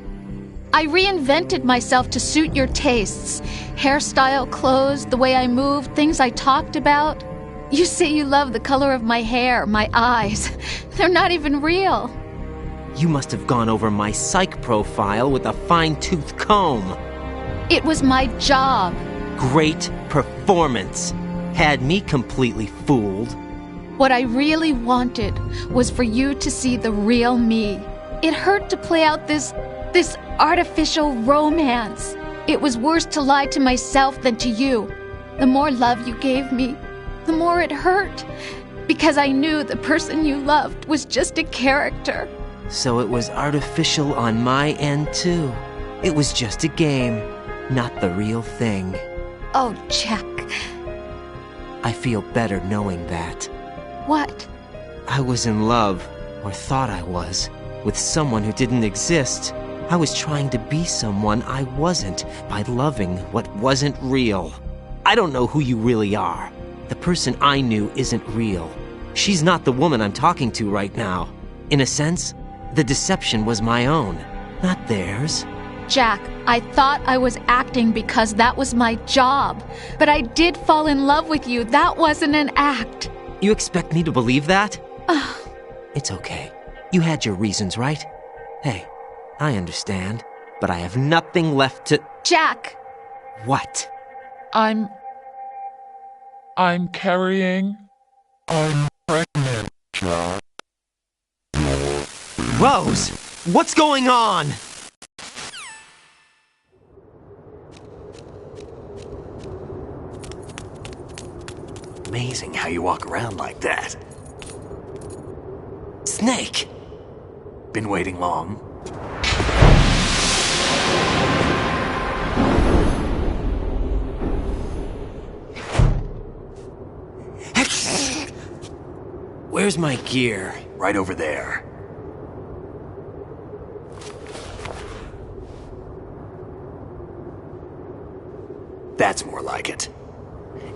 I reinvented myself to suit your tastes. Hairstyle, clothes, the way I moved, things I talked about. You say you love the color of my hair, my eyes. They're not even real. You must have gone over my psych profile with a fine-tooth comb. It was my job. Great performance. Had me completely fooled. What I really wanted was for you to see the real me. It hurt to play out this artificial romance. It was worse to lie to myself than to you. The more love you gave me, the more it hurt. Because I knew the person you loved was just a character. So it was artificial on my end, too. It was just a game, not the real thing. Oh, Jack. I feel better knowing that. What? I was in love, or thought I was, with someone who didn't exist. I was trying to be someone I wasn't by loving what wasn't real. I don't know who you really are. The person I knew isn't real. She's not the woman I'm talking to right now. In a sense, the deception was my own, not theirs. Jack, I thought I was acting because that was my job. But I did fall in love with you. That wasn't an act. You expect me to believe that? It's okay. You had your reasons, right? Hey, I understand. But I have nothing left to... Jack! What? I'm carrying... I'm pregnant, Jack. Rose! What's going on? Amazing how you walk around like that. Snake! Been waiting long? Where's my gear? Right over there. That's more like it.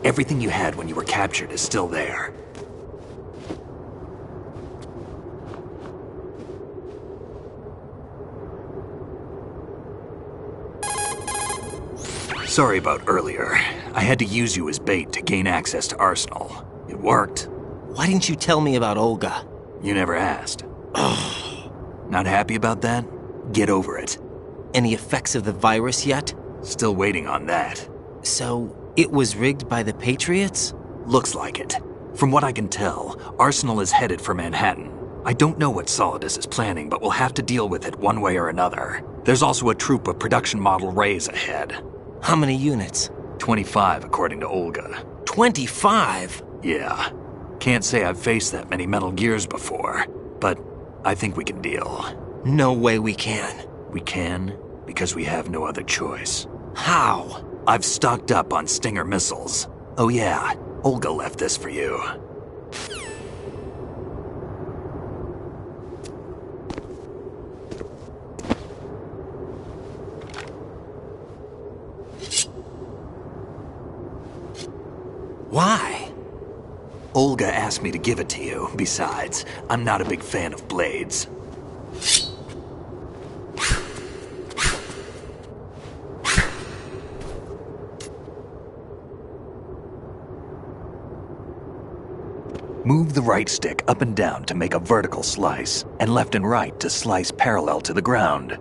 Everything you had when you were captured is still there. Sorry about earlier. I had to use you as bait to gain access to Arsenal. It worked. Why didn't you tell me about Olga? You never asked. Not happy about that? Get over it. Any effects of the virus yet? Still waiting on that. So, it was rigged by the Patriots? Looks like it. From what I can tell, Arsenal is headed for Manhattan. I don't know what Solidus is planning, but we'll have to deal with it one way or another. There's also a troop of production model Rays ahead. How many units? 25, according to Olga. 25? Yeah. Can't say I've faced that many Metal Gears before, but I think we can deal. No way we can. We can, because we have no other choice. How? I've stocked up on Stinger missiles. Oh yeah, Olga left this for you. Why? Olga asked me to give it to you. Besides, I'm not a big fan of blades. Move the right stick up and down to make a vertical slice, and left and right to slice parallel to the ground.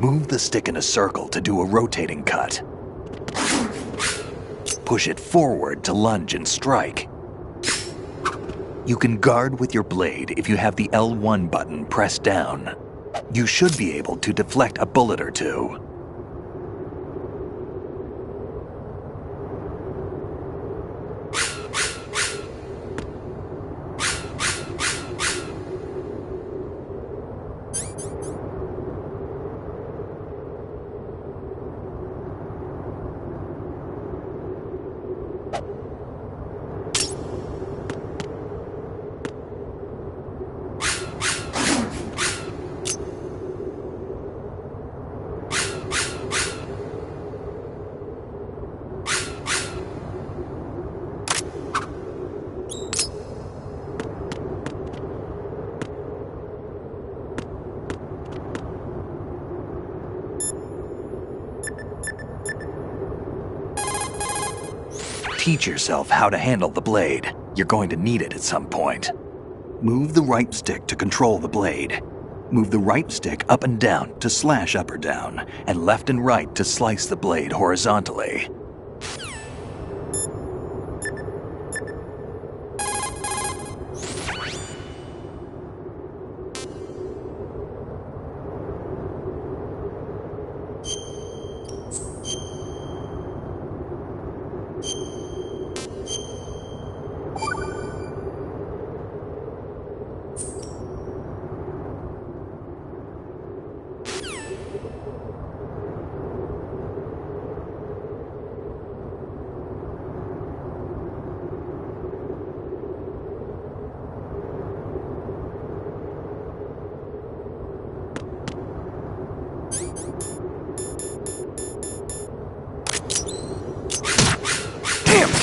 Move the stick in a circle to do a rotating cut. Push it forward to lunge and strike. You can guard with your blade if you have the L1 button pressed down. You should be able to deflect a bullet or two. Teach yourself how to handle the blade. You're going to need it at some point. Move the right stick to control the blade. Move the right stick up and down to slash up or down, and left and right to slice the blade horizontally.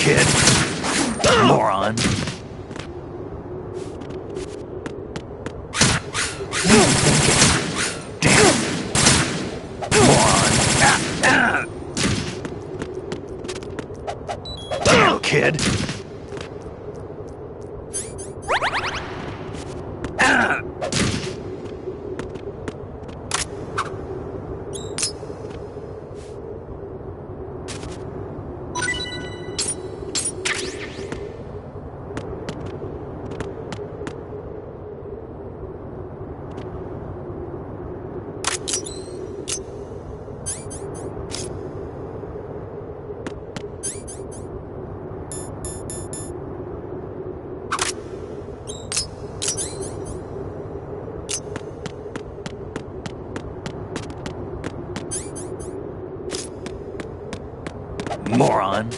Kid. Moron. Damn. Moron. Damn, kid. Moron.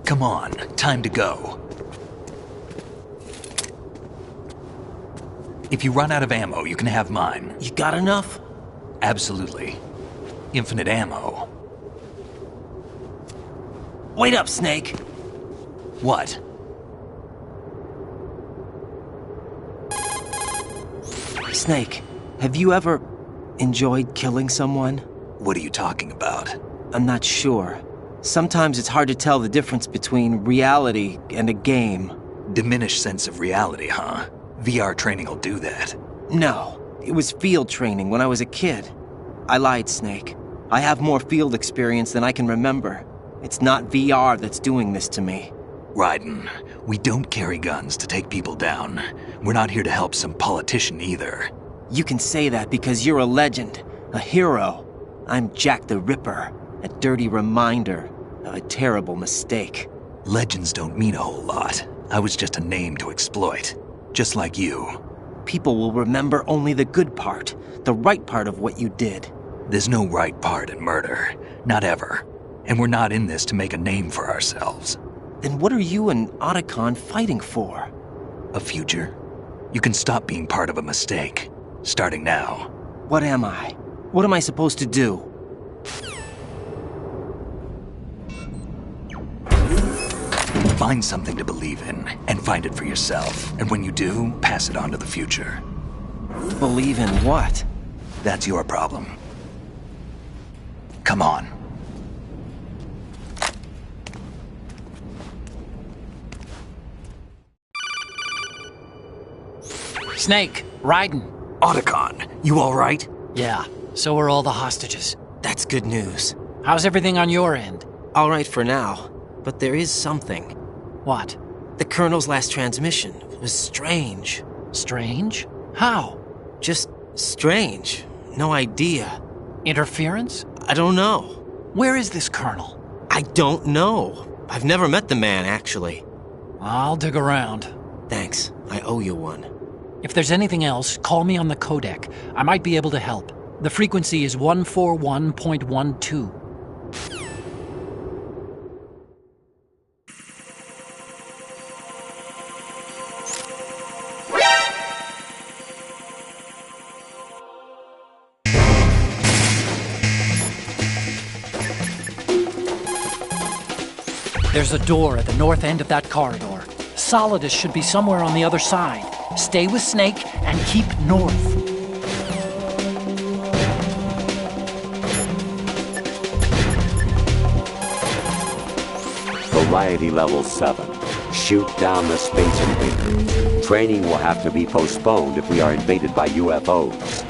Come on, time to go. If you run out of ammo, you can have mine. You got enough? Absolutely. Infinite ammo. Wait up, Snake. What? Snake, have you ever enjoyed killing someone? What are you talking about? I'm not sure. Sometimes it's hard to tell the difference between reality and a game. Diminished sense of reality, huh? VR training will do that. No, it was field training when I was a kid. I lied, Snake. I have more field experience than I can remember. It's not VR that's doing this to me. Raiden, we don't carry guns to take people down. We're not here to help some politician either. You can say that because you're a legend, a hero. I'm Jack the Ripper, a dirty reminder of a terrible mistake. Legends don't mean a whole lot. I was just a name to exploit, just like you. People will remember only the good part, the right part of what you did. There's no right part in murder, not ever. And we're not in this to make a name for ourselves. Then what are you and Otacon fighting for? A future? You can stop being part of a mistake, starting now. What am I? What am I supposed to do? Find something to believe in, and find it for yourself. And when you do, pass it on to the future. Believe in what? That's your problem. Come on. Snake, Raiden. Otacon, you all right? Yeah, so are all the hostages. That's good news. How's everything on your end? All right for now, but there is something. What? The Colonel's last transmission was strange. Strange? How? Just strange. No idea. Interference? I don't know. Where is this Colonel? I don't know. I've never met the man, actually. I'll dig around. Thanks. I owe you one. If there's anything else, call me on the codec. I might be able to help. The frequency is 141.12. There's a door at the north end of that corridor. Solidus should be somewhere on the other side. Stay with Snake and keep north. Variety level 7. Shoot down the space invader. Training will have to be postponed if we are invaded by UFOs.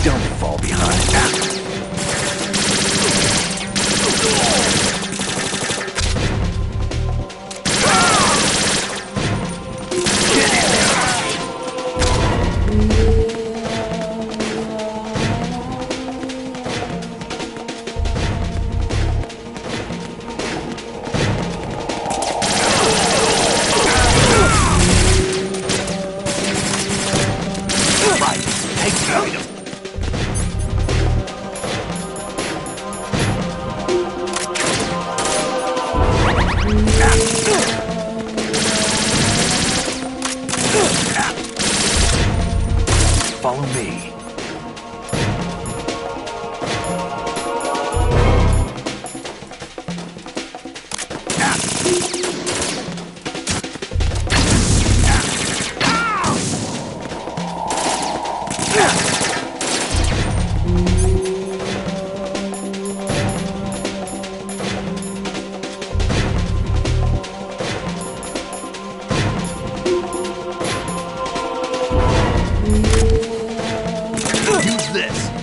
Don't fall behind. Follow me. Use this.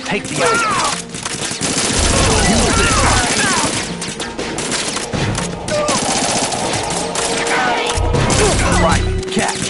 take the item. Right, catch.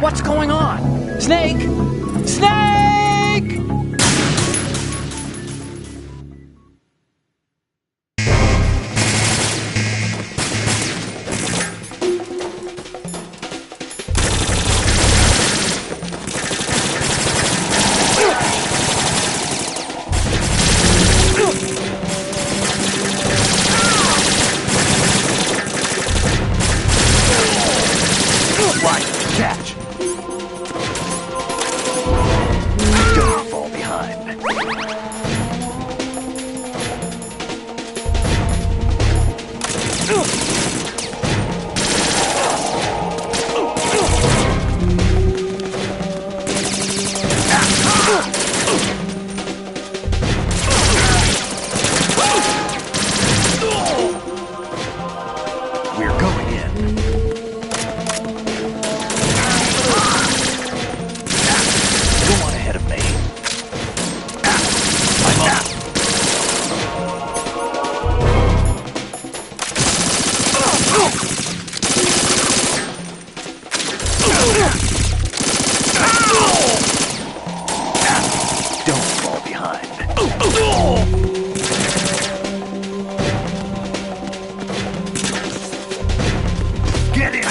What's going on? Snake! Snake! Right, catch. Don't fall behind. We're going in. Go on ahead of me. I'm up. Don't fall behind. Get in there!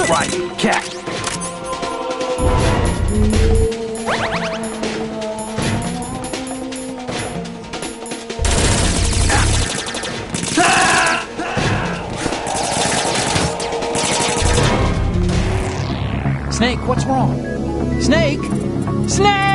Right, catch. Snake, what's wrong? Snake! Snake!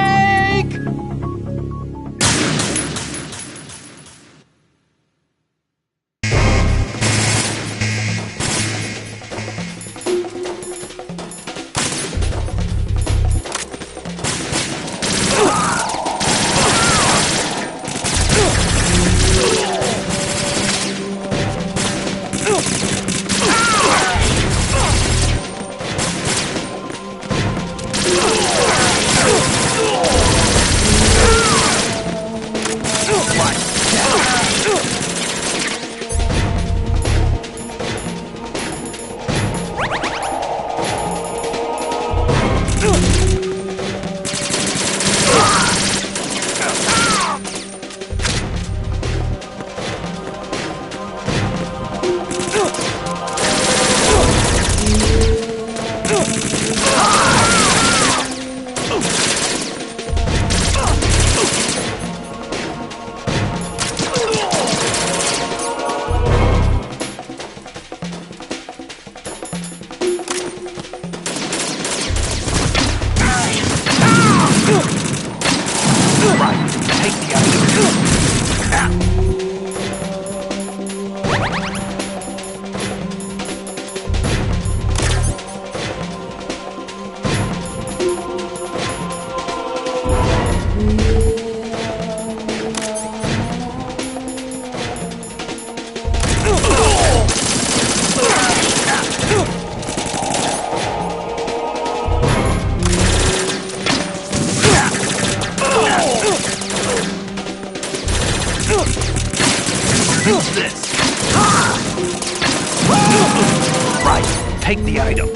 take the item.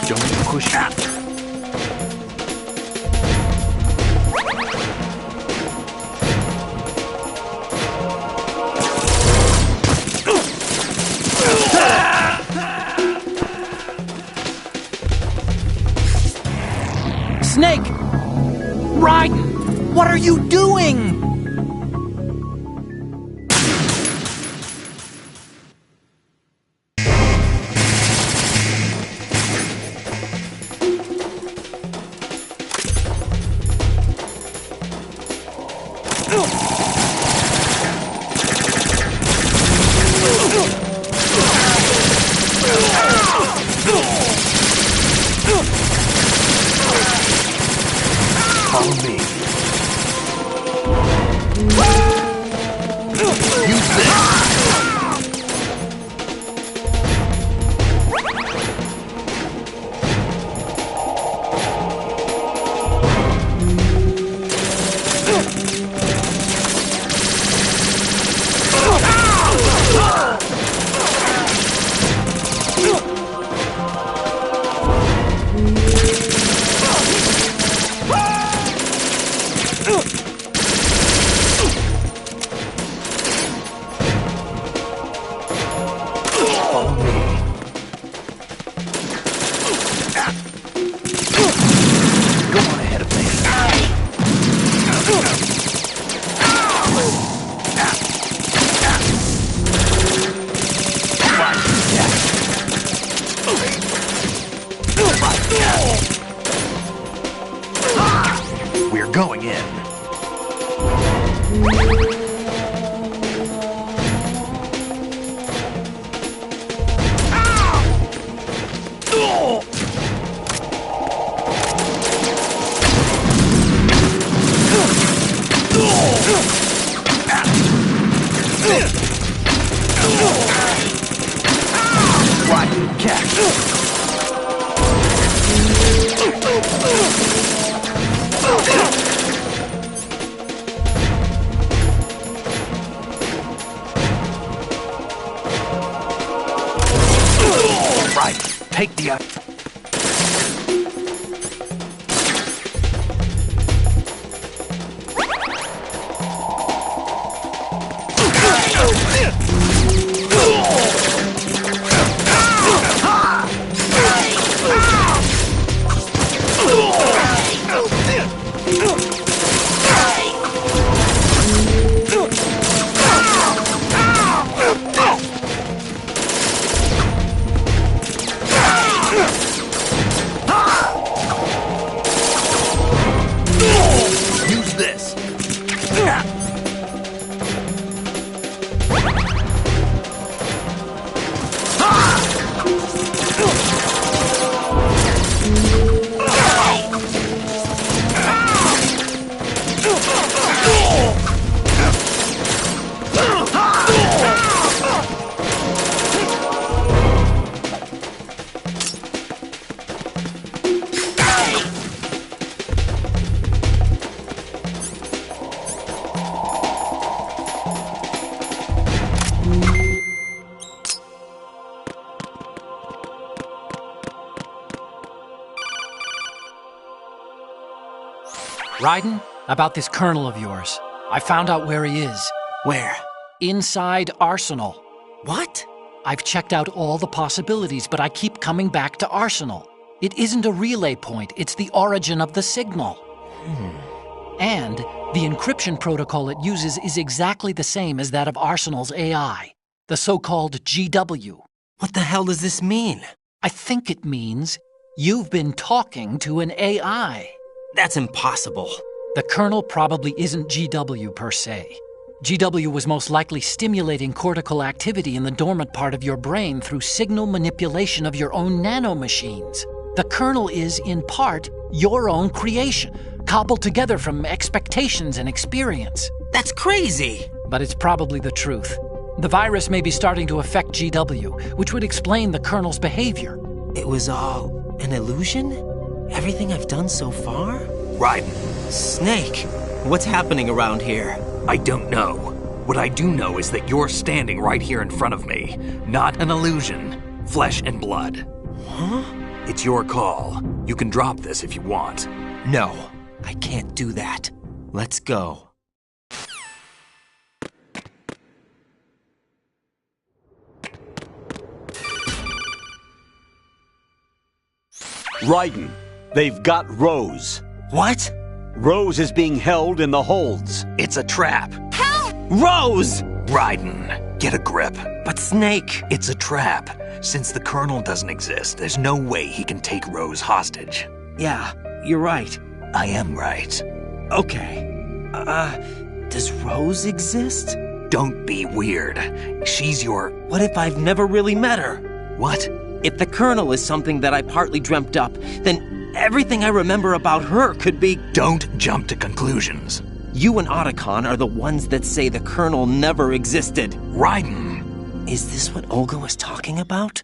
Don't push it. Snake! Raiden! What are you doing? Follow me. Use this. Follow me. Go on ahead of me. We're going in. Right, catch. Right, take the use this. Raiden, about this colonel of yours. I found out where he is. Where? Inside Arsenal. What? I've checked out all the possibilities, but I keep coming back to Arsenal. It isn't a relay point, it's the origin of the signal. And the encryption protocol it uses is exactly the same as that of Arsenal's AI, the so-called GW. What the hell does this mean? I think it means you've been talking to an AI. That's impossible. The kernel probably isn't GW per se. GW was most likely stimulating cortical activity in the dormant part of your brain through signal manipulation of your own nanomachines. The kernel is, in part, your own creation, cobbled together from expectations and experience. That's crazy! But it's probably the truth. The virus may be starting to affect GW, which would explain the kernel's behavior. It was all an illusion? Everything I've done so far? Raiden. Snake, what's happening around here? I don't know. What I do know is that you're standing right here in front of me. Not an illusion. Flesh and blood. Huh? It's your call. You can drop this if you want. No, I can't do that. Let's go. Raiden, they've got Rose. What? Rose is being held in the holds. It's a trap. Help! Rose! Raiden, get a grip. But Snake... It's a trap. Since the Colonel doesn't exist, there's no way he can take Rose hostage. Yeah, you're right. I am right. Okay. Does Rose exist? Don't be weird. She's your... What if I've never really met her? What? If the Colonel is something that I partly dreamt up, then everything I remember about her could be... Don't jump to conclusions. You and Otacon are the ones that say the Colonel never existed. Raiden! Is this what Olga was talking about?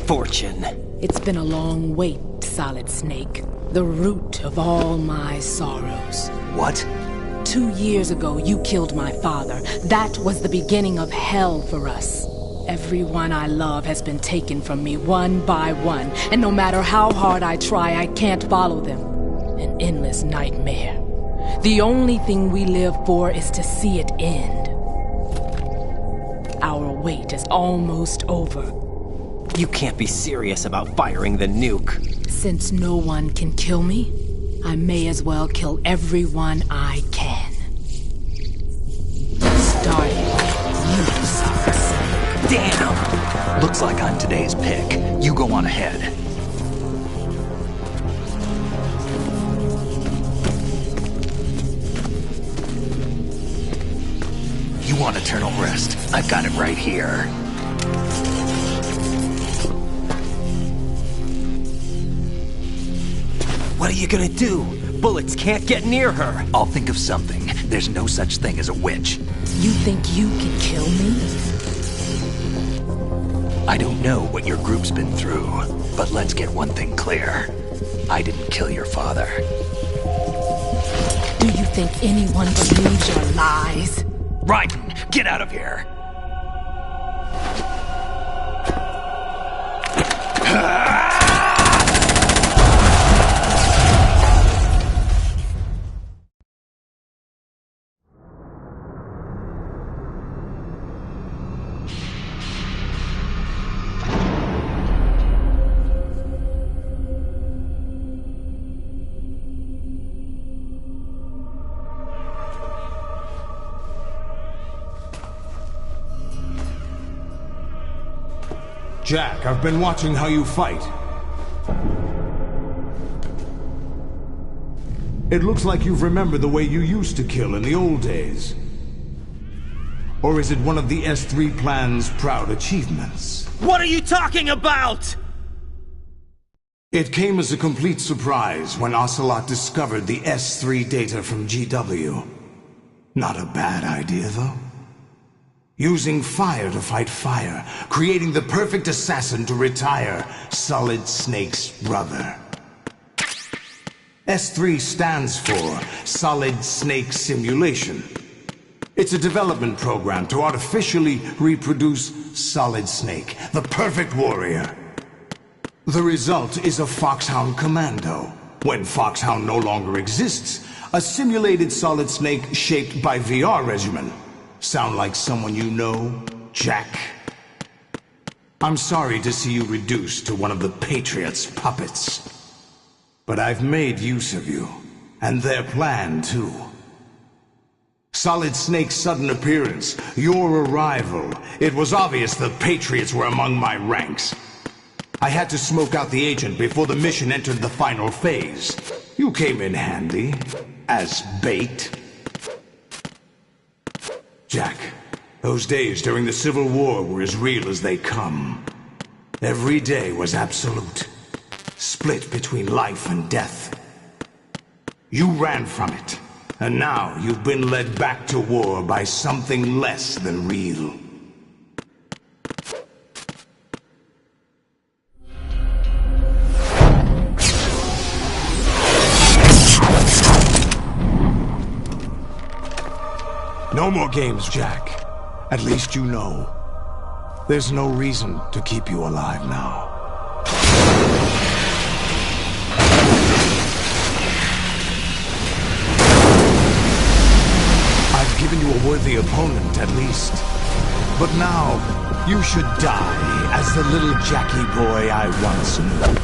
Fortune. It's been a long wait, Solid Snake. The root of all my sorrows. What? 2 years ago, you killed my father. That was the beginning of hell for us. Everyone I love has been taken from me one by one, and no matter how hard I try, I can't follow them. An endless nightmare. The only thing we live for is to see it end. Our wait is almost over. You can't be serious about firing the nuke. Since no one can kill me, I may as well kill everyone I can. Starting with you, Solid Snake. Damn! Looks like I'm today's pick. You go on ahead. You want eternal rest? I've got it right here. What are you gonna do? Bullets can't get near her. I'll think of something. There's no such thing as a witch. You think you can kill me? I don't know what your group's been through, but let's get one thing clear. I didn't kill your father. Do you think anyone believes your lies? Raiden, get out of here! Jack, I've been watching how you fight. It looks like you've remembered the way you used to kill in the old days. Or is it one of the S3 plan's proud achievements? What are you talking about? It came as a complete surprise when Ocelot discovered the S3 data from GW. Not a bad idea, though. Using fire to fight fire, creating the perfect assassin to retire Solid Snake's brother. S3 stands for Solid Snake Simulation. It's a development program to artificially reproduce Solid Snake, the perfect warrior. The result is a Foxhound Commando. When Foxhound no longer exists, a simulated Solid Snake shaped by VR regimen. Sound like someone you know, Jack? I'm sorry to see you reduced to one of the Patriots' puppets. But I've made use of you, and their plan too. Solid Snake's sudden appearance, your arrival, it was obvious the Patriots were among my ranks. I had to smoke out the agent before the mission entered the final phase. You came in handy, as bait. Jack, those days during the Civil War were as real as they come. Every day was absolute, split between life and death. You ran from it, and now you've been led back to war by something less than real. No more games, Jack. At least you know. There's no reason to keep you alive now. I've given you a worthy opponent, at least. But now, you should die as the little Jackie boy I once knew.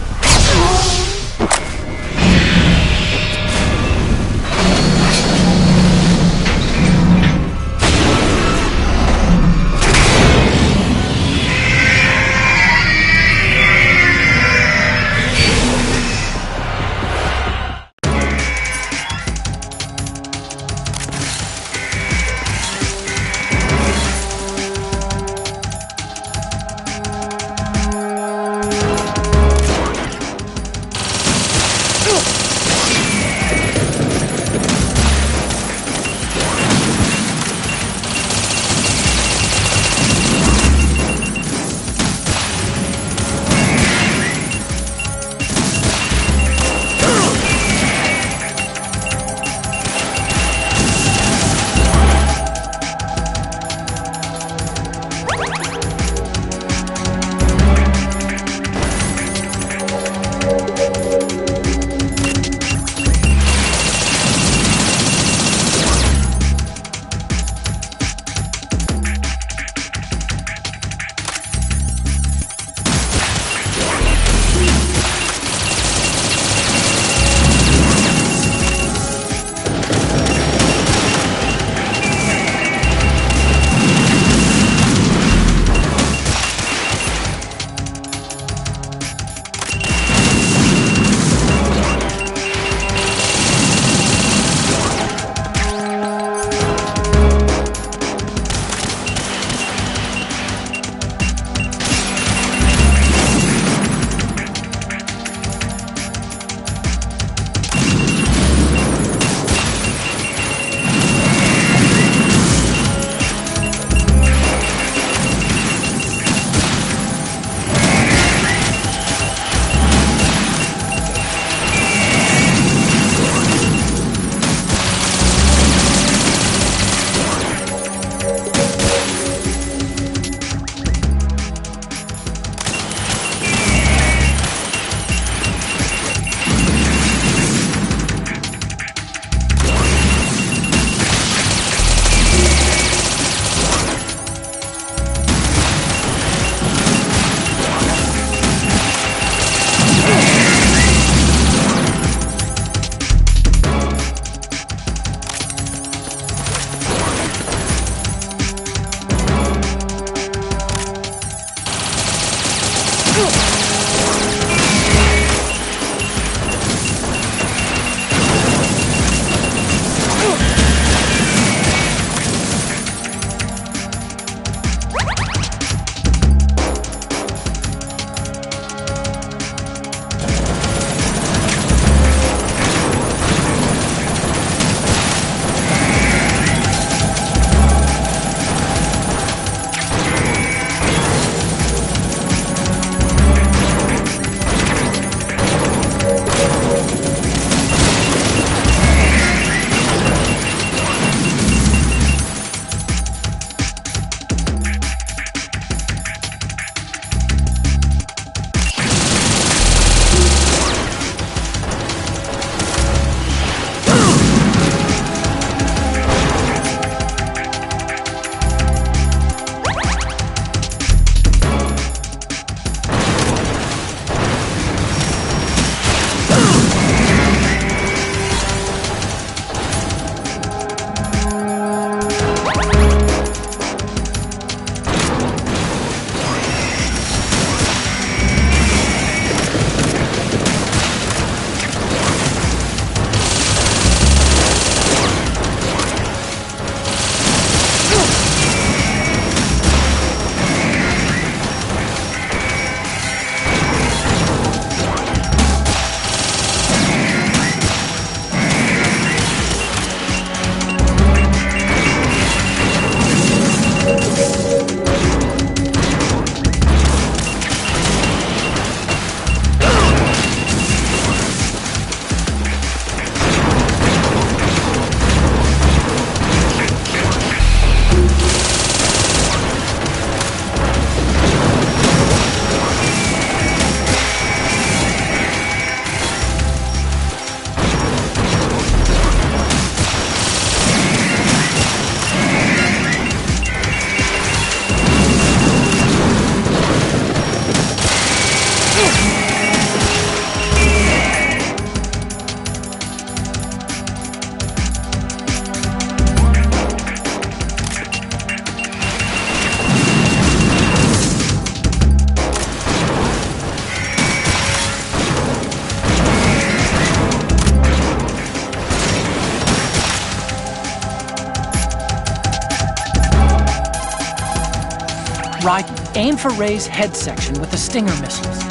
Right, aim for Ray's head section with the Stinger missiles.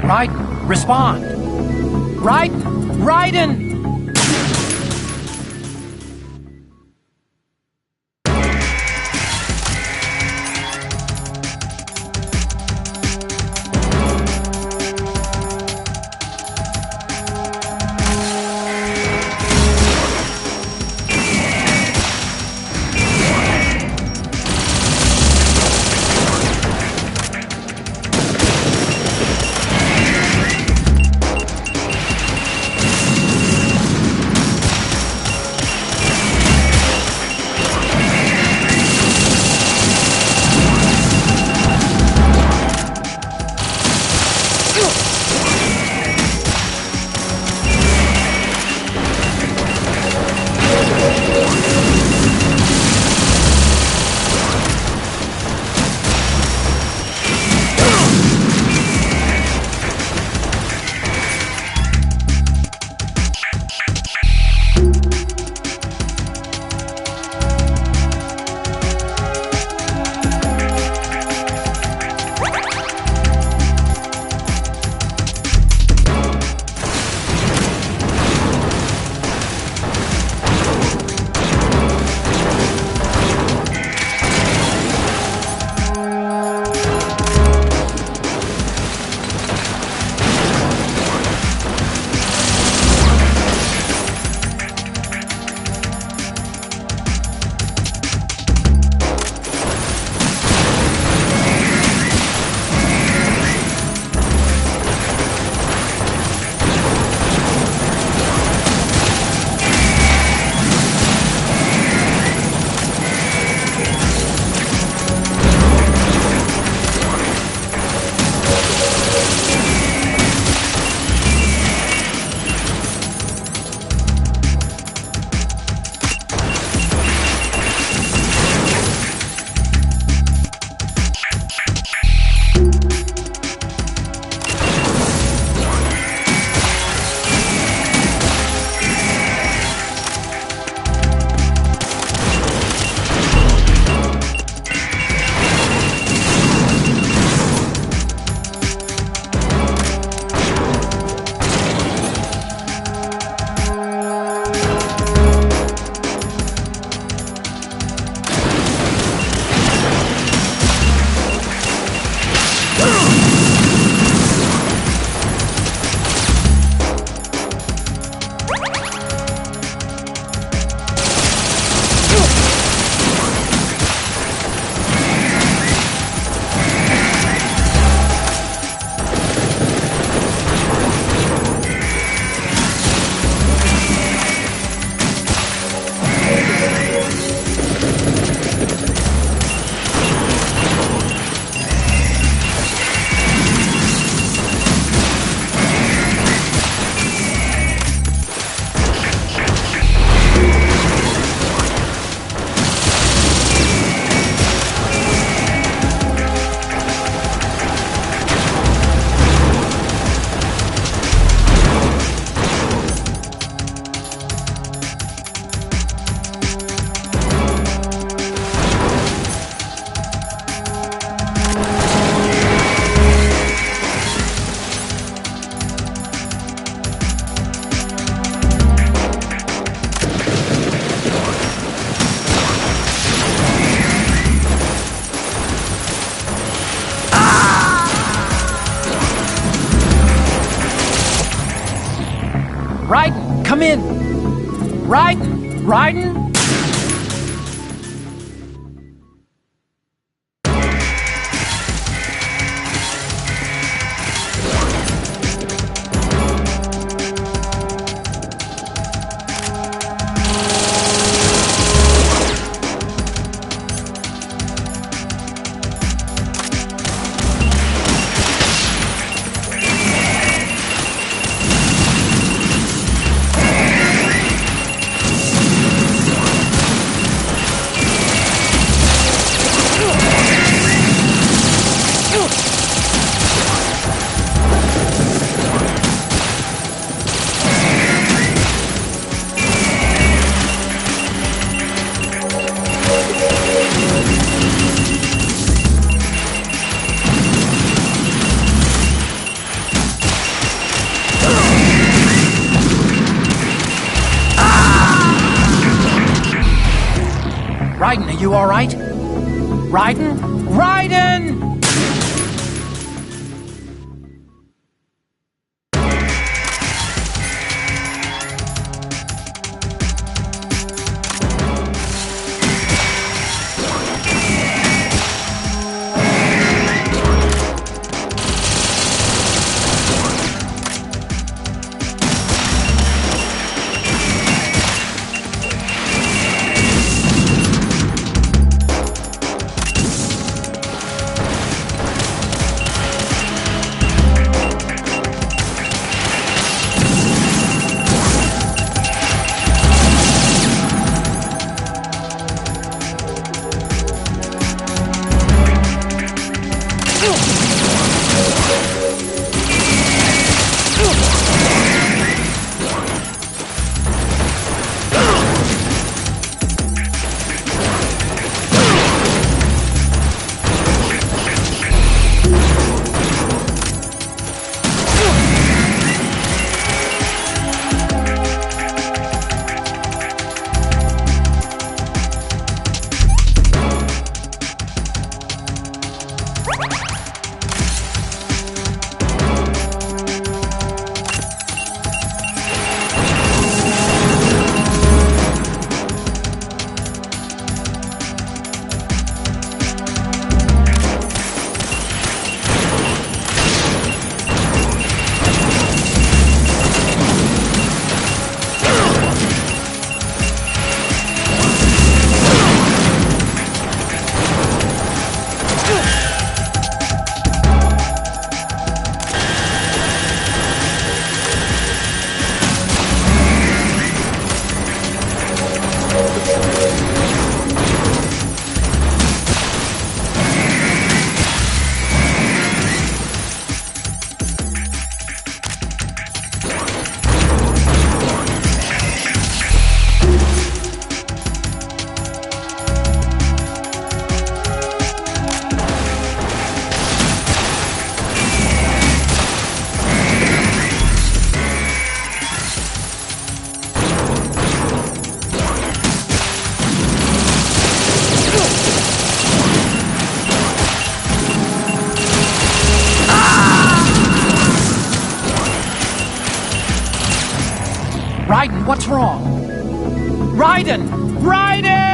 Right, respond. Right, Raiden! Raiden, come in! Raiden! Raiden! You all right? Raiden? Raiden! Raiden, what's wrong? Raiden! Raiden!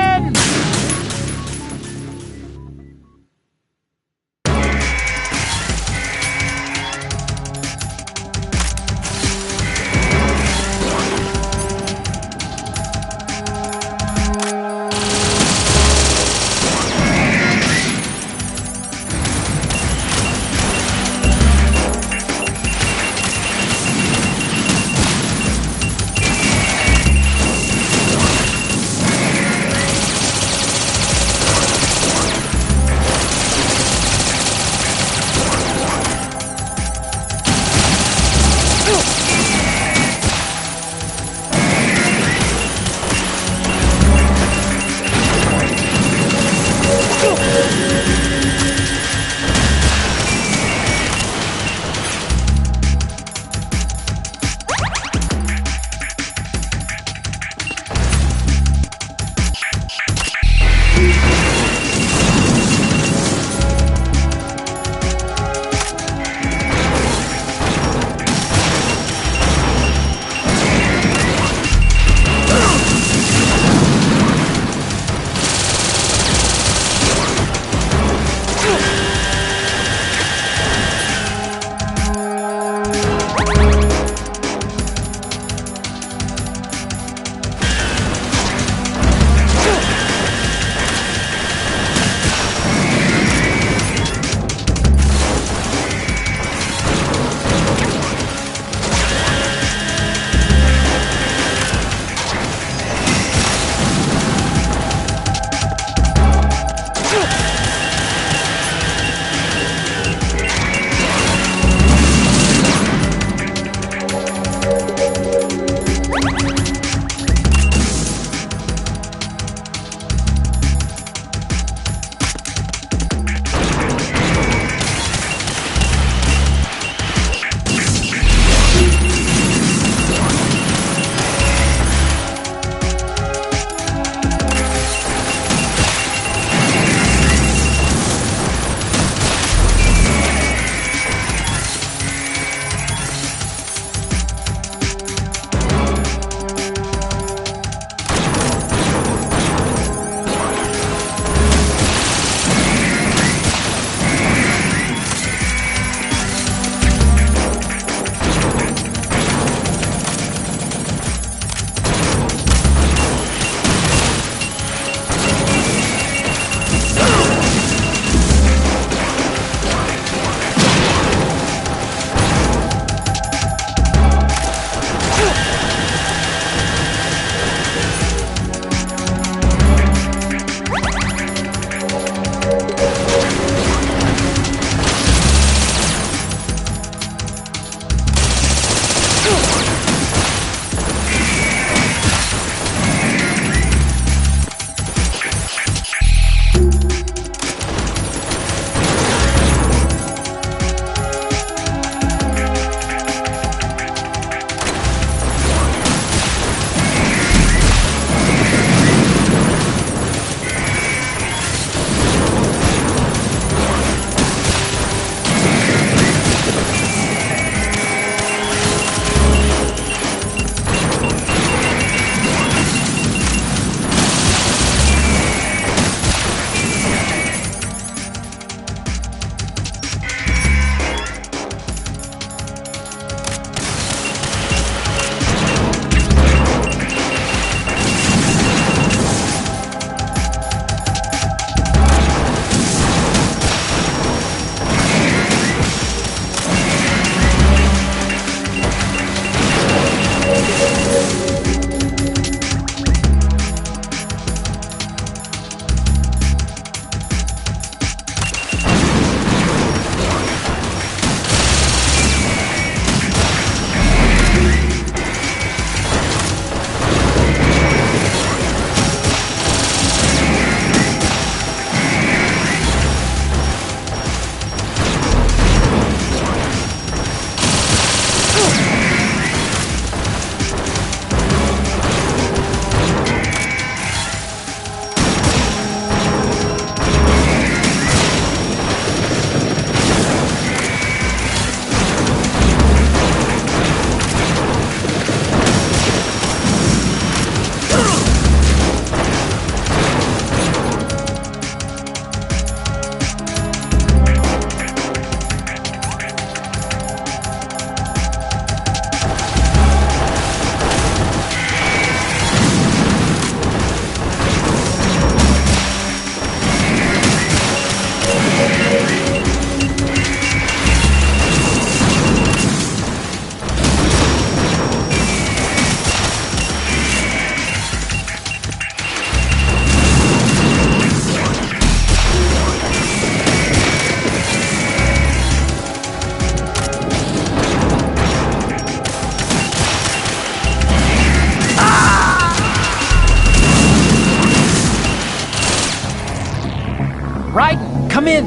come in.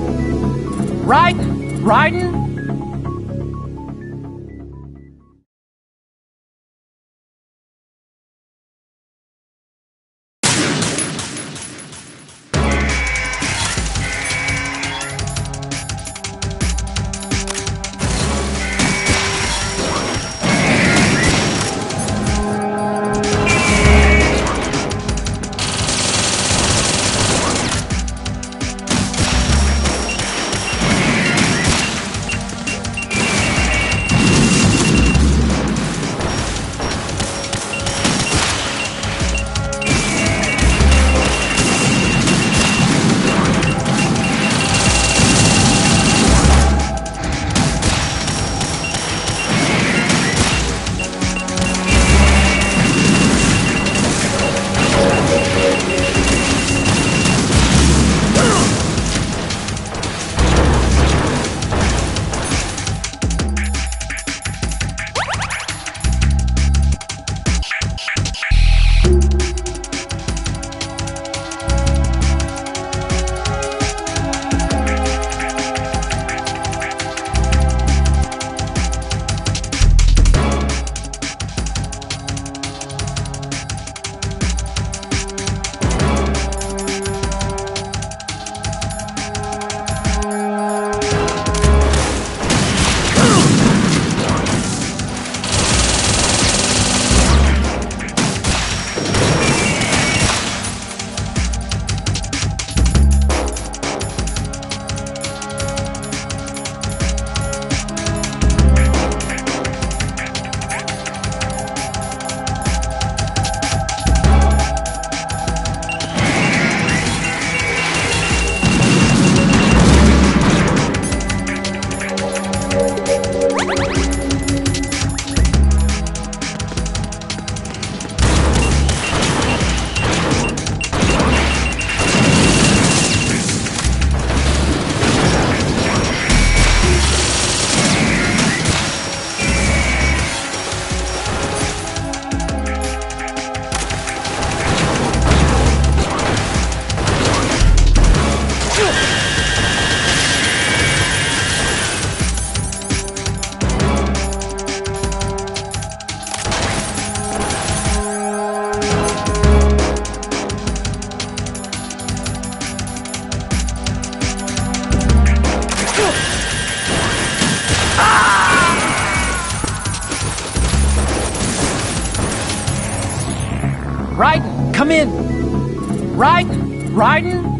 Riding? Riding, come in. Riding?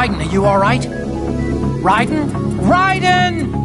Raiden, are you all right? Raiden? Raiden!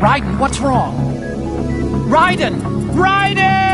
Raiden, what's wrong? Raiden! Raiden!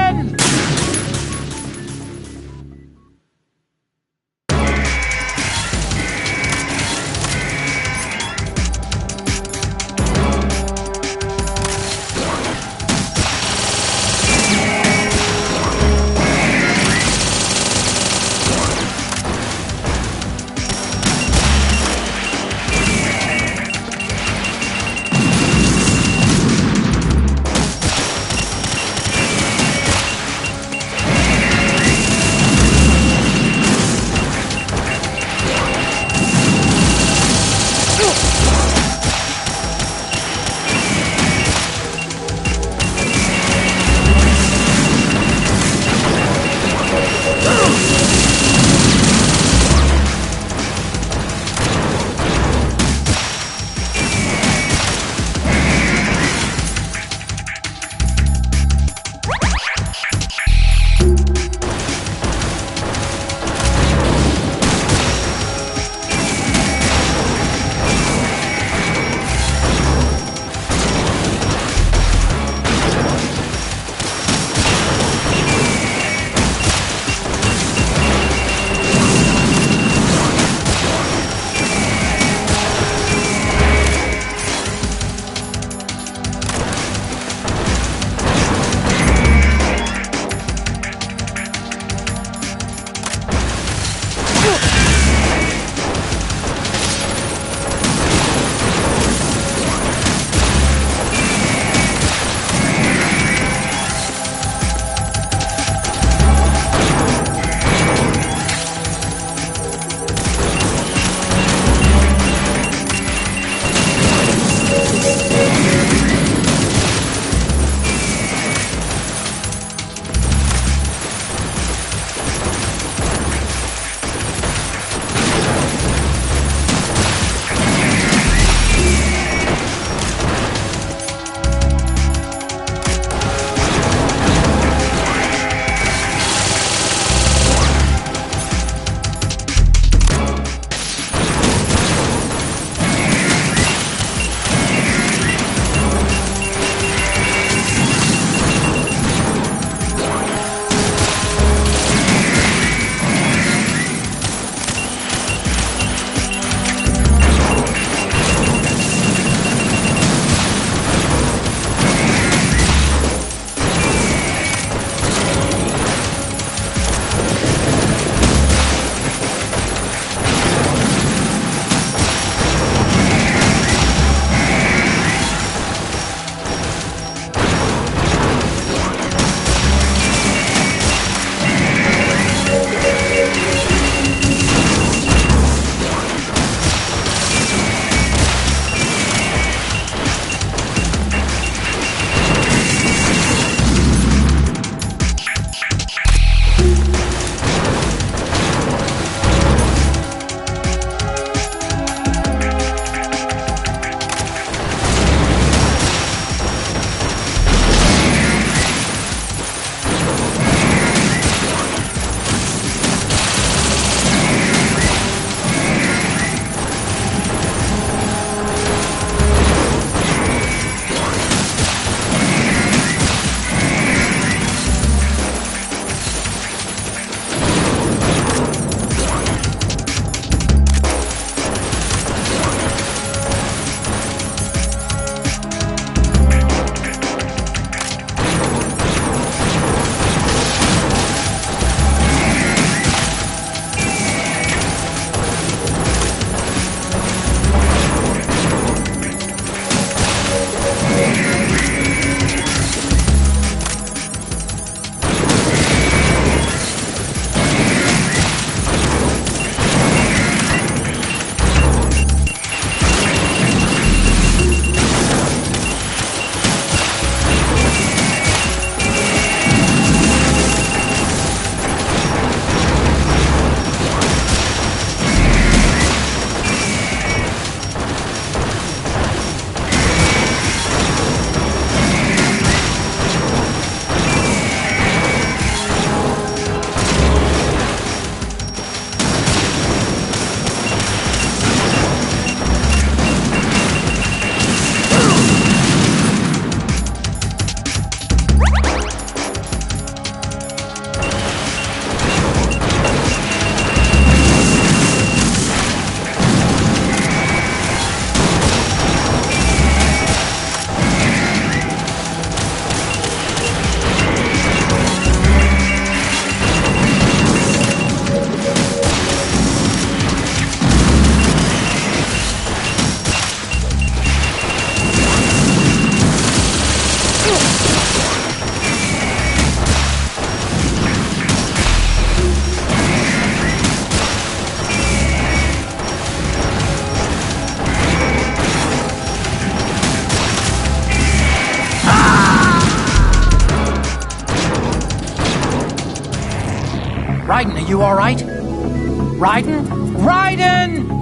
You all right? Raiden? Raiden!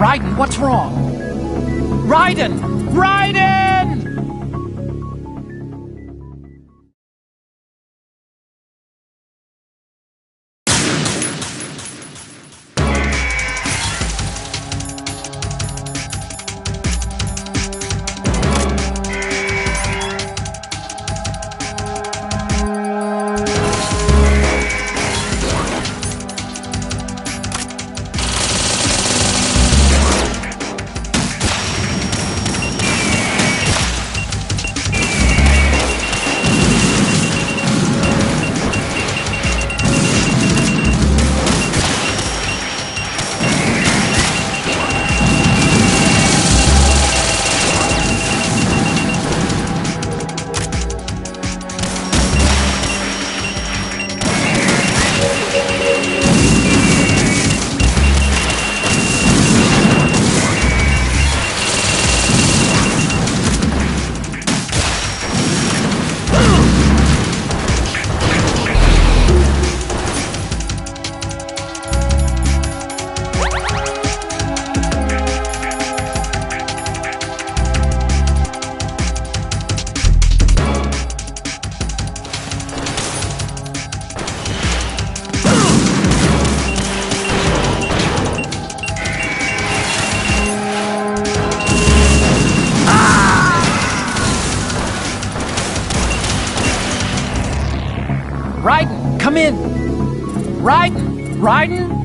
Raiden, what's wrong? Raiden! Raiden! Raiden, come in! Raiden! Raiden!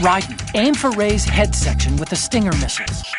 Raiden, aim for Ray's head section with the Stinger missiles.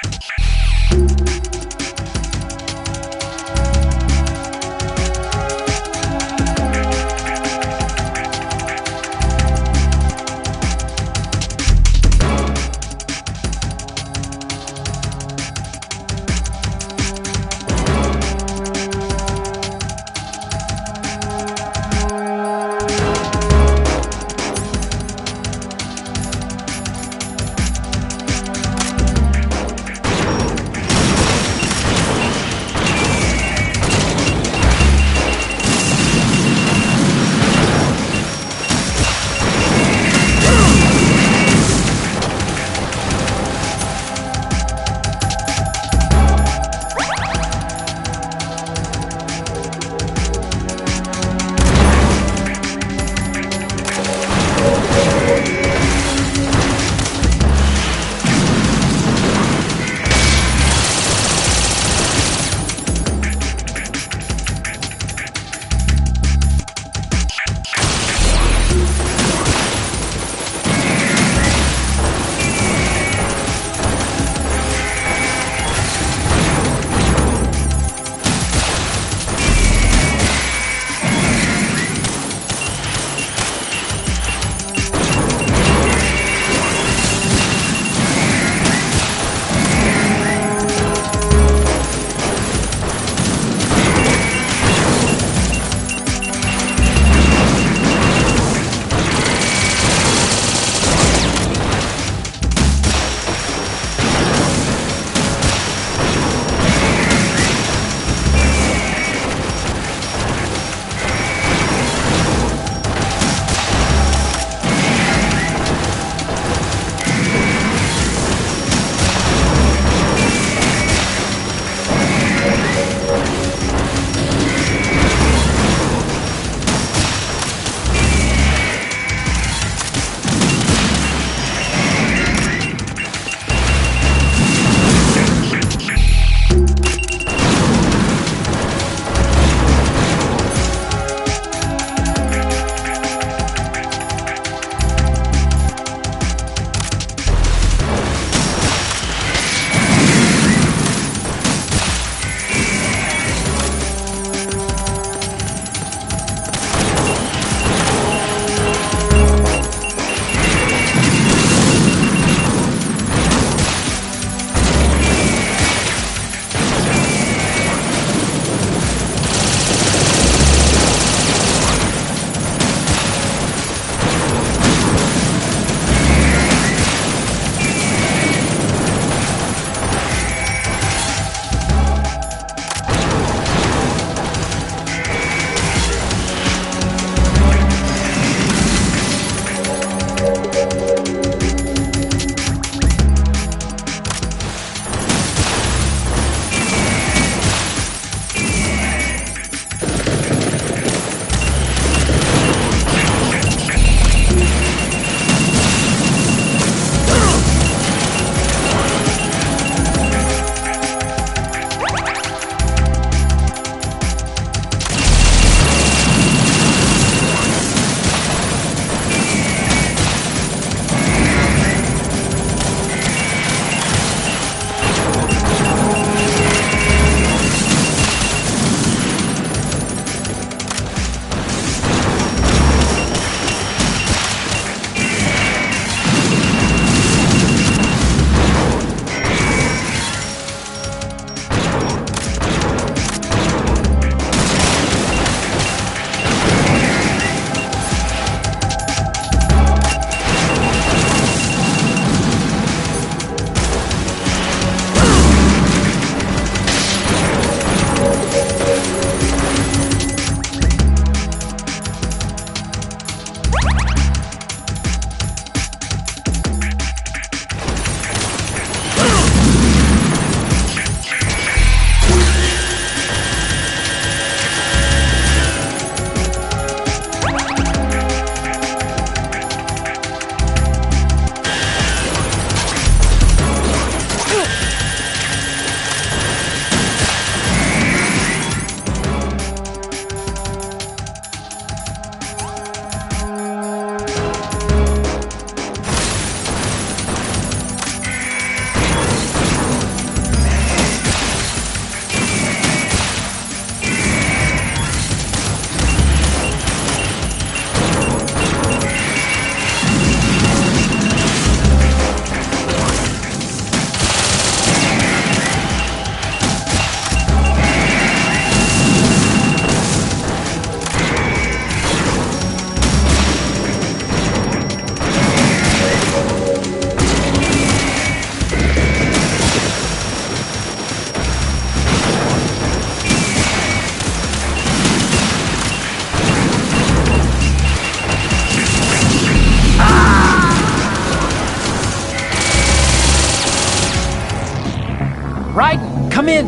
Raiden, come in!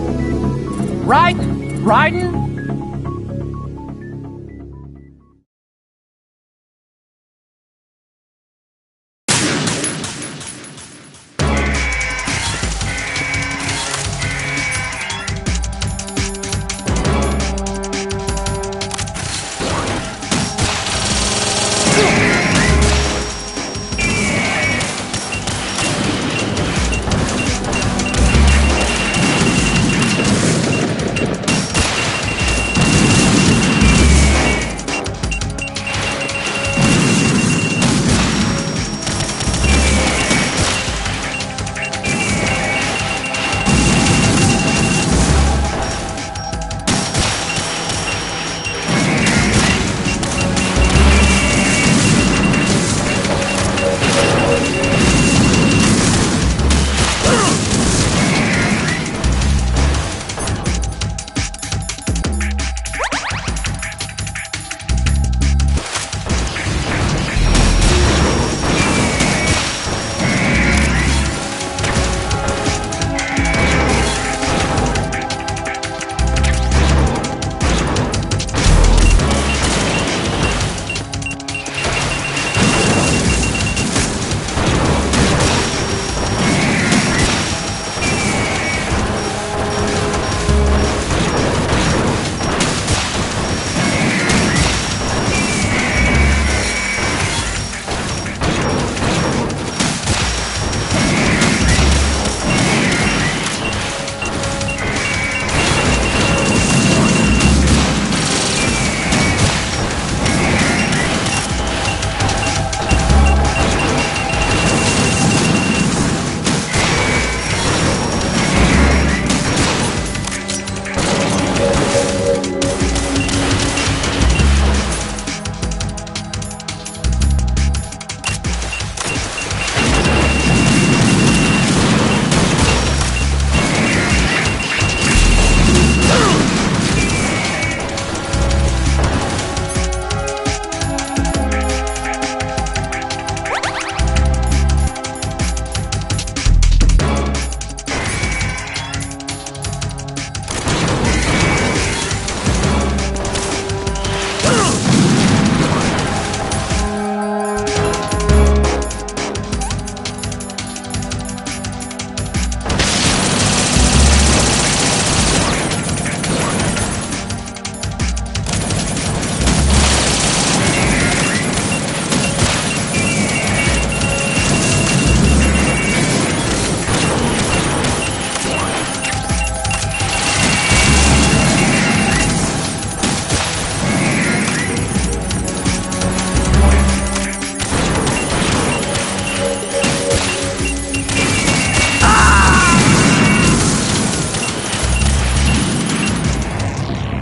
Raiden! Raiden?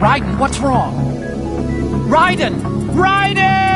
Raiden, what's wrong? Raiden! Raiden!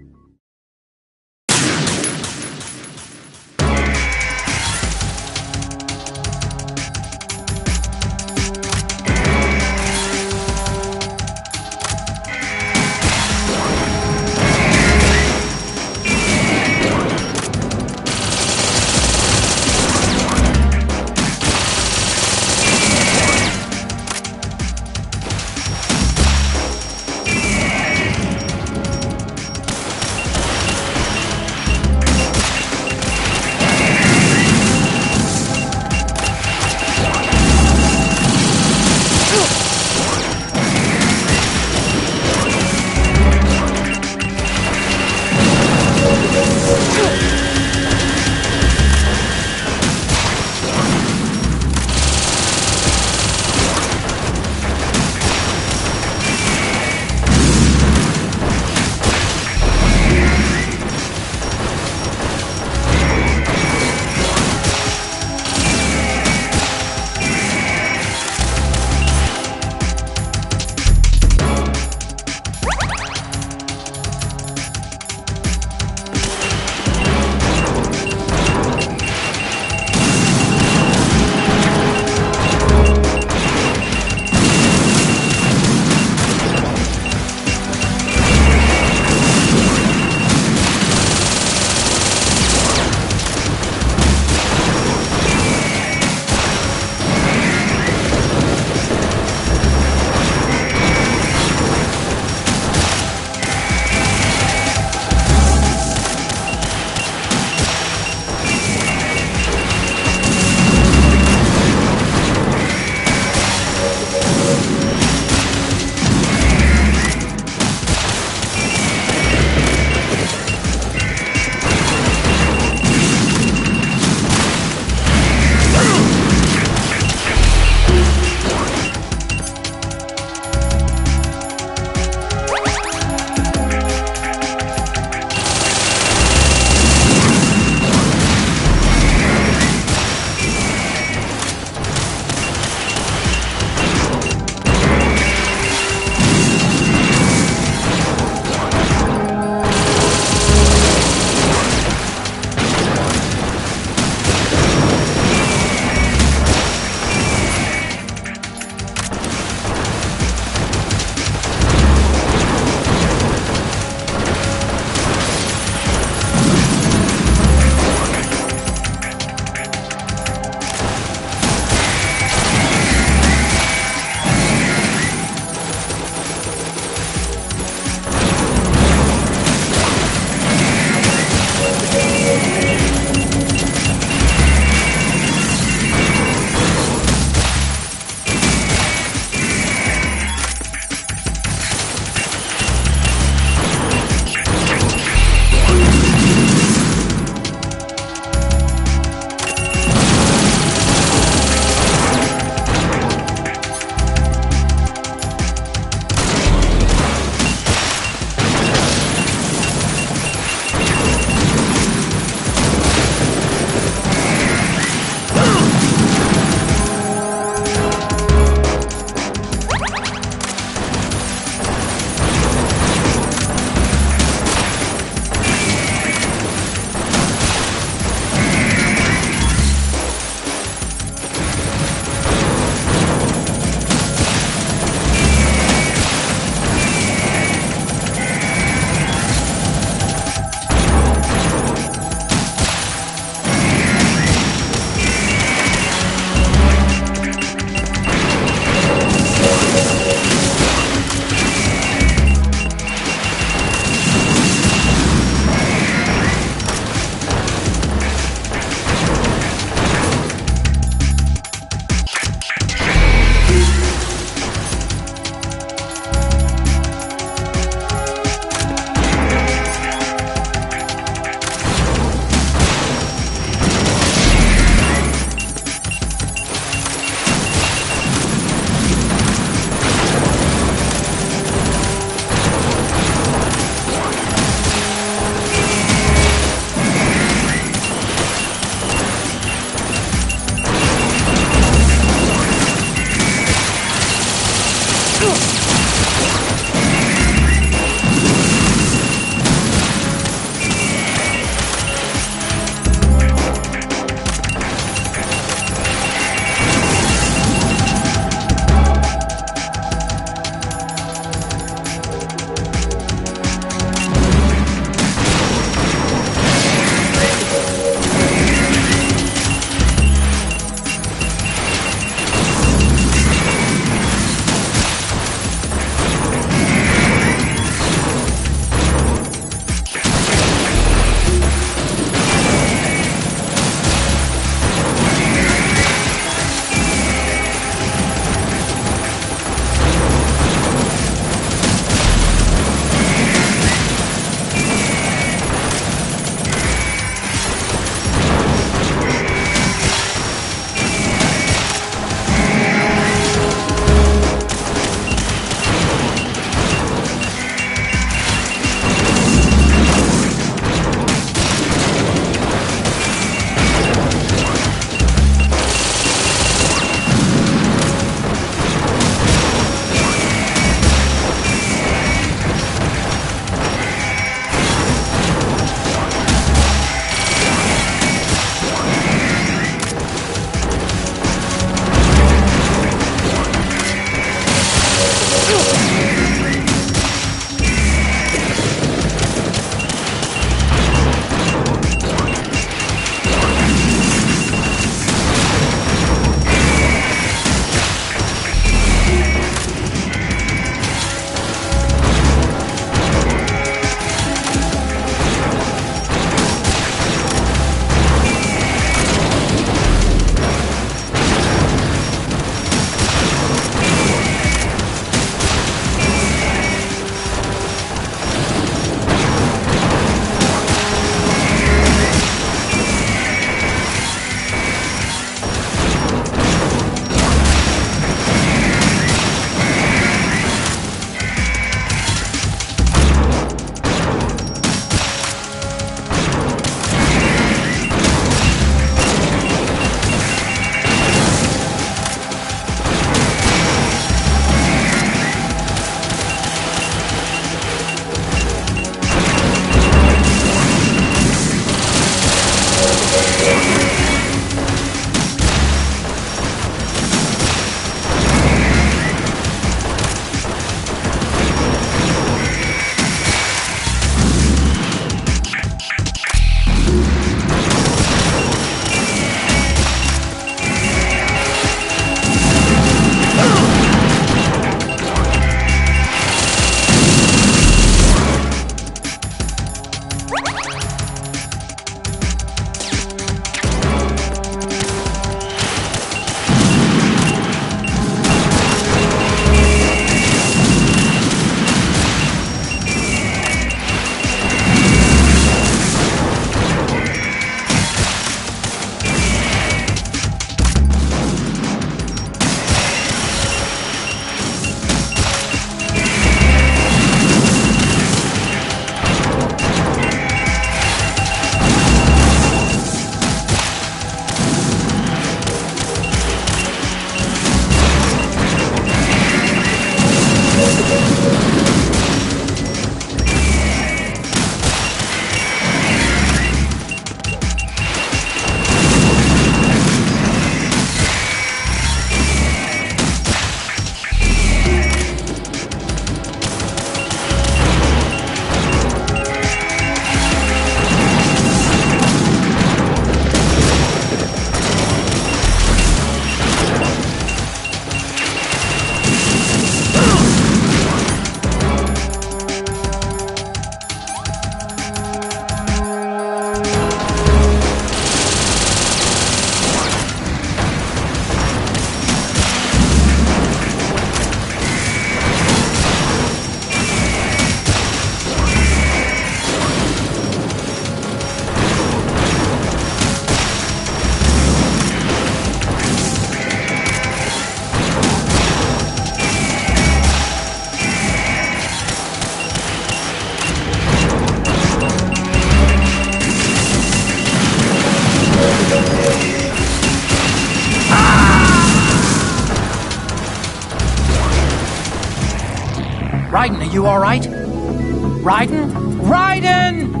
you all right? Raiden? Raiden!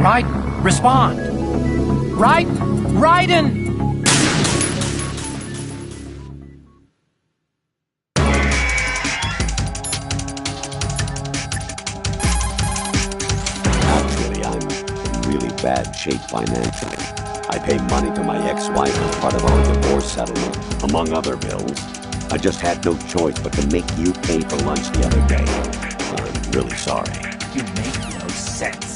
Raiden, respond! Raiden! Actually, I'm in really bad shape financially. I pay money to my ex-wife as part of our divorce settlement, among other bills. I just had no choice but to make you pay for lunch the other day. I'm really sorry. You make no sense.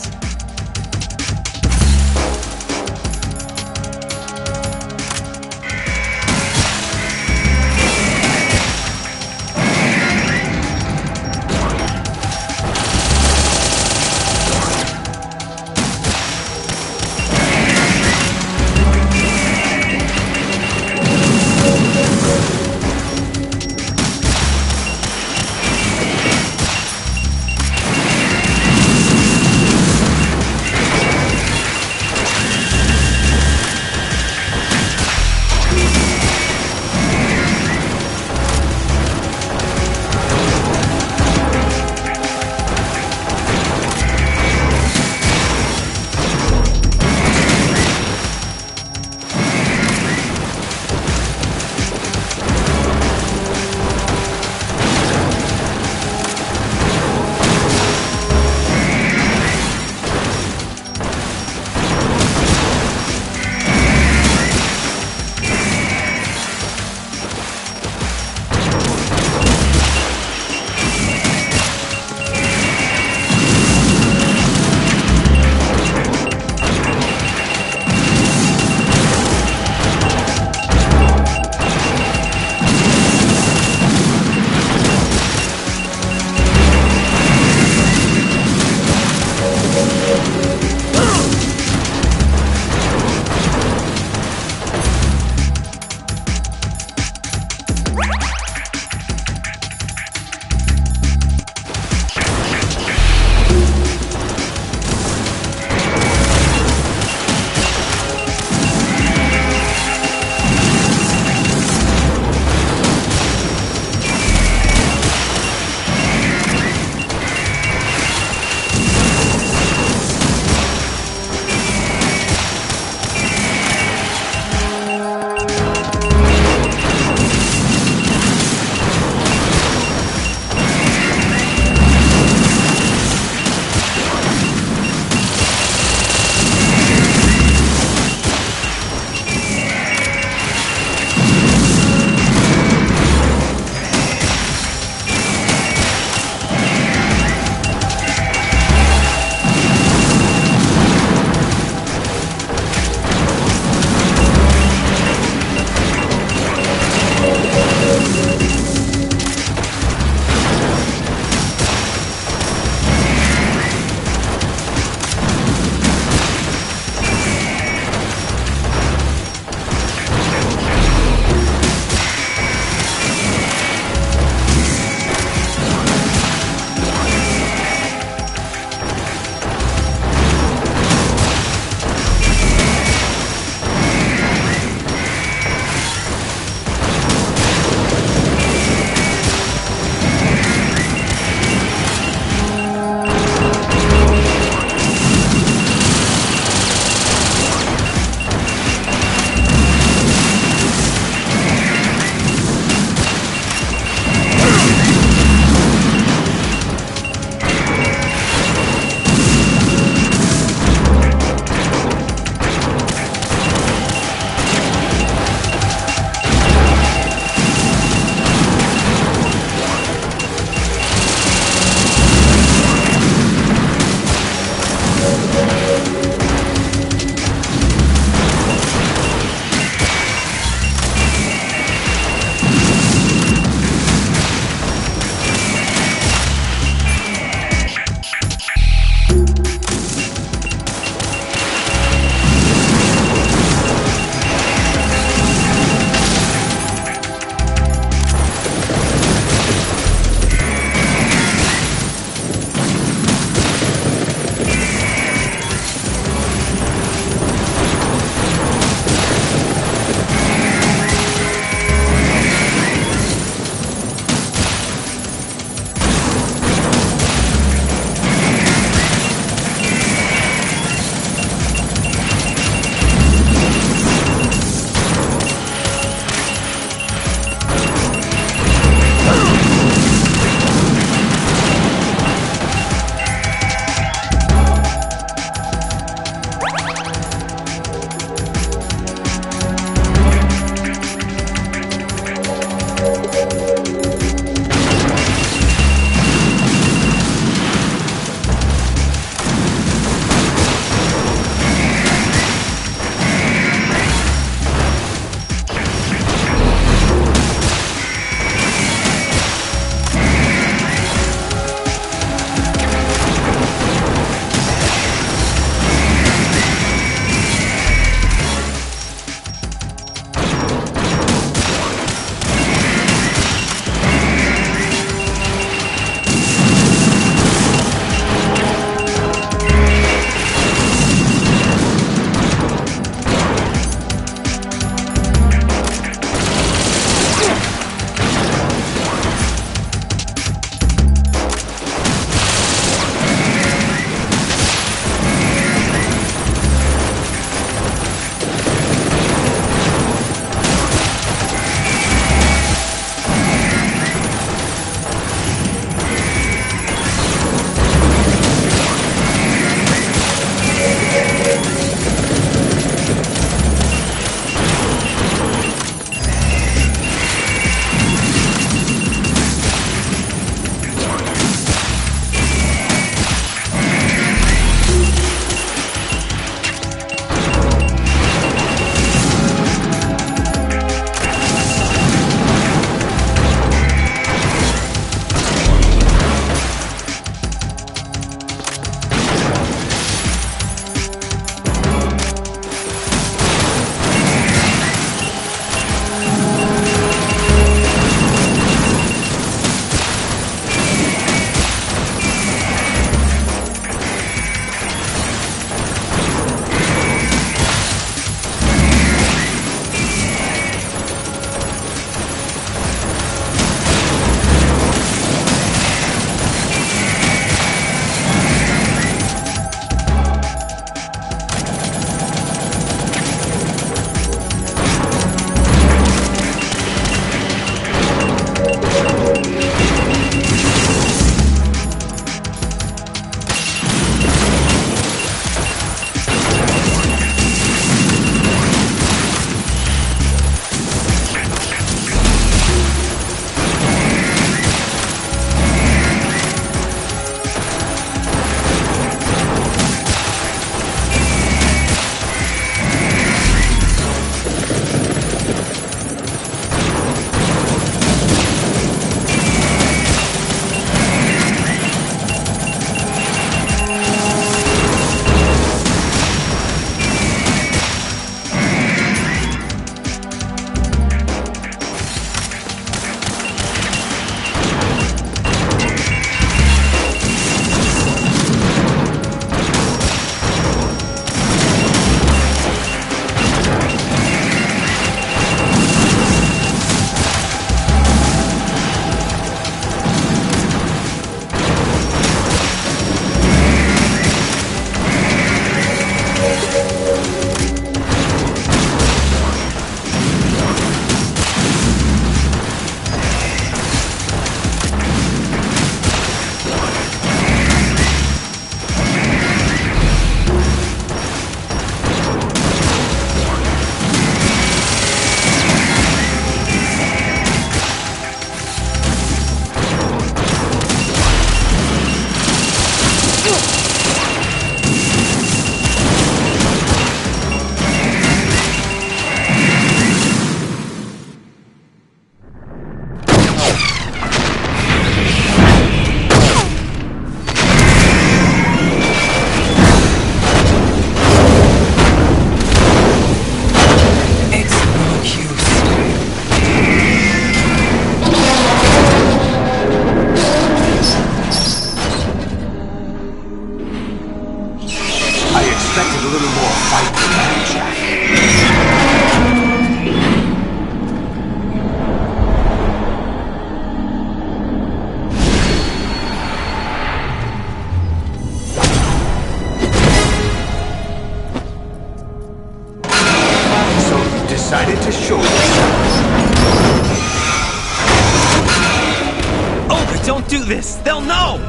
do this! They'll know!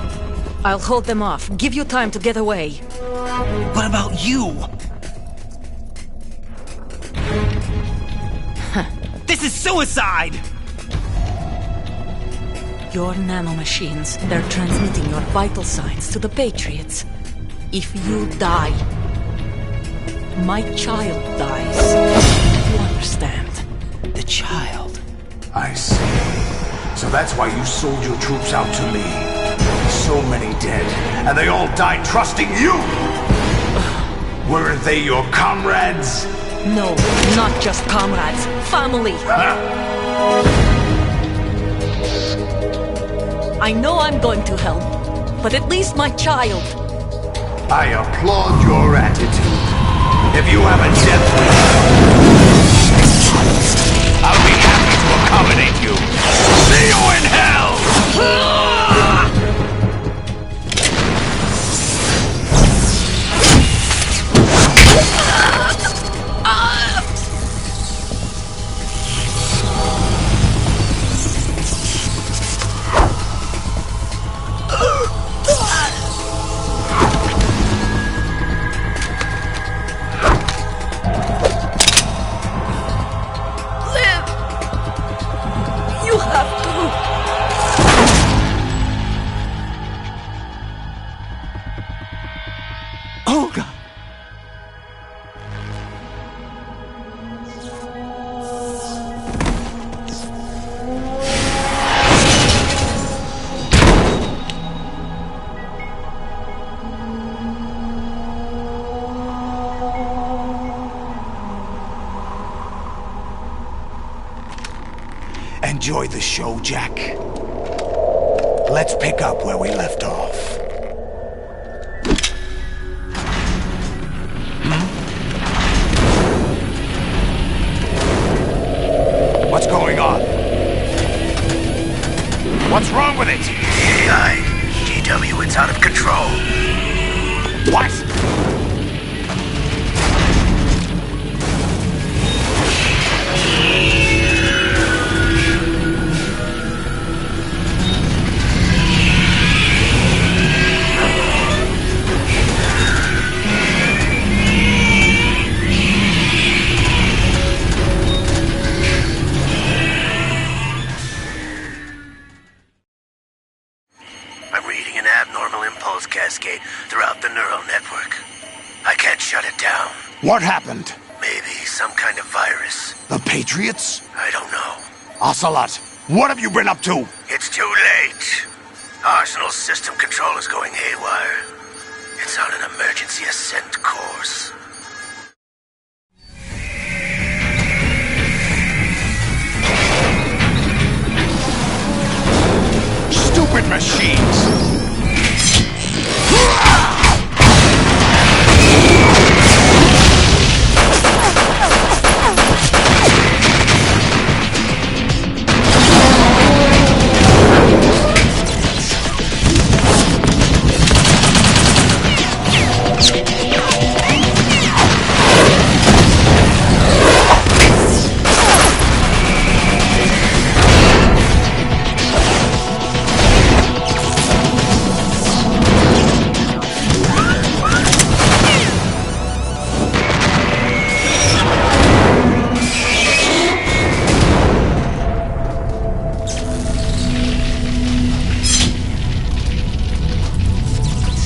I'll hold them off. Give you time to get away. What about you? This is suicide! Your nanomachines, they're transmitting your vital signs to the Patriots. If you die, my child dies. You understand? The child. I see. So that's why you sold your troops out to me. So many dead, and they all died trusting you! Weren't they your comrades? No, not just comrades. Family! I know I'm going to hell, but at least my child. I applaud your attitude. If you have a death wish, I'll be happy to accommodate you. See you in hell! Enjoy the show, Jack. Let's pick up where we left off. What's going on? What's wrong with it? AI, GW, it's out of control. What? Cascade throughout the neural network. I can't shut it down. What happened? Maybe some kind of virus. The Patriots? I don't know. Ocelot, what have you been up to? It's too late. Arsenal's system control is going haywire. It's on an emergency ascent course. Stupid machines!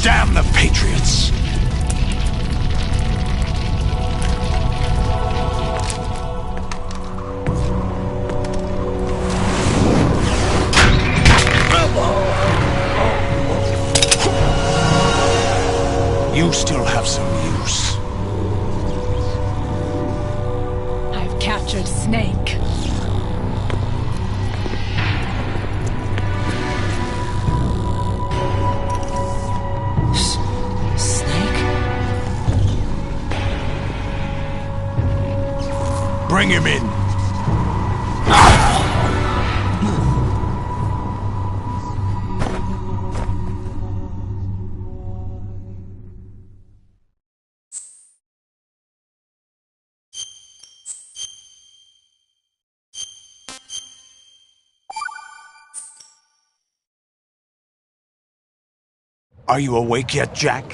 Damn the Patriots! You still have some use. I've captured Snake. Bring him in. Are you awake yet, Jack?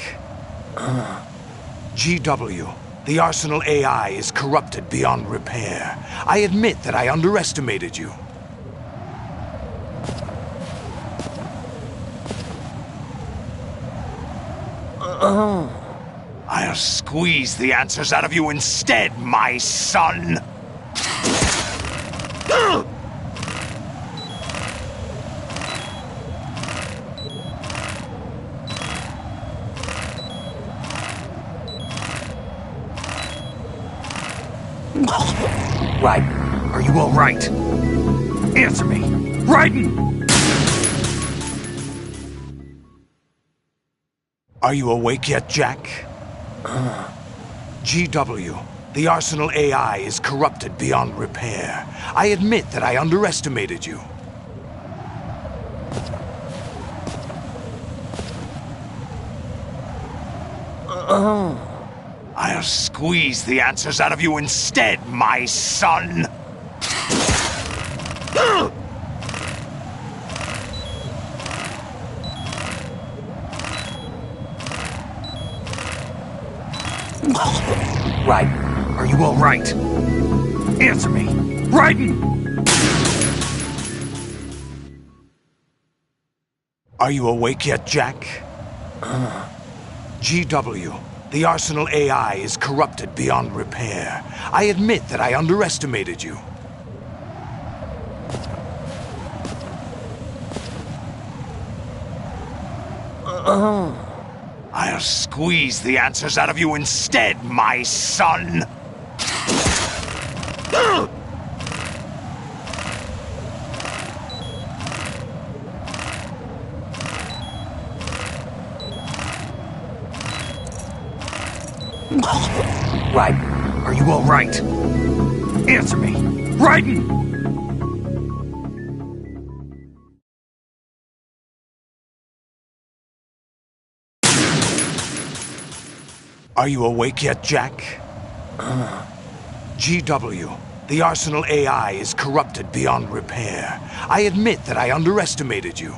GW, the Arsenal AI is corrupted beyond repair. I admit that I underestimated you. I'll squeeze the answers out of you instead, my son! Raiden, are you all right? Answer me! Raiden! Are you awake yet, Jack? GW, the Arsenal AI is corrupted beyond repair. I admit that I underestimated you. I'll squeeze the answers out of you instead, my son! Raiden, are you all right? Answer me! Raiden! Are you awake yet, Jack? GW, the Arsenal AI is corrupted beyond repair. I admit that I underestimated you. I'll squeeze the answers out of you instead, my son! Raiden, are you all right? Answer me! Raiden! Are you awake yet, Jack? GW, the Arsenal AI is corrupted beyond repair. I admit that I underestimated you.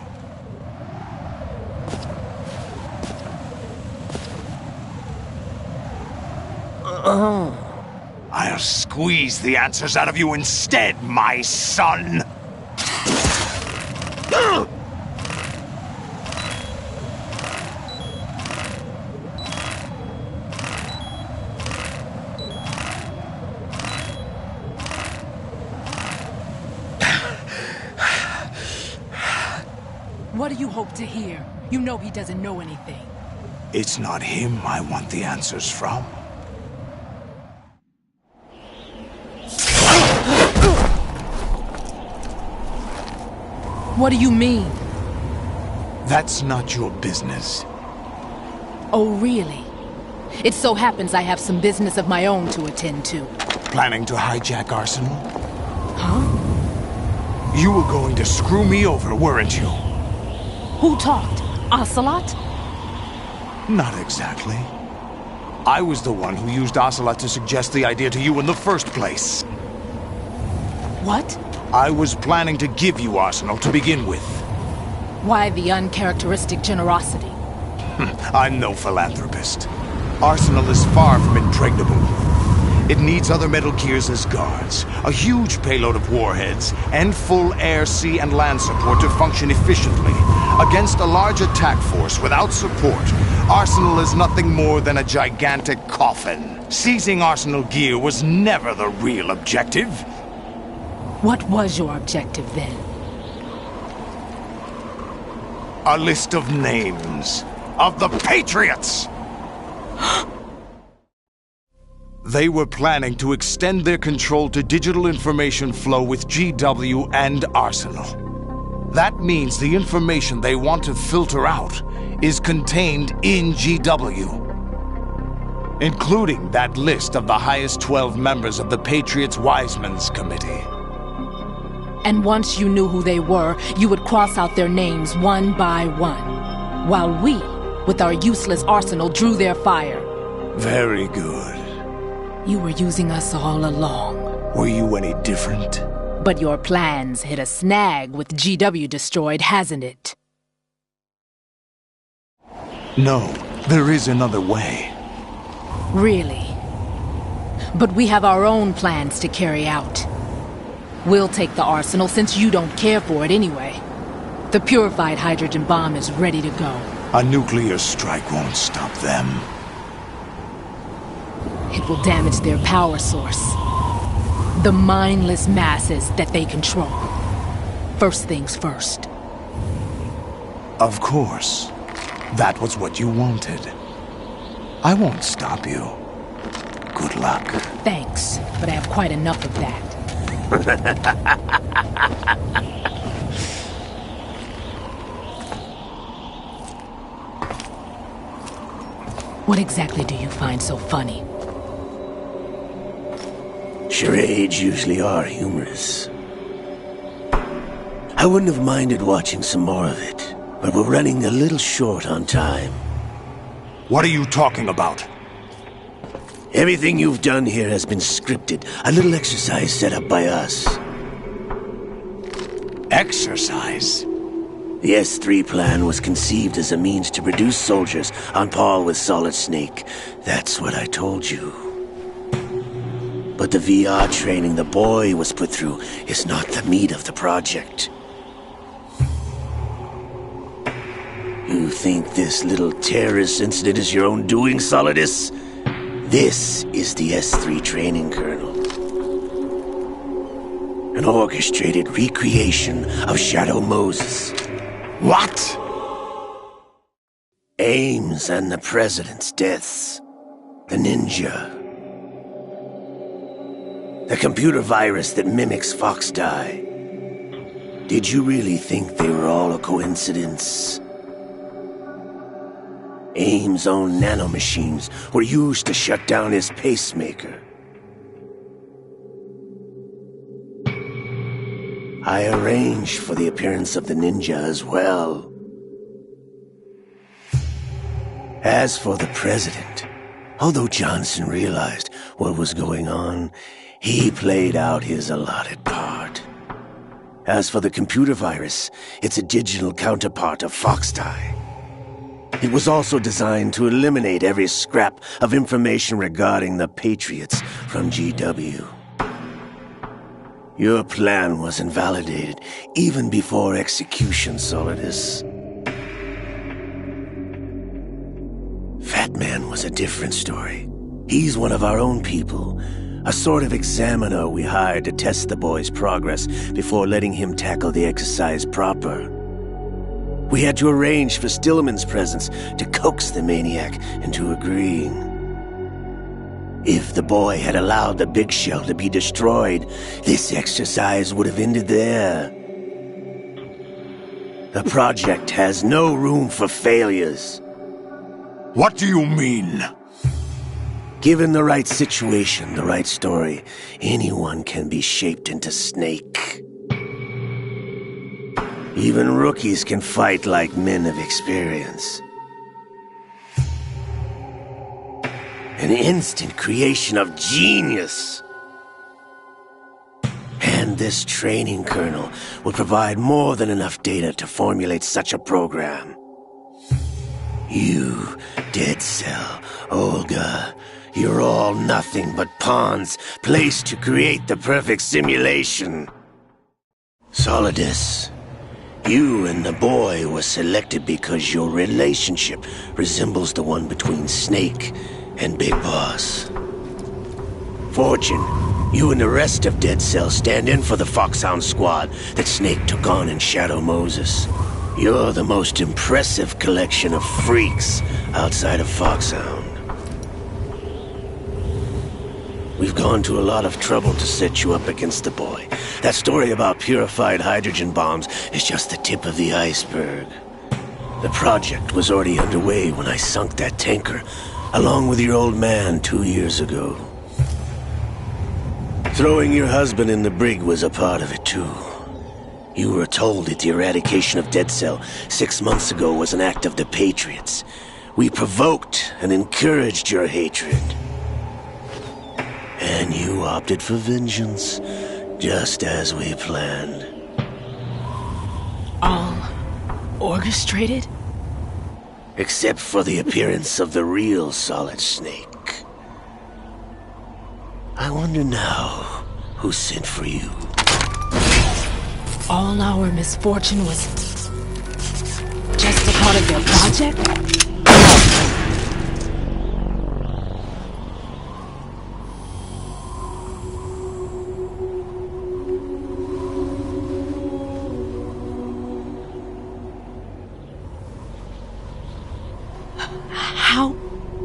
I'll squeeze the answers out of you instead, my son! What do you hope to hear? You know he doesn't know anything. It's not him I want the answers from. What do you mean? That's not your business. Oh, really? It so happens I have some business of my own to attend to. Planning to hijack Arsenal? Huh? You were going to screw me over, weren't you? Who talked? Ocelot? Not exactly. I was the one who used Ocelot to suggest the idea to you in the first place. What? I was planning to give you Arsenal to begin with. Why the uncharacteristic generosity? I'm no philanthropist. Arsenal is far from impregnable. It needs other Metal Gears as guards, a huge payload of warheads, and full air, sea, and land support to function efficiently. Against a large attack force without support, Arsenal is nothing more than a gigantic coffin. Seizing Arsenal gear was never the real objective. What was your objective then? A list of names of the Patriots! They were planning to extend their control to digital information flow with GW and Arsenal. That means the information they want to filter out is contained in GW, including that list of the highest 12 members of the Patriots Wiseman's Committee. And once you knew who they were, you would cross out their names one by one, while we, with our useless arsenal, drew their fire. Very good. You were using us all along. Were you any different? But your plans hit a snag with GW destroyed, hasn't it? No, there is another way. Really? But we have our own plans to carry out. We'll take the arsenal since you don't care for it anyway. The purified hydrogen bomb is ready to go. A nuclear strike won't stop them. It will damage their power source. The mindless masses that they control. First things first. Of course. That was what you wanted. I won't stop you. Good luck. Thanks, but I have quite enough of that. What exactly do you find so funny? Charades usually are humorous. I wouldn't have minded watching some more of it, but we're running a little short on time. What are you talking about? Everything you've done here has been scripted. A little exercise set up by us. Exercise? The S3 plan was conceived as a means to produce soldiers on par with Solid Snake. That's what I told you. But the VR training the boy was put through is not the meat of the project. You think this little terrorist incident is your own doing, Solidus? This is the S3 training kernel. An orchestrated recreation of Shadow Moses. What? Ames and the President's deaths. The ninja. The computer virus that mimics Foxdie. Did you really think they were all a coincidence? Ames' own nanomachines were used to shut down his pacemaker. I arranged for the appearance of the ninja as well. As for the President, although Johnson realized what was going on, he played out his allotted part. As for the computer virus, it's a digital counterpart of Foxdie. It was also designed to eliminate every scrap of information regarding the Patriots from GW. Your plan was invalidated even before execution, Solidus. Fat Man was a different story. He's one of our own people, a sort of examiner we hired to test the boy's progress before letting him tackle the exercise proper. We had to arrange for Stillman's presence to coax the maniac into agreeing. If the boy had allowed the big shell to be destroyed, this exercise would have ended there. The project has no room for failures. What do you mean? Given the right situation, the right story, anyone can be shaped into Snake. Even rookies can fight like men of experience. An instant creation of genius. And this training kernel will provide more than enough data to formulate such a program. You, Dead Cell, Olga, you're all nothing but pawns placed to create the perfect simulation. Solidus, you and the boy were selected because your relationship resembles the one between Snake and Big Boss. Fortune, you and the rest of Dead Cell stand in for the Foxhound squad that Snake took on in Shadow Moses. You're the most impressive collection of freaks outside of Foxhound. We've gone to a lot of trouble to set you up against the boy. That story about purified hydrogen bombs is just the tip of the iceberg. The project was already underway when I sunk that tanker, along with your old man 2 years ago. Throwing your husband in the brig was a part of it too. You were told that the eradication of Dead Cell 6 months ago was an act of the Patriots. We provoked and encouraged your hatred. And you opted for vengeance, just as we planned. All orchestrated? Except for the appearance of the real Solid Snake. I wonder now who sent for you. All our misfortune was just a part of their project? How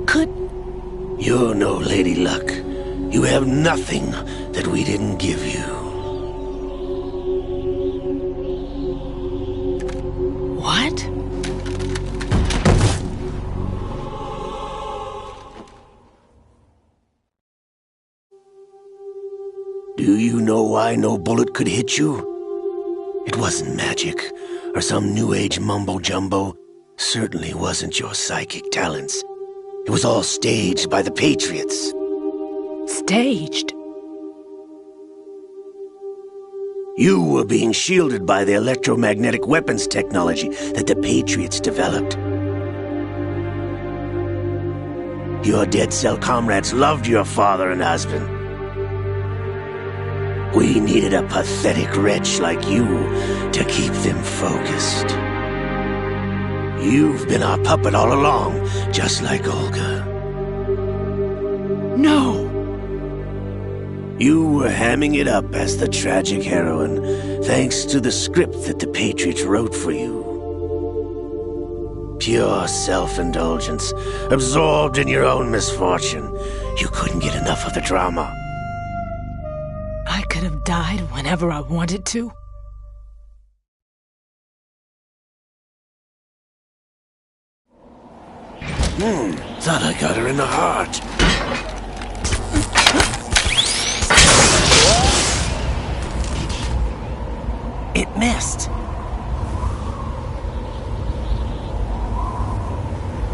could... You're no Lady Luck. You have nothing that we didn't give you. What? Do you know why no bullet could hit you? It wasn't magic, or some new age mumbo-jumbo. Certainly wasn't your psychic talents. It was all staged by the Patriots. Staged? You were being shielded by the electromagnetic weapons technology that the Patriots developed. Your dead cell comrades loved your father and husband. We needed a pathetic wretch like you to keep them focused. You've been our puppet all along, just like Olga. No! You were hamming it up as the tragic heroine, thanks to the script that the Patriots wrote for you. Pure self-indulgence, absorbed in your own misfortune. You couldn't get enough of the drama. I could have died whenever I wanted to. Thought I got her in the heart. It missed.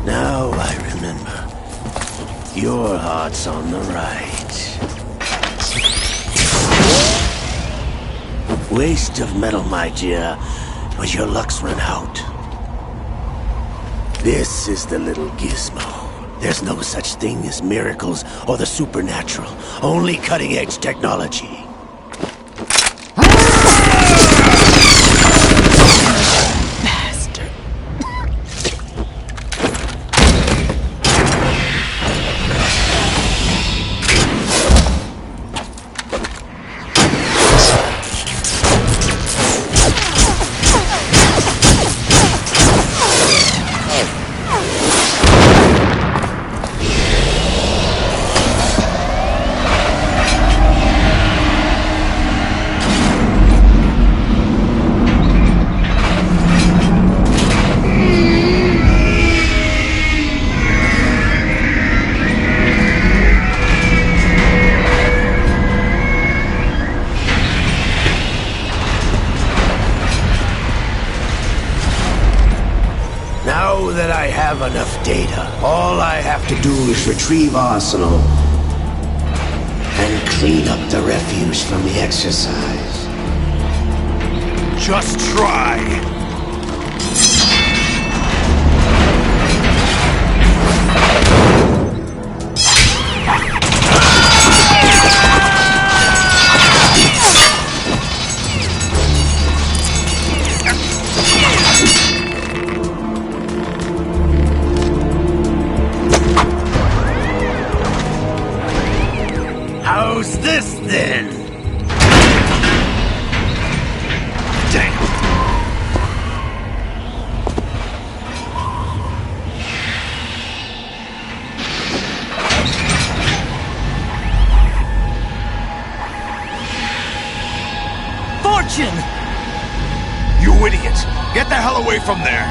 Now I remember. Your heart's on the right. Waste of metal, my dear, but your luck's run out. This is the little gizmo. There's no such thing as miracles or the supernatural. Only cutting-edge technology. Bastard. Now that I have enough data, all I have to do is retrieve Arsenal and clean up the refuse from the exercise. Just try! How's this then? Damn! Fortune! You idiot! Get the hell away from there!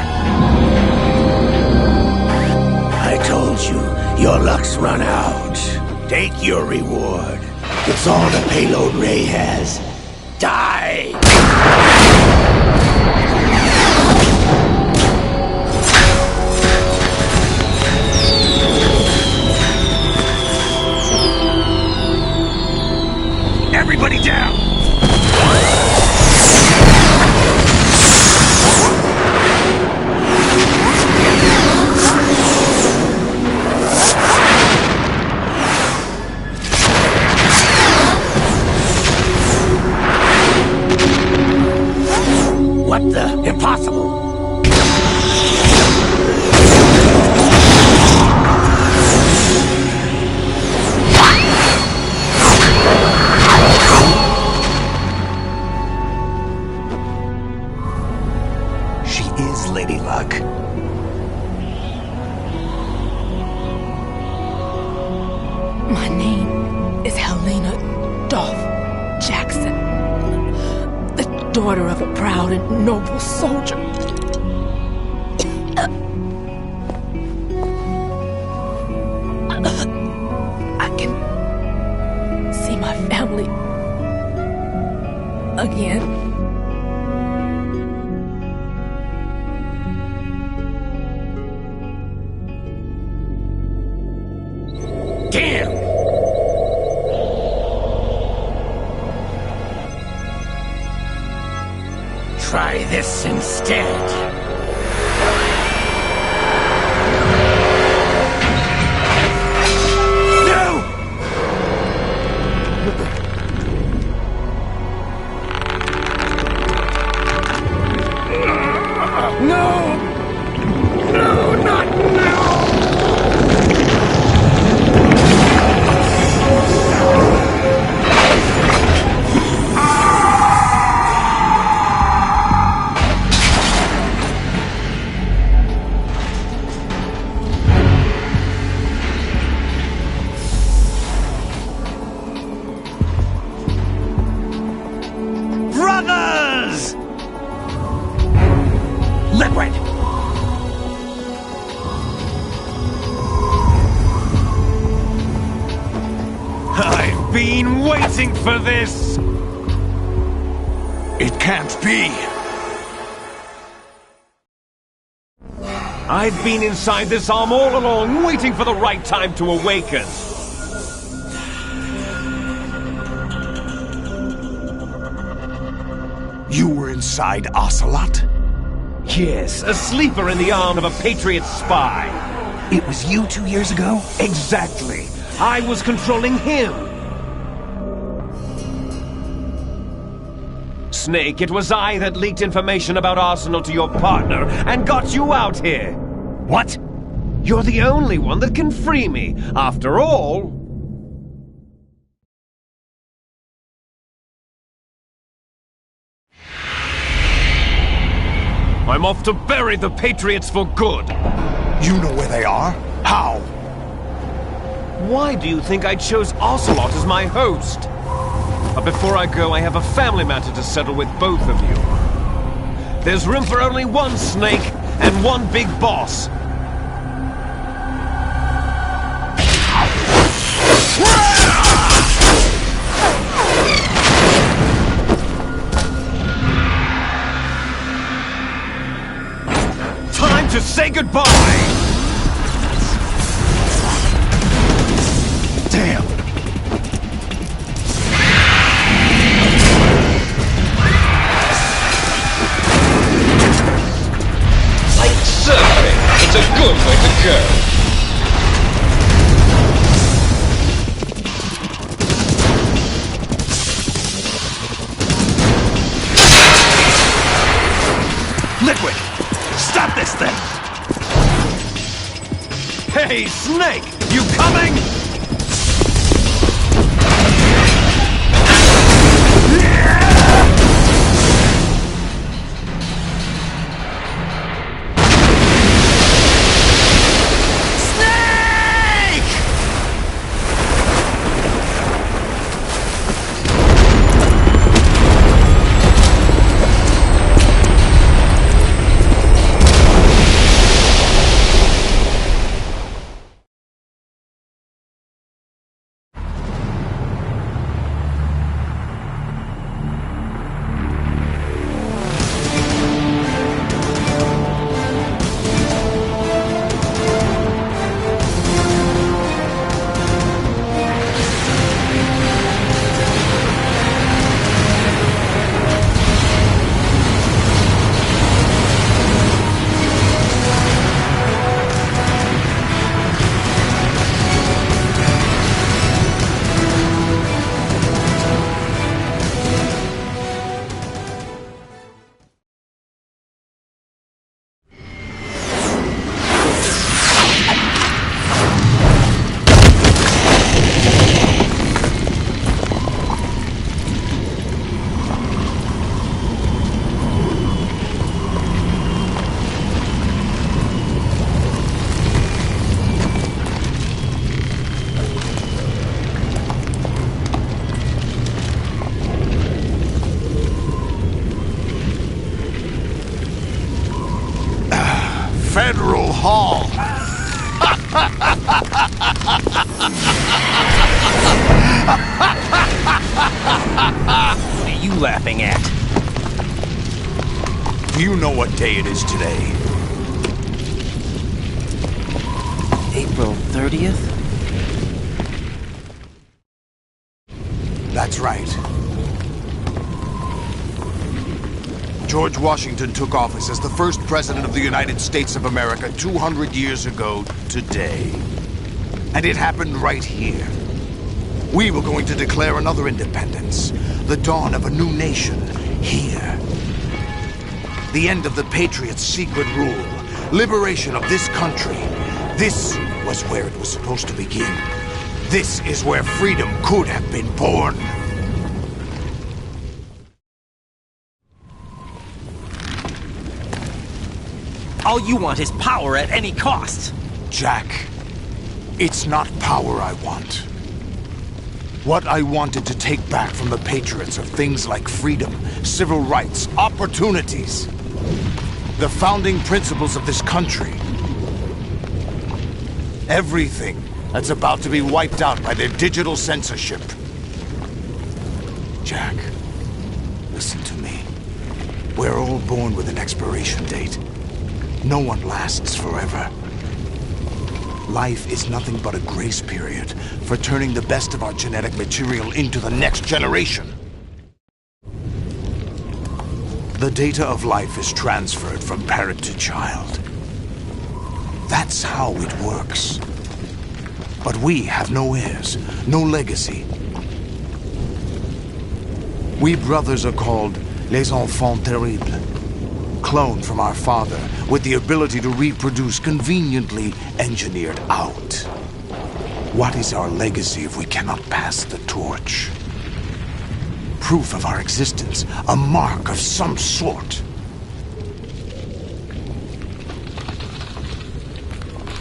I told you, your luck's run out. Take your reward. It's all the payload Ray has. Die! Everybody down! Hilda. Impossible. She is Lady Luck. My name is Helena Dolph Jackson, the daughter of a proud and noble soldier. I can see my family again. Damn! Try this instead. Brothers! Liquid! I've been waiting for this! It can't be! I've been inside this arm all along, waiting for the right time to awaken. You were inside Ocelot? Yes, a sleeper in the arm of a Patriot spy. It was you 2 years ago? Exactly. I was controlling him. Snake, it was I that leaked information about Arsenal to your partner and got you out here. What? You're the only one that can free me. After all... I'm off to bury the Patriots for good. You know where they are? How? Why do you think I chose Ocelot as my host? But before I go, I have a family matter to settle with both of you. There's room for only one Snake and one big boss. Time to say goodbye! Damn! Like surfing, it's a good way to go. Liquid! Stop this thing! Hey, Snake! You coming? Federal Hall. What are you laughing at? Do you know what day it is today? April 30th? That's right. George Washington took office as the first president of the United States of America 200 years ago today. And it happened right here. We were going to declare another independence, the dawn of a new nation, here. The end of the Patriots' secret rule, liberation of this country. This was where it was supposed to begin. This is where freedom could have been born. All you want is power at any cost. Jack, it's not power I want. What I wanted to take back from the Patriots are things like freedom, civil rights, opportunities. The founding principles of this country. Everything that's about to be wiped out by their digital censorship. Jack, listen to me. We're all born with an expiration date. No one lasts forever. Life is nothing but a grace period for turning the best of our genetic material into the next generation. The data of life is transferred from parent to child. That's how it works. But we have no heirs, no legacy. We brothers are called les enfants terribles. Cloned from our father, with the ability to reproduce conveniently engineered out. What is our legacy if we cannot pass the torch? Proof of our existence, a mark of some sort.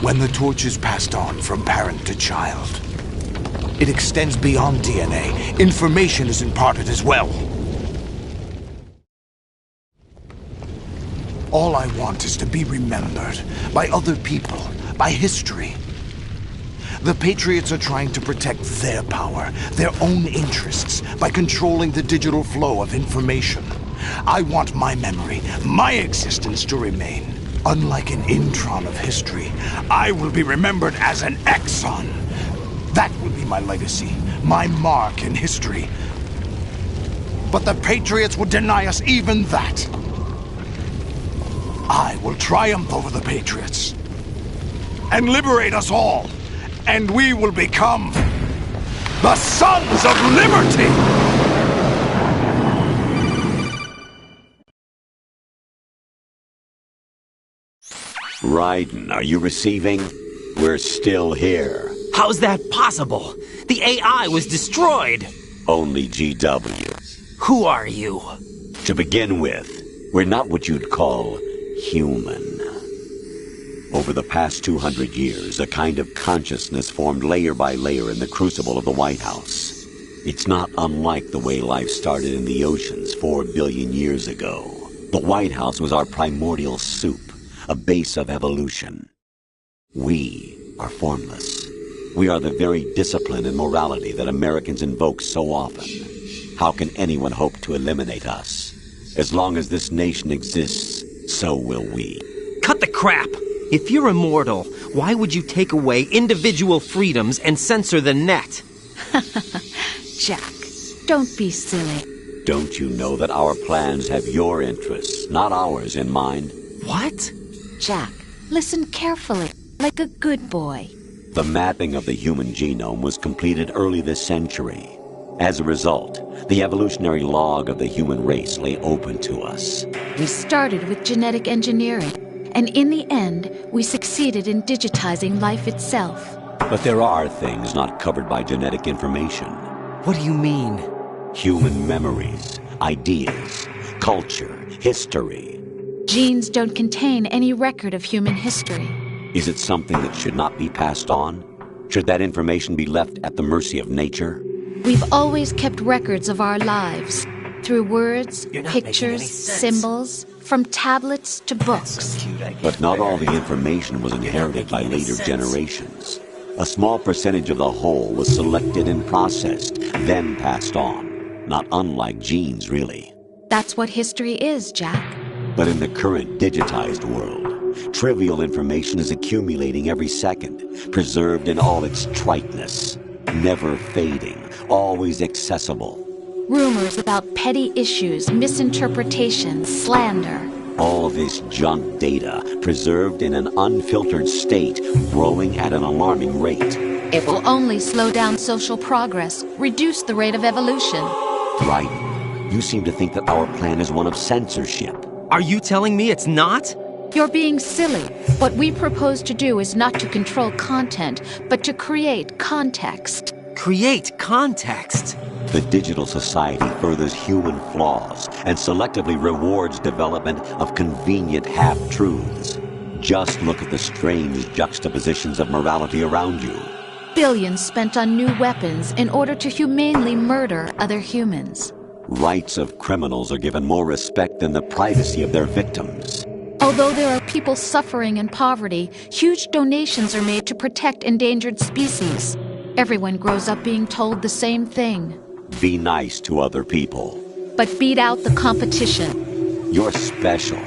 When the torch is passed on from parent to child, it extends beyond DNA. Information is imparted as well. All I want is to be remembered by other people, by history. The Patriots are trying to protect their power, their own interests, by controlling the digital flow of information. I want my memory, my existence to remain. Unlike an intron of history, I will be remembered as an exon. That will be my legacy, my mark in history. But the Patriots would deny us even that. I will triumph over the Patriots and liberate us all, and we will become the Sons of Liberty! Raiden, are you receiving? We're still here. How's that possible? The AI was destroyed! Only GW. Who are you? To begin with, we're not what you'd call human. Over the past 200 years, a kind of consciousness formed layer by layer in the crucible of the White House. It's not unlike the way life started in the oceans 4 billion years ago. The White House was our primordial soup, a base of evolution. We are formless. We are the very discipline and morality that Americans invoke so often. How can anyone hope to eliminate us? As long as this nation exists, so will we. Cut the crap! If you're immortal, why would you take away individual freedoms and censor the net? Jack, don't be silly. Don't you know that our plans have your interests, not ours, in mind? What? Jack, listen carefully, like a good boy. The mapping of the human genome was completed early this century. As a result, the evolutionary log of the human race lay open to us. We started with genetic engineering, and in the end, we succeeded in digitizing life itself. But there are things not covered by genetic information. What do you mean? Human memories, ideas, culture, history. Genes don't contain any record of human history. Is it something that should not be passed on? Should that information be left at the mercy of nature? We've always kept records of our lives, through words, pictures, symbols, from tablets to books. But not all the information was inherited by later generations. A small percentage of the whole was selected and processed, then passed on. Not unlike genes, really. That's what history is, Jack. But in the current digitized world, trivial information is accumulating every second, preserved in all its triteness, never fading, always accessible. Rumors about petty issues, misinterpretations, slander. All this junk data, preserved in an unfiltered state, growing at an alarming rate. It will only slow down social progress, reduce the rate of evolution. Right. You seem to think that our plan is one of censorship. Are you telling me it's not? You're being silly. What we propose to do is not to control content, but to create context. Create context? The digital society furthers human flaws and selectively rewards development of convenient half-truths. Just look at the strange juxtapositions of morality around you. Billions spent on new weapons in order to humanely murder other humans. Rights of criminals are given more respect than the privacy of their victims. Although there are people suffering in poverty, huge donations are made to protect endangered species. Everyone grows up being told the same thing. Be nice to other people. But beat out the competition. You're special.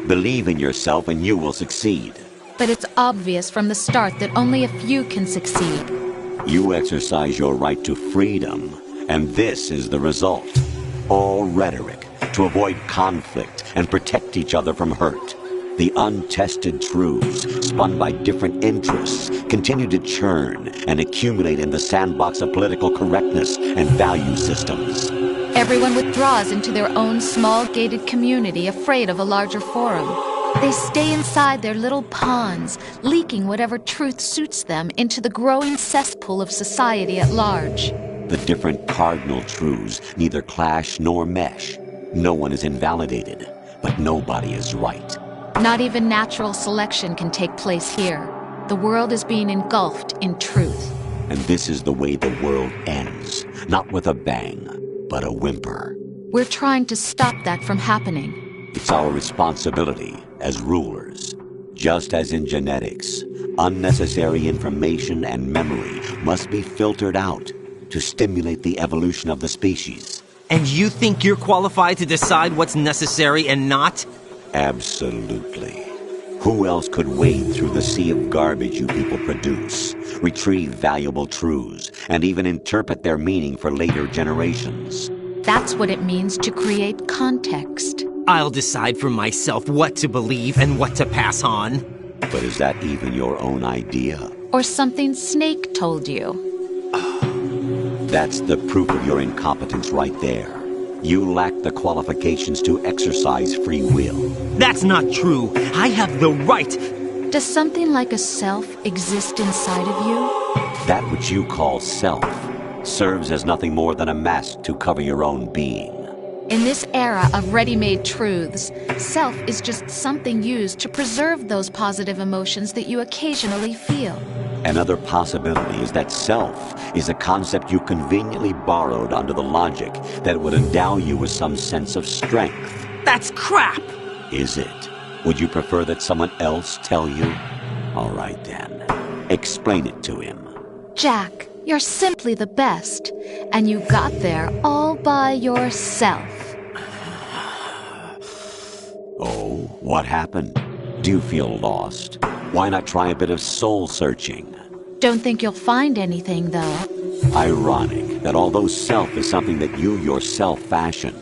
Believe in yourself and you will succeed. But it's obvious from the start that only a few can succeed. You exercise your right to freedom, and this is the result. All rhetoric to avoid conflict and protect each other from hurt. The untested truths, spun by different interests, continue to churn and accumulate in the sandbox of political correctness and value systems. Everyone withdraws into their own small gated community, afraid of a larger forum. They stay inside their little ponds, leaking whatever truth suits them into the growing cesspool of society at large. The different cardinal truths neither clash nor mesh. No one is invalidated, but nobody is right. Not even natural selection can take place here. The world is being engulfed in truth. And this is the way the world ends. Not with a bang, but a whimper. We're trying to stop that from happening. It's our responsibility as rulers. Just as in genetics, unnecessary information and memory must be filtered out to stimulate the evolution of the species. And you think you're qualified to decide what's necessary and not? Absolutely. Who else could wade through the sea of garbage you people produce, retrieve valuable truths, and even interpret their meaning for later generations? That's what it means to create context. I'll decide for myself what to believe and what to pass on. But is that even your own idea? Or something Snake told you? That's the proof of your incompetence right there. You lack the qualifications to exercise free will. That's not true. I have the right. Does something like a self exist inside of you? That which you call self serves as nothing more than a mask to cover your own being. In this era of ready-made truths, self is just something used to preserve those positive emotions that you occasionally feel. Another possibility is that self is a concept you conveniently borrowed under the logic that it would endow you with some sense of strength. That's crap! Is it? Would you prefer that someone else tell you? All right then. Explain it to him. Jack, you're simply the best, and you got there all by yourself. Oh, what happened? Do you feel lost? Why not try a bit of soul-searching? Don't think you'll find anything, though. Ironic that although self is something that you yourself fashioned,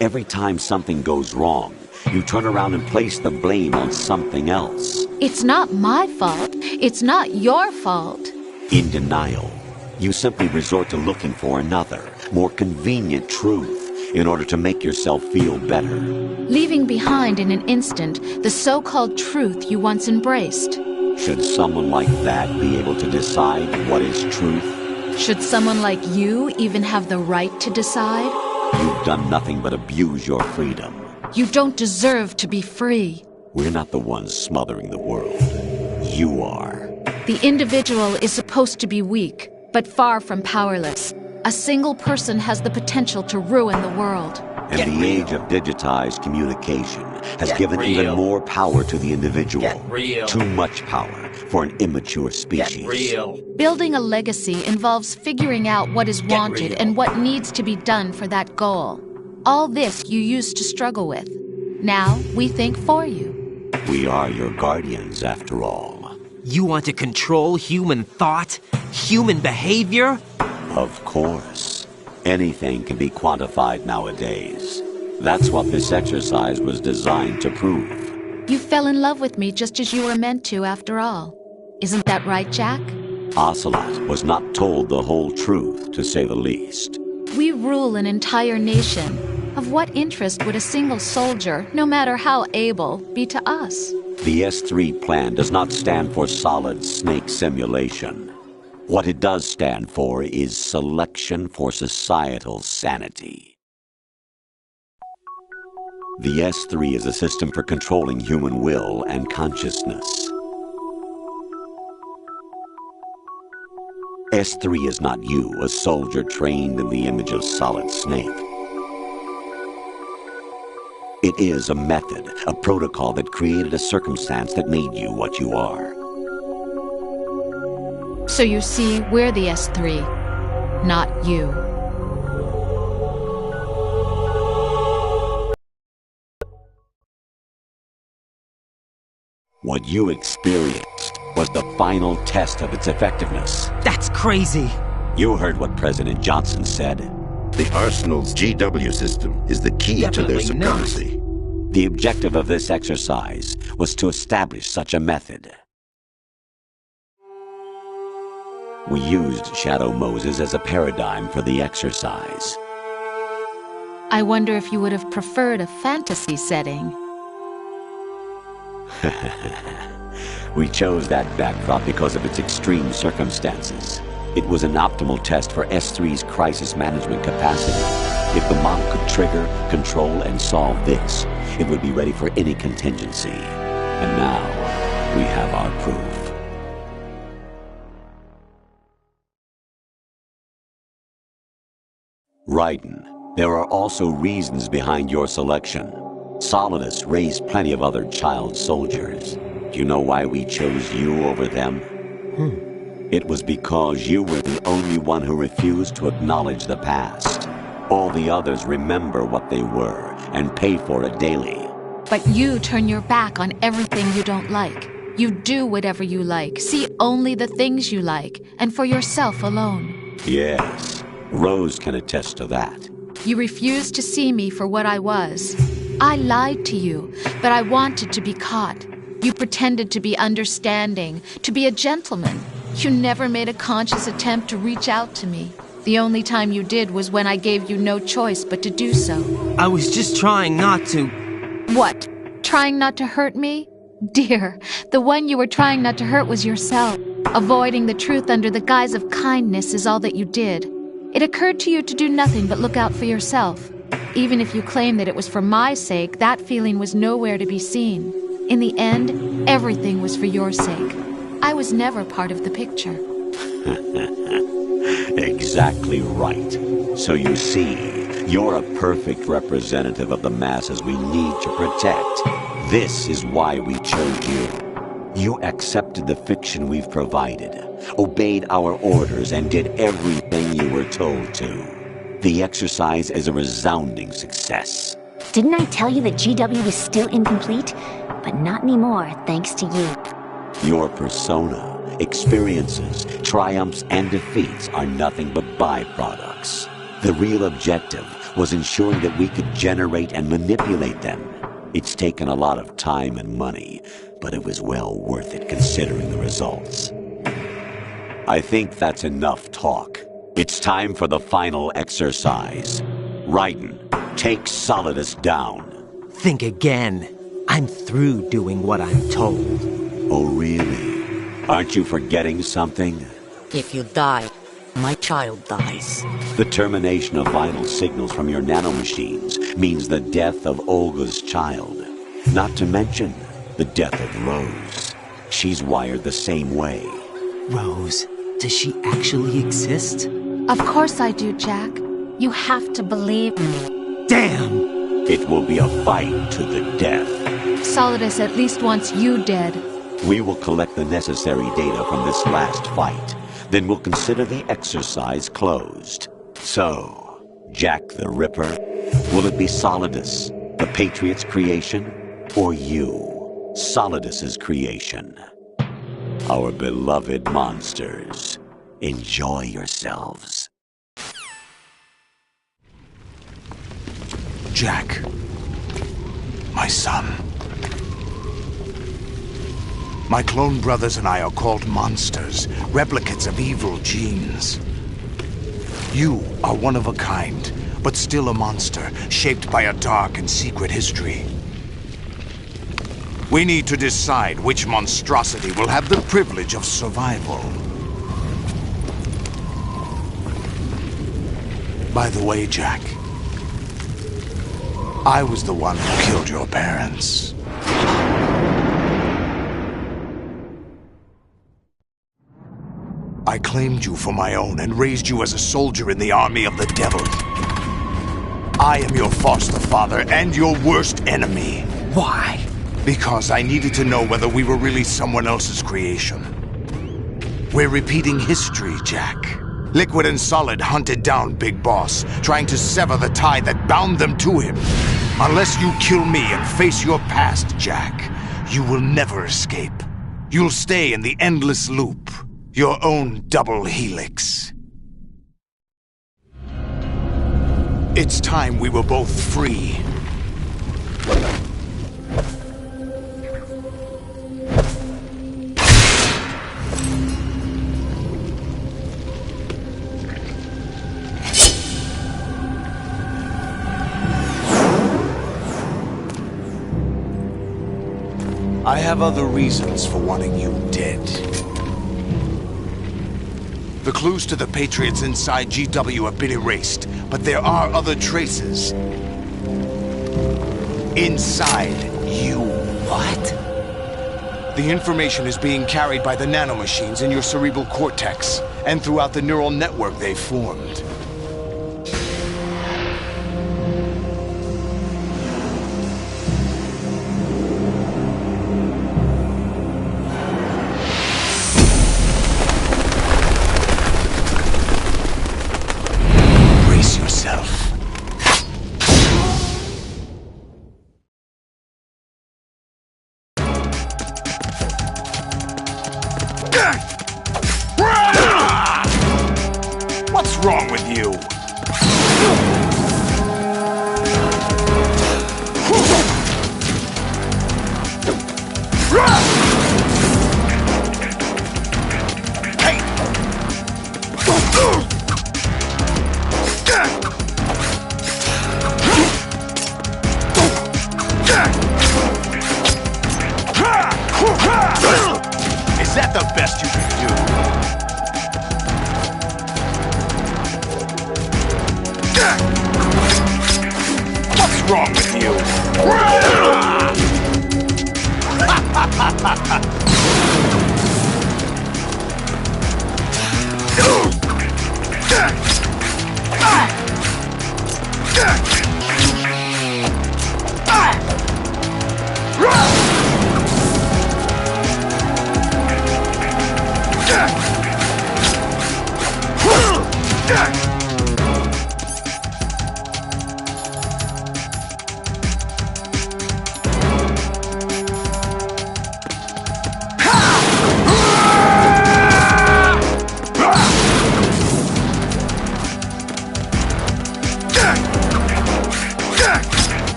every time something goes wrong, you turn around and place the blame on something else. It's not my fault. It's not your fault. In denial, you simply resort to looking for another, more convenient truth in order to make yourself feel better. Leaving behind in an instant the so-called truth you once embraced. Should someone like that be able to decide what is truth? Should someone like you even have the right to decide? You've done nothing but abuse your freedom. You don't deserve to be free. We're not the ones smothering the world. You are. The individual is supposed to be weak, but far from powerless. A single person has the potential to ruin the world. And the age of digitized communication has given even more power to the individual. Too much power for an immature species. Building a legacy involves figuring out what is wanted and what needs to be done for that goal. All this you used to struggle with. Now we think for you. We are your guardians, after all. You want to control human thought? Human behavior? Of course. Anything can be quantified nowadays. That's what this exercise was designed to prove. You fell in love with me just as you were meant to, after all. Isn't that right, Jack? Ocelot was not told the whole truth, to say the least. We rule an entire nation. Of what interest would a single soldier, no matter how able, be to us? The S3 plan does not stand for solid snake simulation. What it does stand for is selection for societal sanity. The S3 is a system for controlling human will and consciousness. S3 is not you, a soldier trained in the image of Solid Snake. It is a method, a protocol that created a circumstance that made you what you are. So you see, we're the S3, not you. What you experienced was the final test of its effectiveness. That's crazy. You heard what President Johnson said. The Arsenal's GW system is the key to their supremacy. The objective of this exercise was to establish such a method. We used Shadow Moses as a paradigm for the exercise. I wonder if you would have preferred a fantasy setting. We chose that backdrop because of its extreme circumstances. It was an optimal test for S3's crisis management capacity. If the model could trigger, control, and solve this, it would be ready for any contingency. And now, we have our proof. Raiden, there are also reasons behind your selection. Solidus raised plenty of other child soldiers. Do you know why we chose you over them? It was because you were the only one who refused to acknowledge the past. All the others remember what they were and pay for it daily. But you turn your back on everything you don't like. You do whatever you like, see only the things you like, and for yourself alone. Yes, Rose can attest to that. You refused to see me for what I was. I lied to you, but I wanted to be caught. You pretended to be understanding, to be a gentleman. You never made a conscious attempt to reach out to me. The only time you did was when I gave you no choice but to do so. I was just trying not to... What? Trying not to hurt me? Dear, the one you were trying not to hurt was yourself. Avoiding the truth under the guise of kindness is all that you did. It occurred to you to do nothing but look out for yourself. Even if you claim that it was for my sake, that feeling was nowhere to be seen. In the end, everything was for your sake. I was never part of the picture. Exactly right. So you see, you're a perfect representative of the masses we need to protect. This is why we chose you. You accepted the fiction we've provided, obeyed our orders, and did everything you were told to. The exercise is a resounding success. Didn't I tell you that GW was still incomplete? But not anymore, thanks to you. Your persona, experiences, triumphs, and defeats are nothing but byproducts. The real objective was ensuring that we could generate and manipulate them. It's taken a lot of time and money, but it was well worth it considering the results. I think that's enough talk. It's time for the final exercise. Raiden, take Solidus down. Think again. I'm through doing what I'm told. Oh, really? Aren't you forgetting something? If you die, my child dies. The termination of vital signals from your nanomachines means the death of Olga's child. Not to mention the death of Rose. She's wired the same way. Rose, does she actually exist? Of course I do, Jack. You have to believe me. Damn! It will be a fight to the death. Solidus at least wants you dead. We will collect the necessary data from this last fight. Then we'll consider the exercise closed. So, Jack the Ripper, will it be Solidus, the Patriot's creation, or you, Solidus's creation? Our beloved monsters, enjoy yourselves. Jack, my son. My clone brothers and I are called monsters, replicates of evil genes. You are one of a kind, but still a monster, shaped by a dark and secret history. We need to decide which monstrosity will have the privilege of survival. By the way, Jack, I was the one who killed your parents. I claimed you for my own and raised you as a soldier in the army of the devil. I am your foster father and your worst enemy. Why? Because I needed to know whether we were really someone else's creation. We're repeating history, Jack. Liquid and Solid hunted down Big Boss, trying to sever the tie that bound them to him. Unless you kill me and face your past, Jack, you will never escape. You'll stay in the endless loop. Your own double helix. It's time we were both free. I have other reasons for wanting you dead. The clues to the Patriots inside GW have been erased, but there are other traces. Inside you. What? The information is being carried by the nanomachines in your cerebral cortex, and throughout the neural network they've formed. What's wrong with you? Hey! Is that the best you can do? What's wrong with you?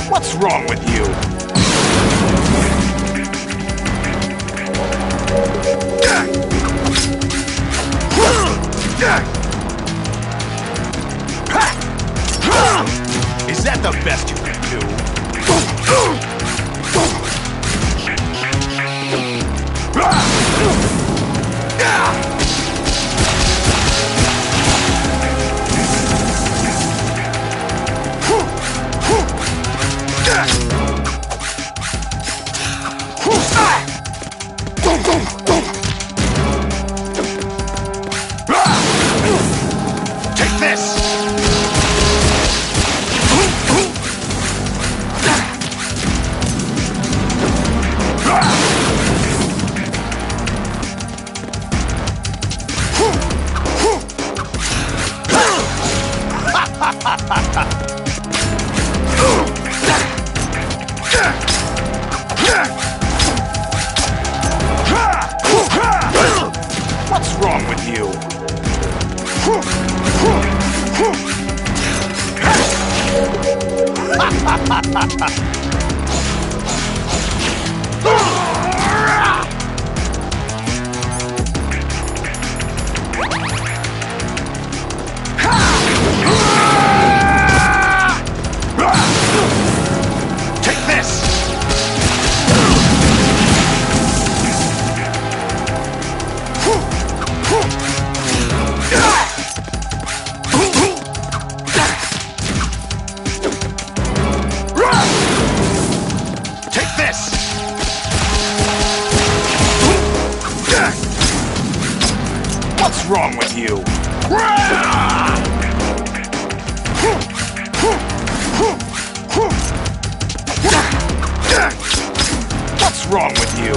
What's wrong with you? Is that the best you can do? Take this! What's wrong with you? Take this! Take this! What's wrong with you? What's wrong with you?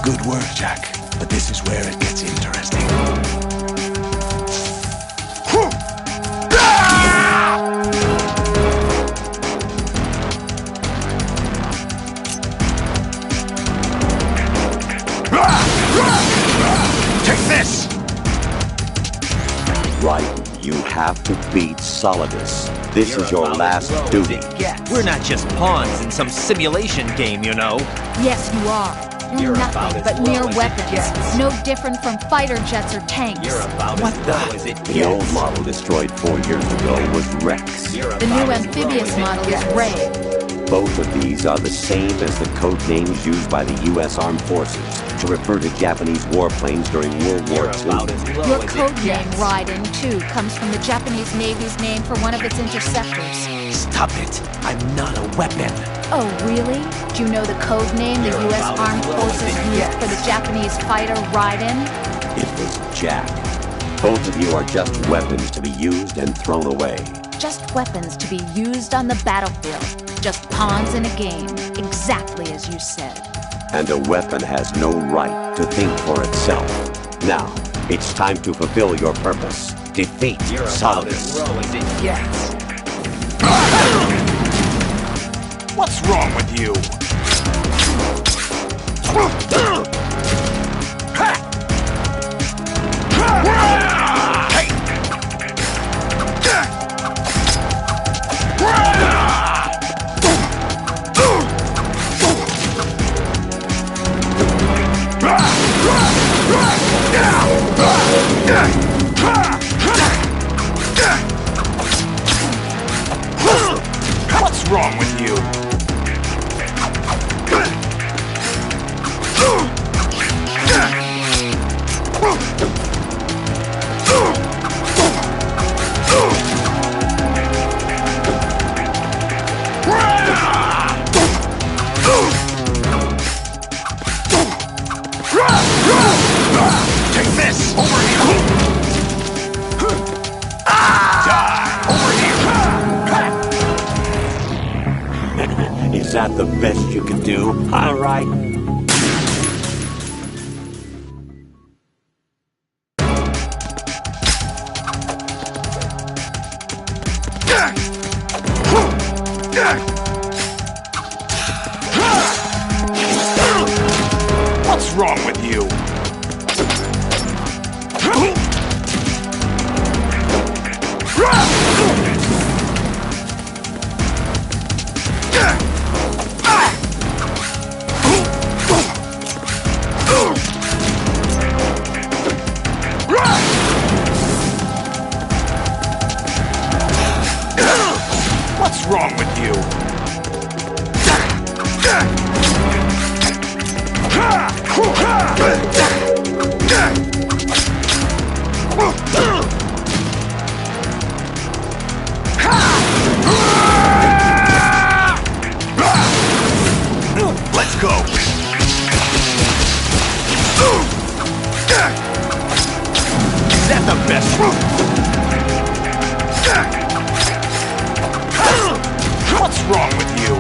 Good work, Jack. But this is where it gets interesting. Take this! Right, you have to beat Solidus. This is your last duty. We're not just pawns in some simulation game, you know. Yes, you are. You're nothing but mere weapons. No different from fighter jets or tanks. What the? The old model destroyed 4 years ago was Rex. The new amphibious model is Ray. Both of these are the same as the code names used by the U.S. Armed Forces to refer to Japanese warplanes during World War II. Your code name, Raiden, too, comes from the Japanese Navy's name for one of its interceptors. Stop it! I'm not a weapon. Oh, really? Do you know the code name the U.S. Armed Forces used for the Japanese fighter Raiden? It was Jack. Both of you are just weapons to be used and thrown away. Just weapons to be used on the battlefield. Just pawns in a game, exactly as you said. And a weapon has no right to think for itself. Now, it's time to fulfill your purpose. Defeat Solidus. As it gets. What's wrong with you? What's wrong with you? Is that the best you can do? All right. What's wrong with you? What's wrong with you? Let's go. Is that the best? What's wrong with you?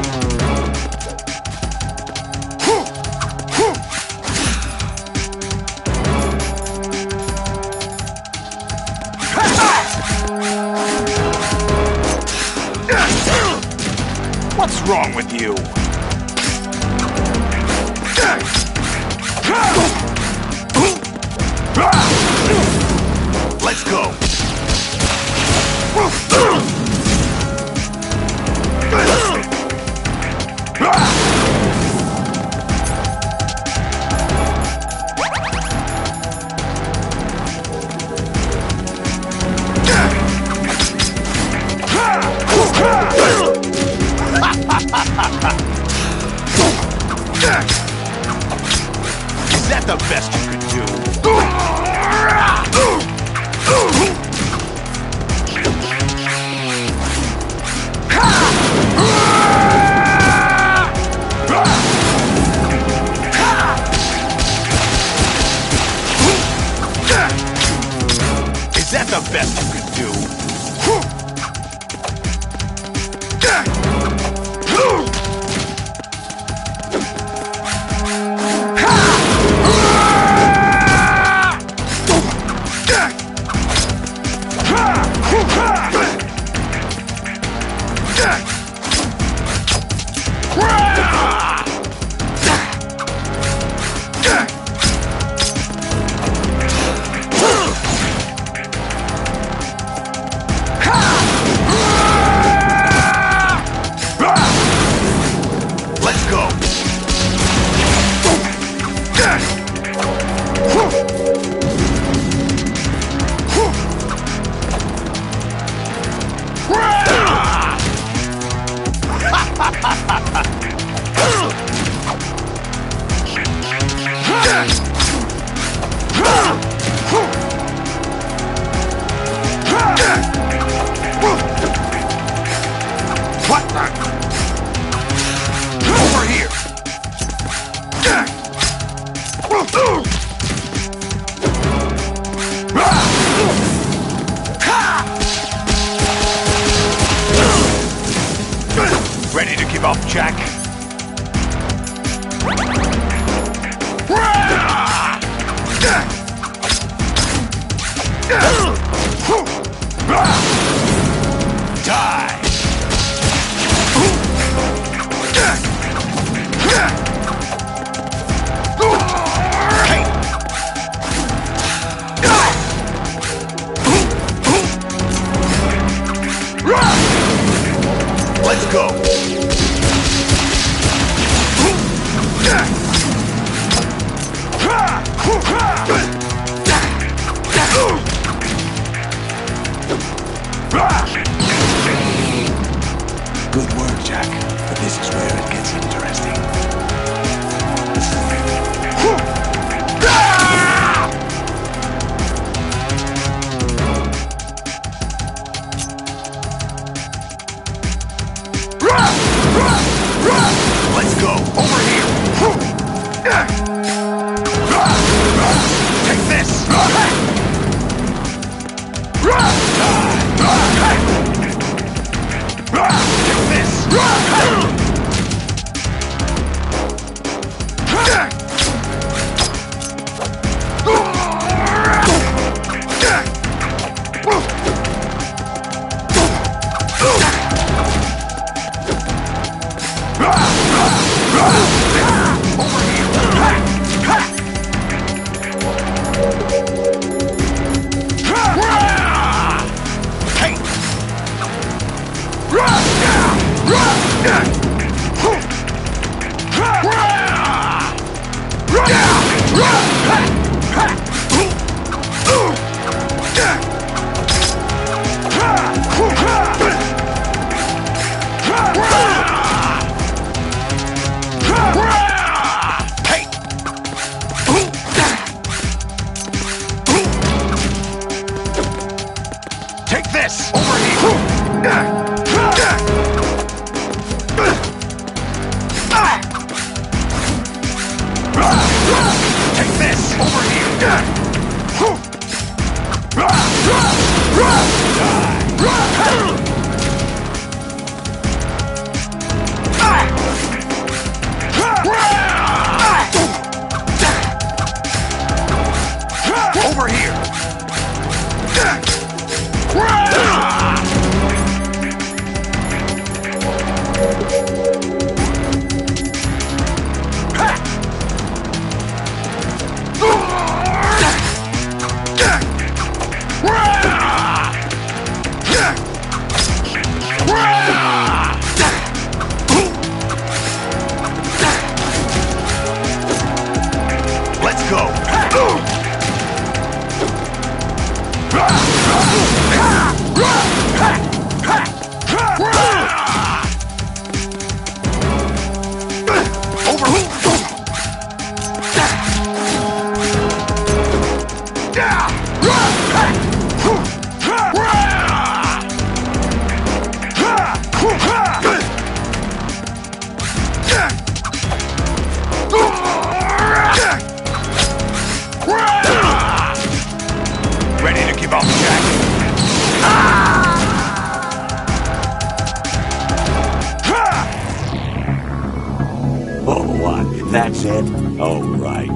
What's wrong with you? Let's go. Is that the best you could do? Is that the best you could do? Let's go. What the? Over here. Ready to give up, Jack? Die! Let's go! Good work, Jack. But this is where it gets interesting. this! Over here! Take this! Over here! Over here! Let's go! Ready to give up, Jack? Oh, what? That's it? Oh, right.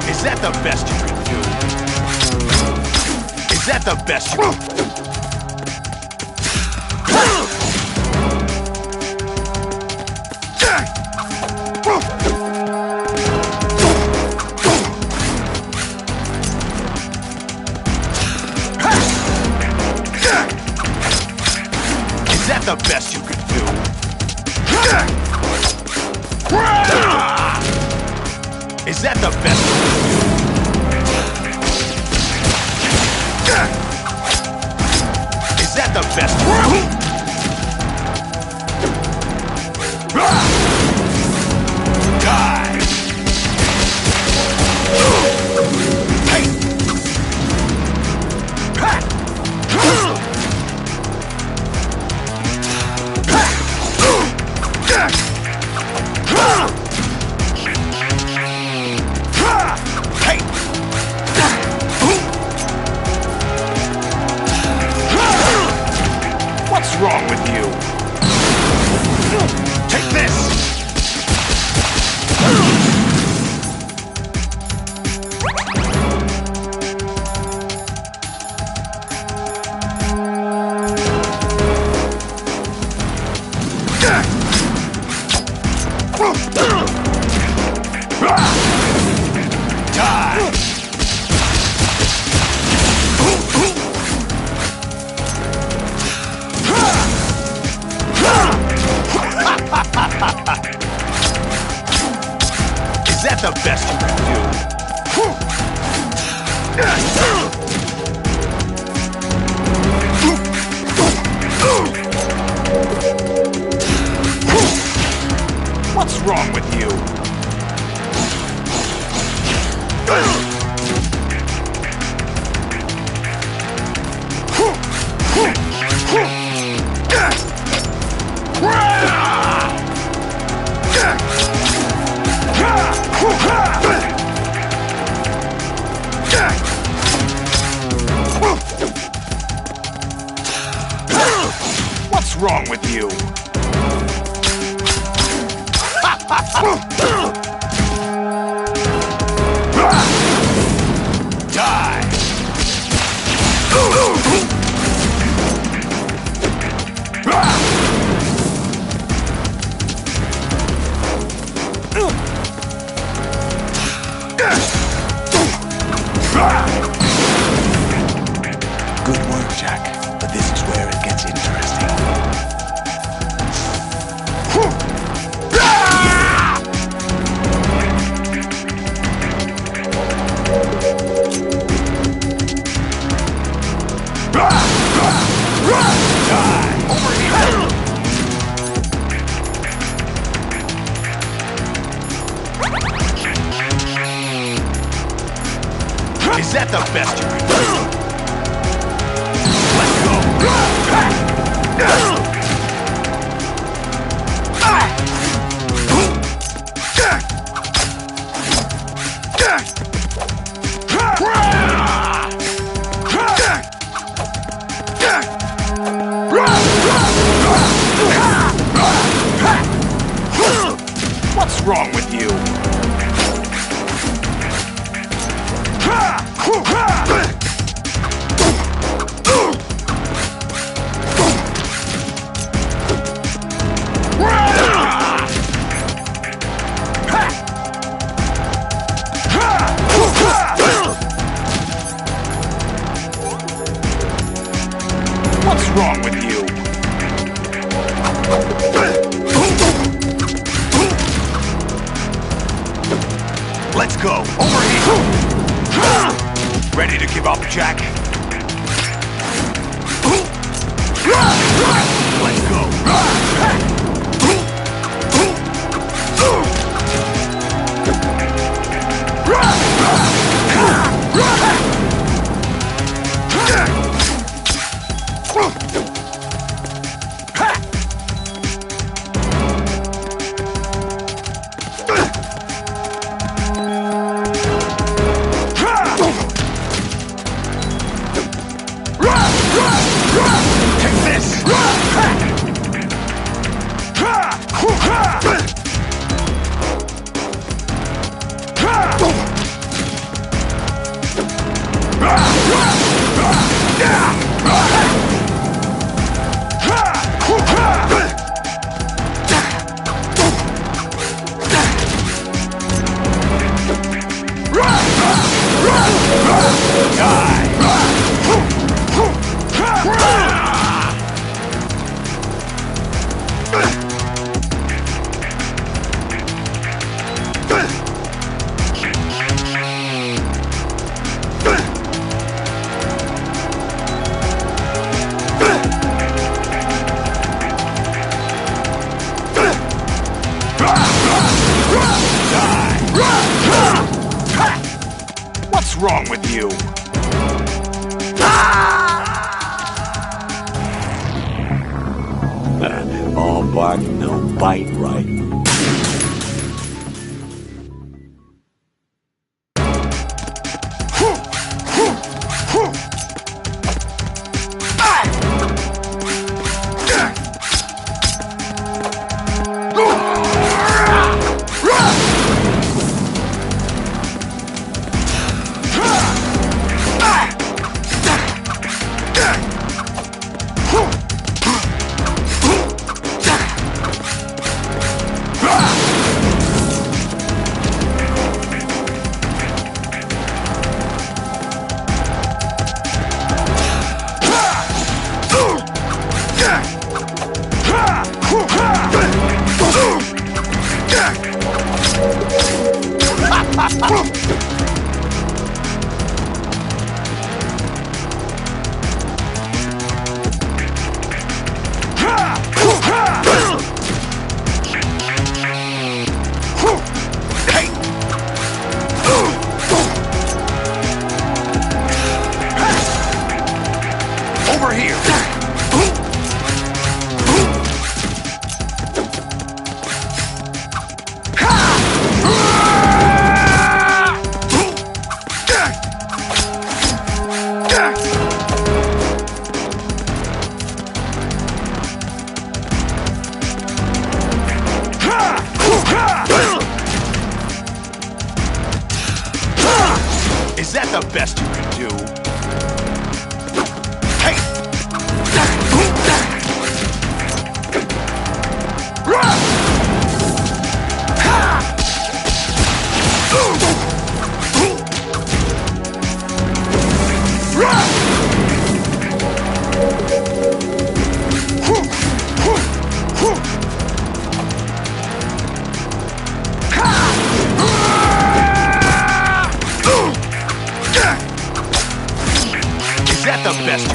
Is that the best you can do? Is that the best you can do? Is that the best you can do? Is that the best you can do? Is that the best you can do? Die! Hey! What's wrong with you? Take this! Die! Is that the best you can do? What's wrong with you? with you? Die! Good work, Jack. But this is where it gets interesting. Is that the best you can do? Let's go! What's wrong with you? What's wrong with you? Let's go. Over here. Ready to give up, Jack? Let's go. Take this! What's wrong with you? All bark, no bite, right? the best you can do? Hey! Is that the best?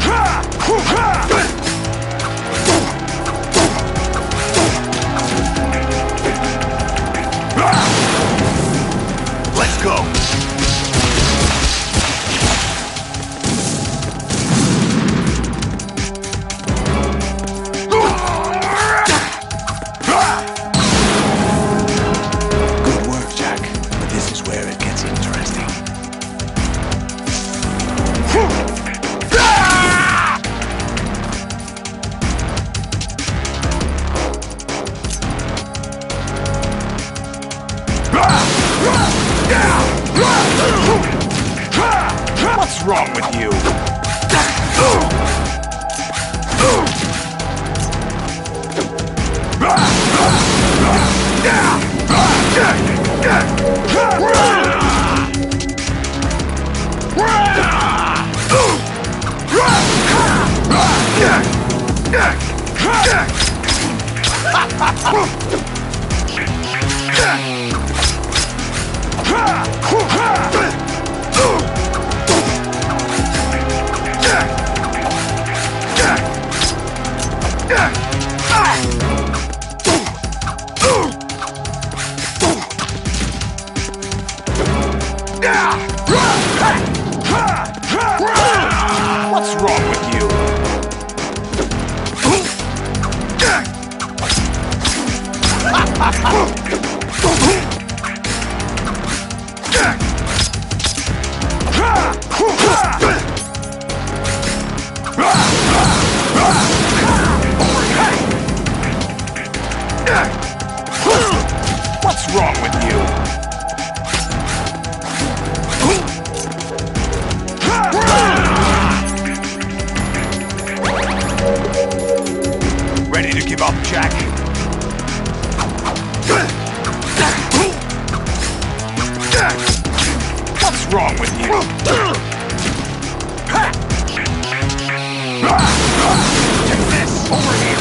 Let's go. Good work, Jack. But this is where it gets interesting. What's wrong with you? What's wrong with you? What's wrong with you? Ready to give up, Jack? What's wrong with you? Take this! Over here!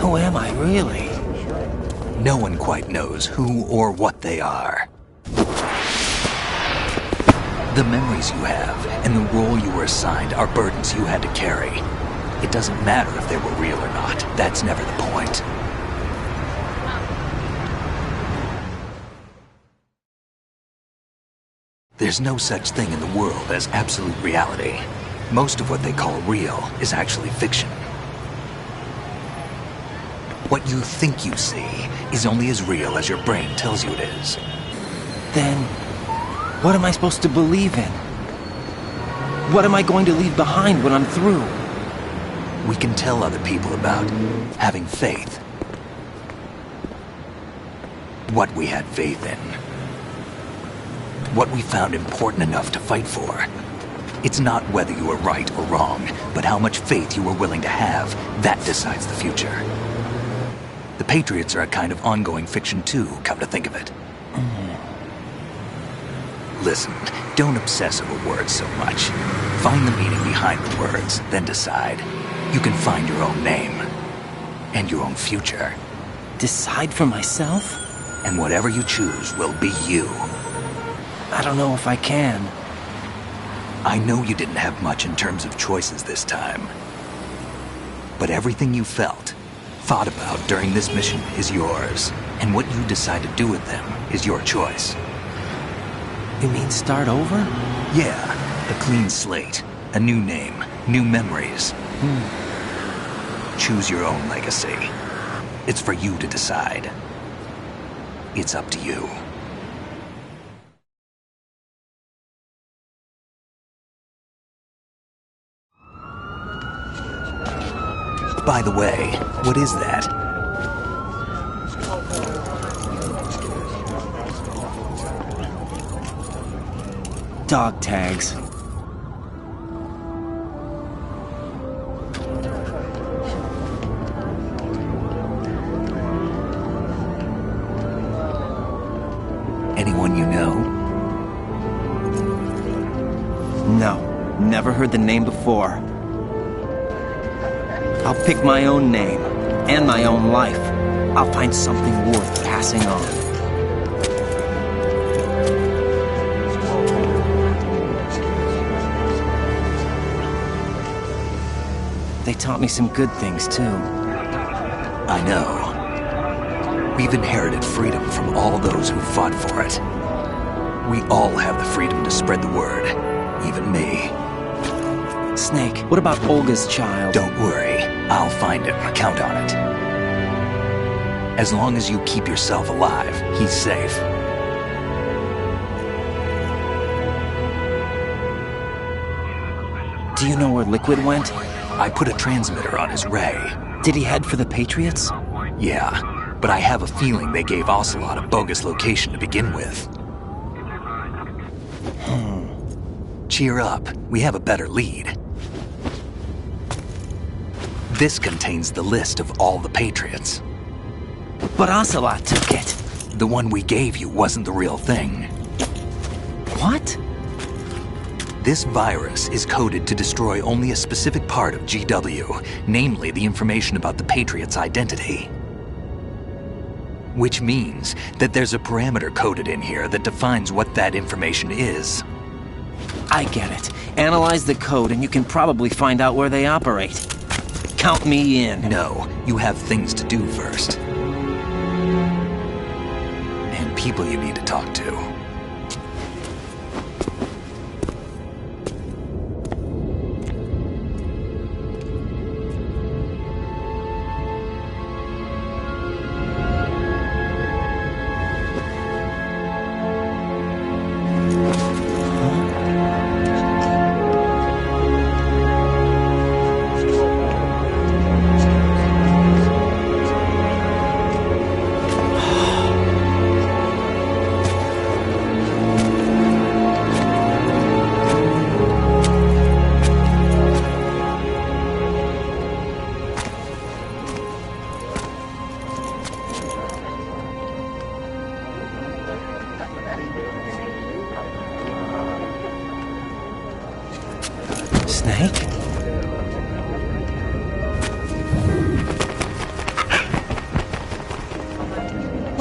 Who am I, really? No one quite knows who or what they are. The memories you have and the role you were assigned are burdens you had to carry. It doesn't matter if they were real or not. That's never the point. There's no such thing in the world as absolute reality. Most of what they call real is actually fiction. What you think you see is only as real as your brain tells you it is. Then, what am I supposed to believe in? What am I going to leave behind when I'm through? We can tell other people about having faith. What we had faith in. What we found important enough to fight for. It's not whether you were right or wrong, but how much faith you were willing to have. That decides the future. The Patriots are a kind of ongoing fiction too, come to think of it. Listen, don't obsess over words so much. Find the meaning behind the words, then decide. You can find your own name. And your own future. Decide for myself? And whatever you choose will be you. I don't know if I can. I know you didn't have much in terms of choices this time. But everything you felt, thought about during this mission is yours. And what you decide to do with them is your choice. You mean start over? Yeah, a clean slate, a new name, new memories. Choose your own legacy. It's for you to decide. It's up to you. By the way, what is that? Dog tags. Anyone you know? No, never heard the name before. I'll pick my own name, and my own life. I'll find something worth passing on. They taught me some good things, too. I know. We've inherited freedom from all those who fought for it. We all have the freedom to spread the word, even me. Snake, what about Olga's child? Don't worry. I'll find him. Count on it. As long as you keep yourself alive, he's safe. Do you know where Liquid went? I put a transmitter on his ray. Did he head for the Patriots? Yeah, but I have a feeling they gave Ocelot a bogus location to begin with. Cheer up. We have a better lead. This contains the list of all the Patriots. But Ocelot took it. The one we gave you wasn't the real thing. What? This virus is coded to destroy only a specific part of GW, namely the information about the Patriots' identity. Which means that there's a parameter coded in here that defines what that information is. I get it. Analyze the code and you can probably find out where they operate. Count me in. No, you have things to do first. And people you need to talk to.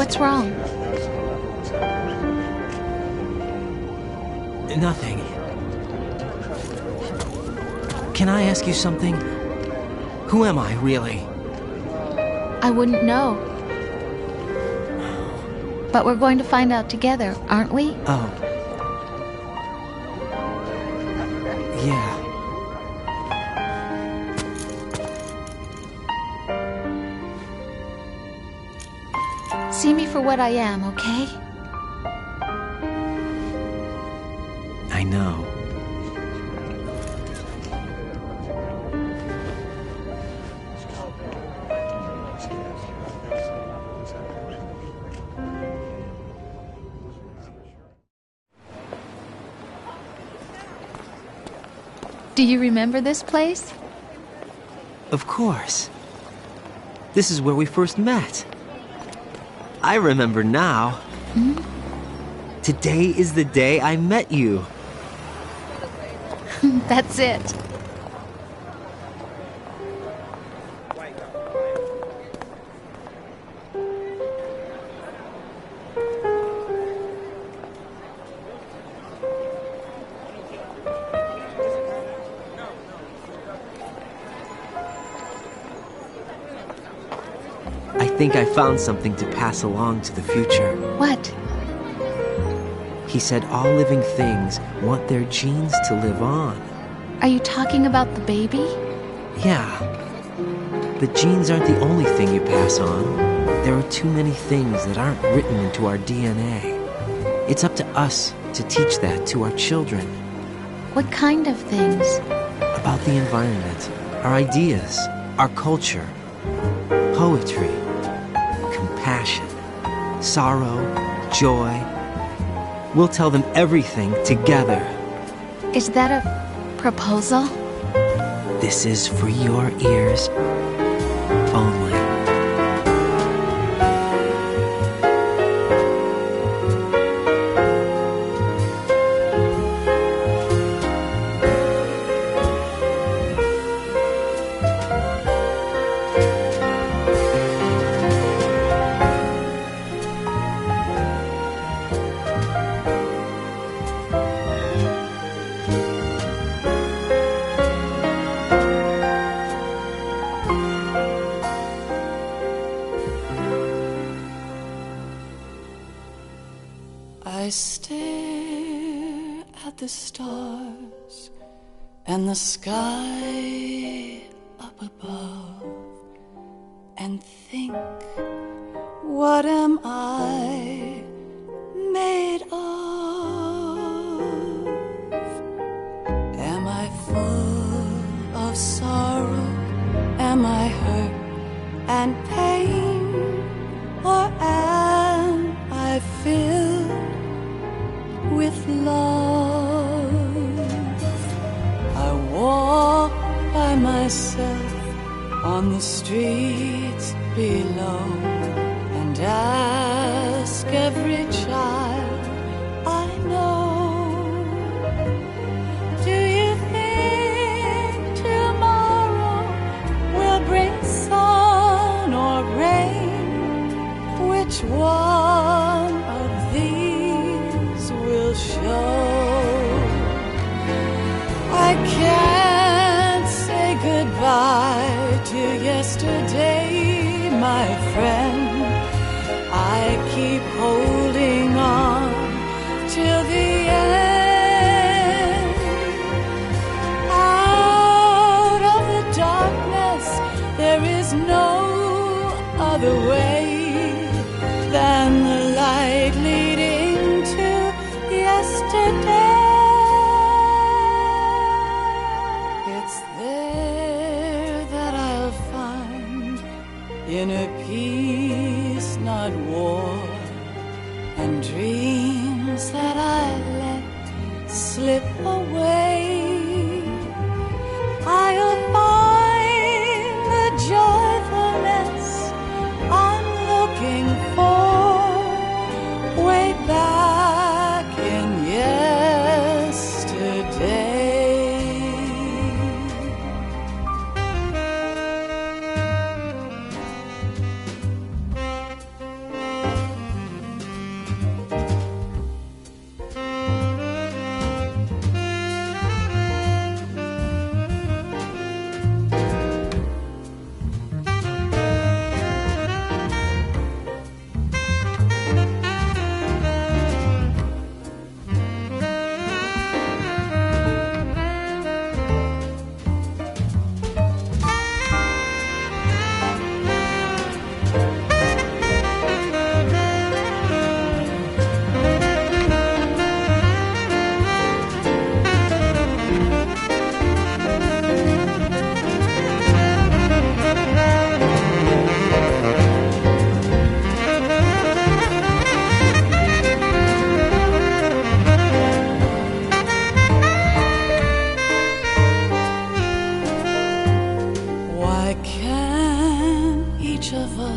What's wrong? Nothing. Can I ask you something? Who am I, really? I wouldn't know. But we're going to find out together, aren't we? Oh. Yeah. See me for what I am, okay? I know. Do you remember this place? Of course. This is where we first met. I remember now. Hmm? Today is the day I met you. That's it. I think I found something to pass along to the future. What? He said all living things want their genes to live on. Are you talking about the baby? Yeah. But genes aren't the only thing you pass on. There are too many things that aren't written into our DNA. It's up to us to teach that to our children. What kind of things? About the environment, our ideas, our culture, poetry, compassion, sorrow, joy. We'll tell them everything together. Is that a proposal? This is for your ears only. I stare at the stars and the sky up above and think, what am I made of? Am I full of sorrow? Am I hurt and pain? Or am I filled with love? I walk by myself on the streets below and ask every child I know, do you think tomorrow will bring sun or rain? Which one of these will show? I can't say goodbye to yesterday, my friend. I keep holding on till the end. Out of the darkness, there is no other way than the light leading to yesterday. It's there that I'll find inner peace, not war, and dreams that I let slip away. I'll find the joyfulness I'm looking for way back in yesterday.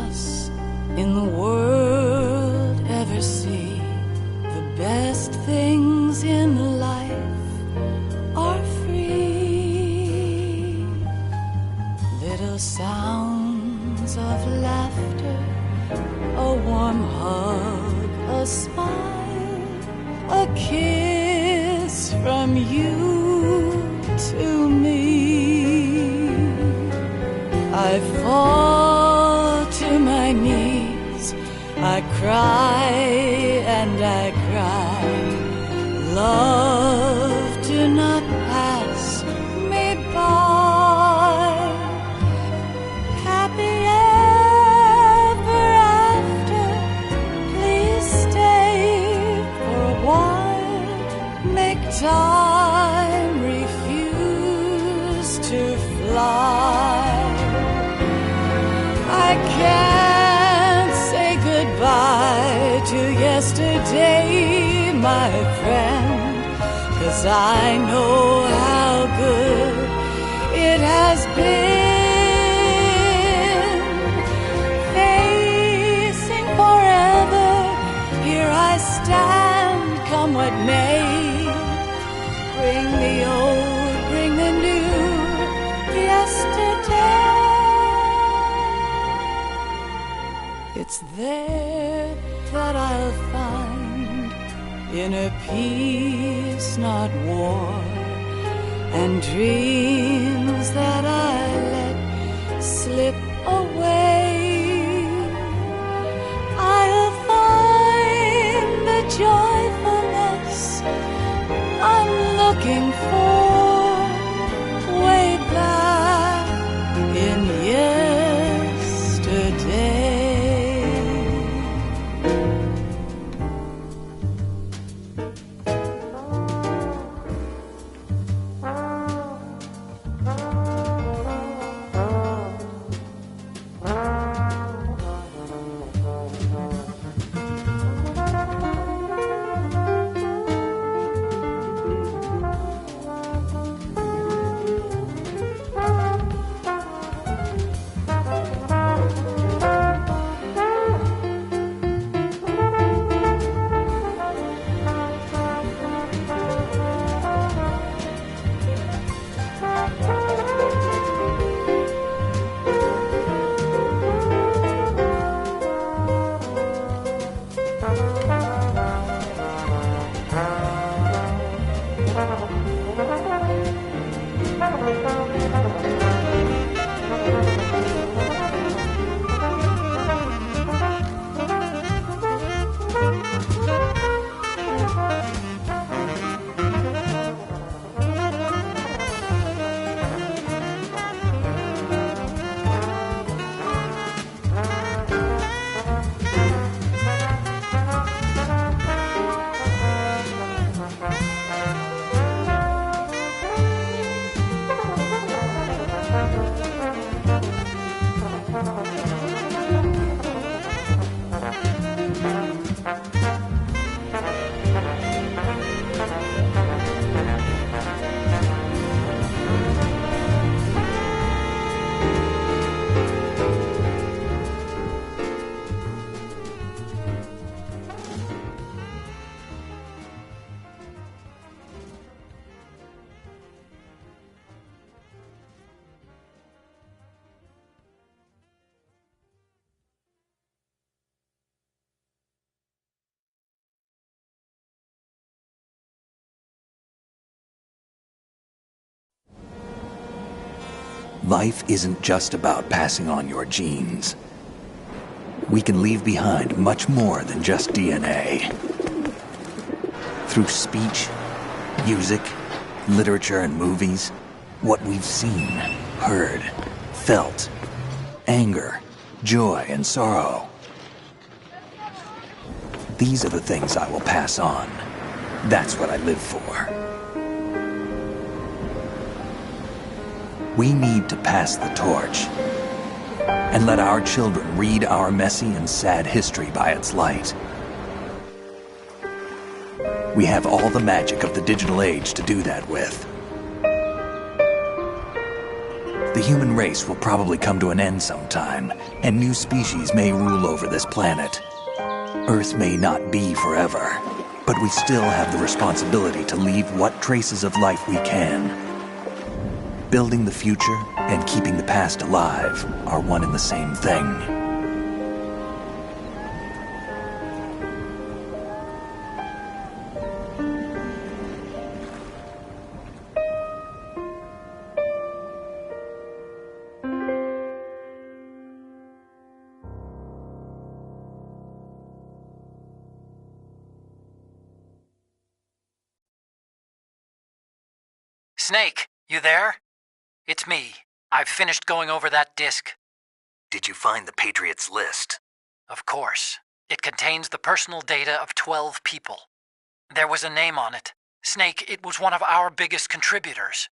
us in the world ever see. The best things in life are free. Little sounds of laughter, a warm hug, a smile, a kiss from you to me. I fall to my knees, I cry and I cry. Love, do not pass me by. Happy ever after, please stay for a while. Make time, refuse to fly. I can't say goodbye to yesterday, my friend, 'cause I know how good it has been. Facing forever, here I stand, come what may. Bring the old, bring the new, yesterday. It's there that I'll find inner peace, not war, and dreams that I let slip away. I'll find the joyfulness I'm looking for way back in yesterday. Life isn't just about passing on your genes. We can leave behind much more than just DNA. Through speech, music, literature, and movies, what we've seen, heard, felt, anger, joy, and sorrow. These are the things I will pass on. That's what I live for. We need to pass the torch and let our children read our messy and sad history by its light. We have all the magic of the digital age to do that with. The human race will probably come to an end sometime, and new species may rule over this planet. Earth may not be forever, but we still have the responsibility to leave what traces of life we can. Building the future and keeping the past alive are one and the same thing. Snake, you there? It's me. I've finished going over that disk. Did you find the Patriots list? Of course. It contains the personal data of 12 people. There was a name on it. Snake, it was one of our biggest contributors.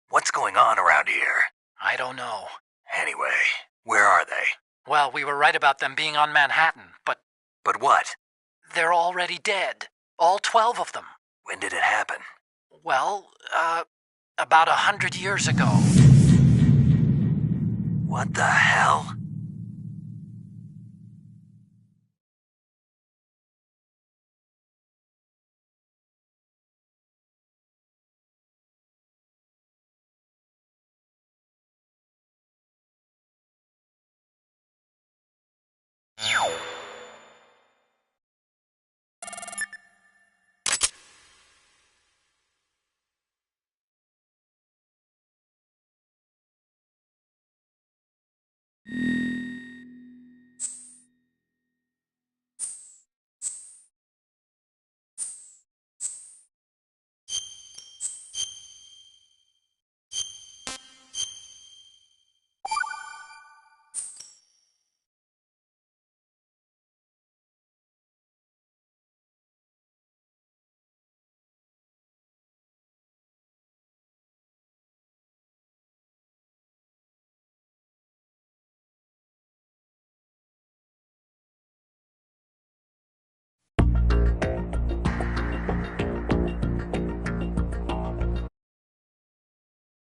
What's going on around here? I don't know. Anyway, where are they? Well, we were right about them being on Manhattan, but... But what? They're already dead. All 12 of them. When did it happen? Well, about 100 years ago. What the hell?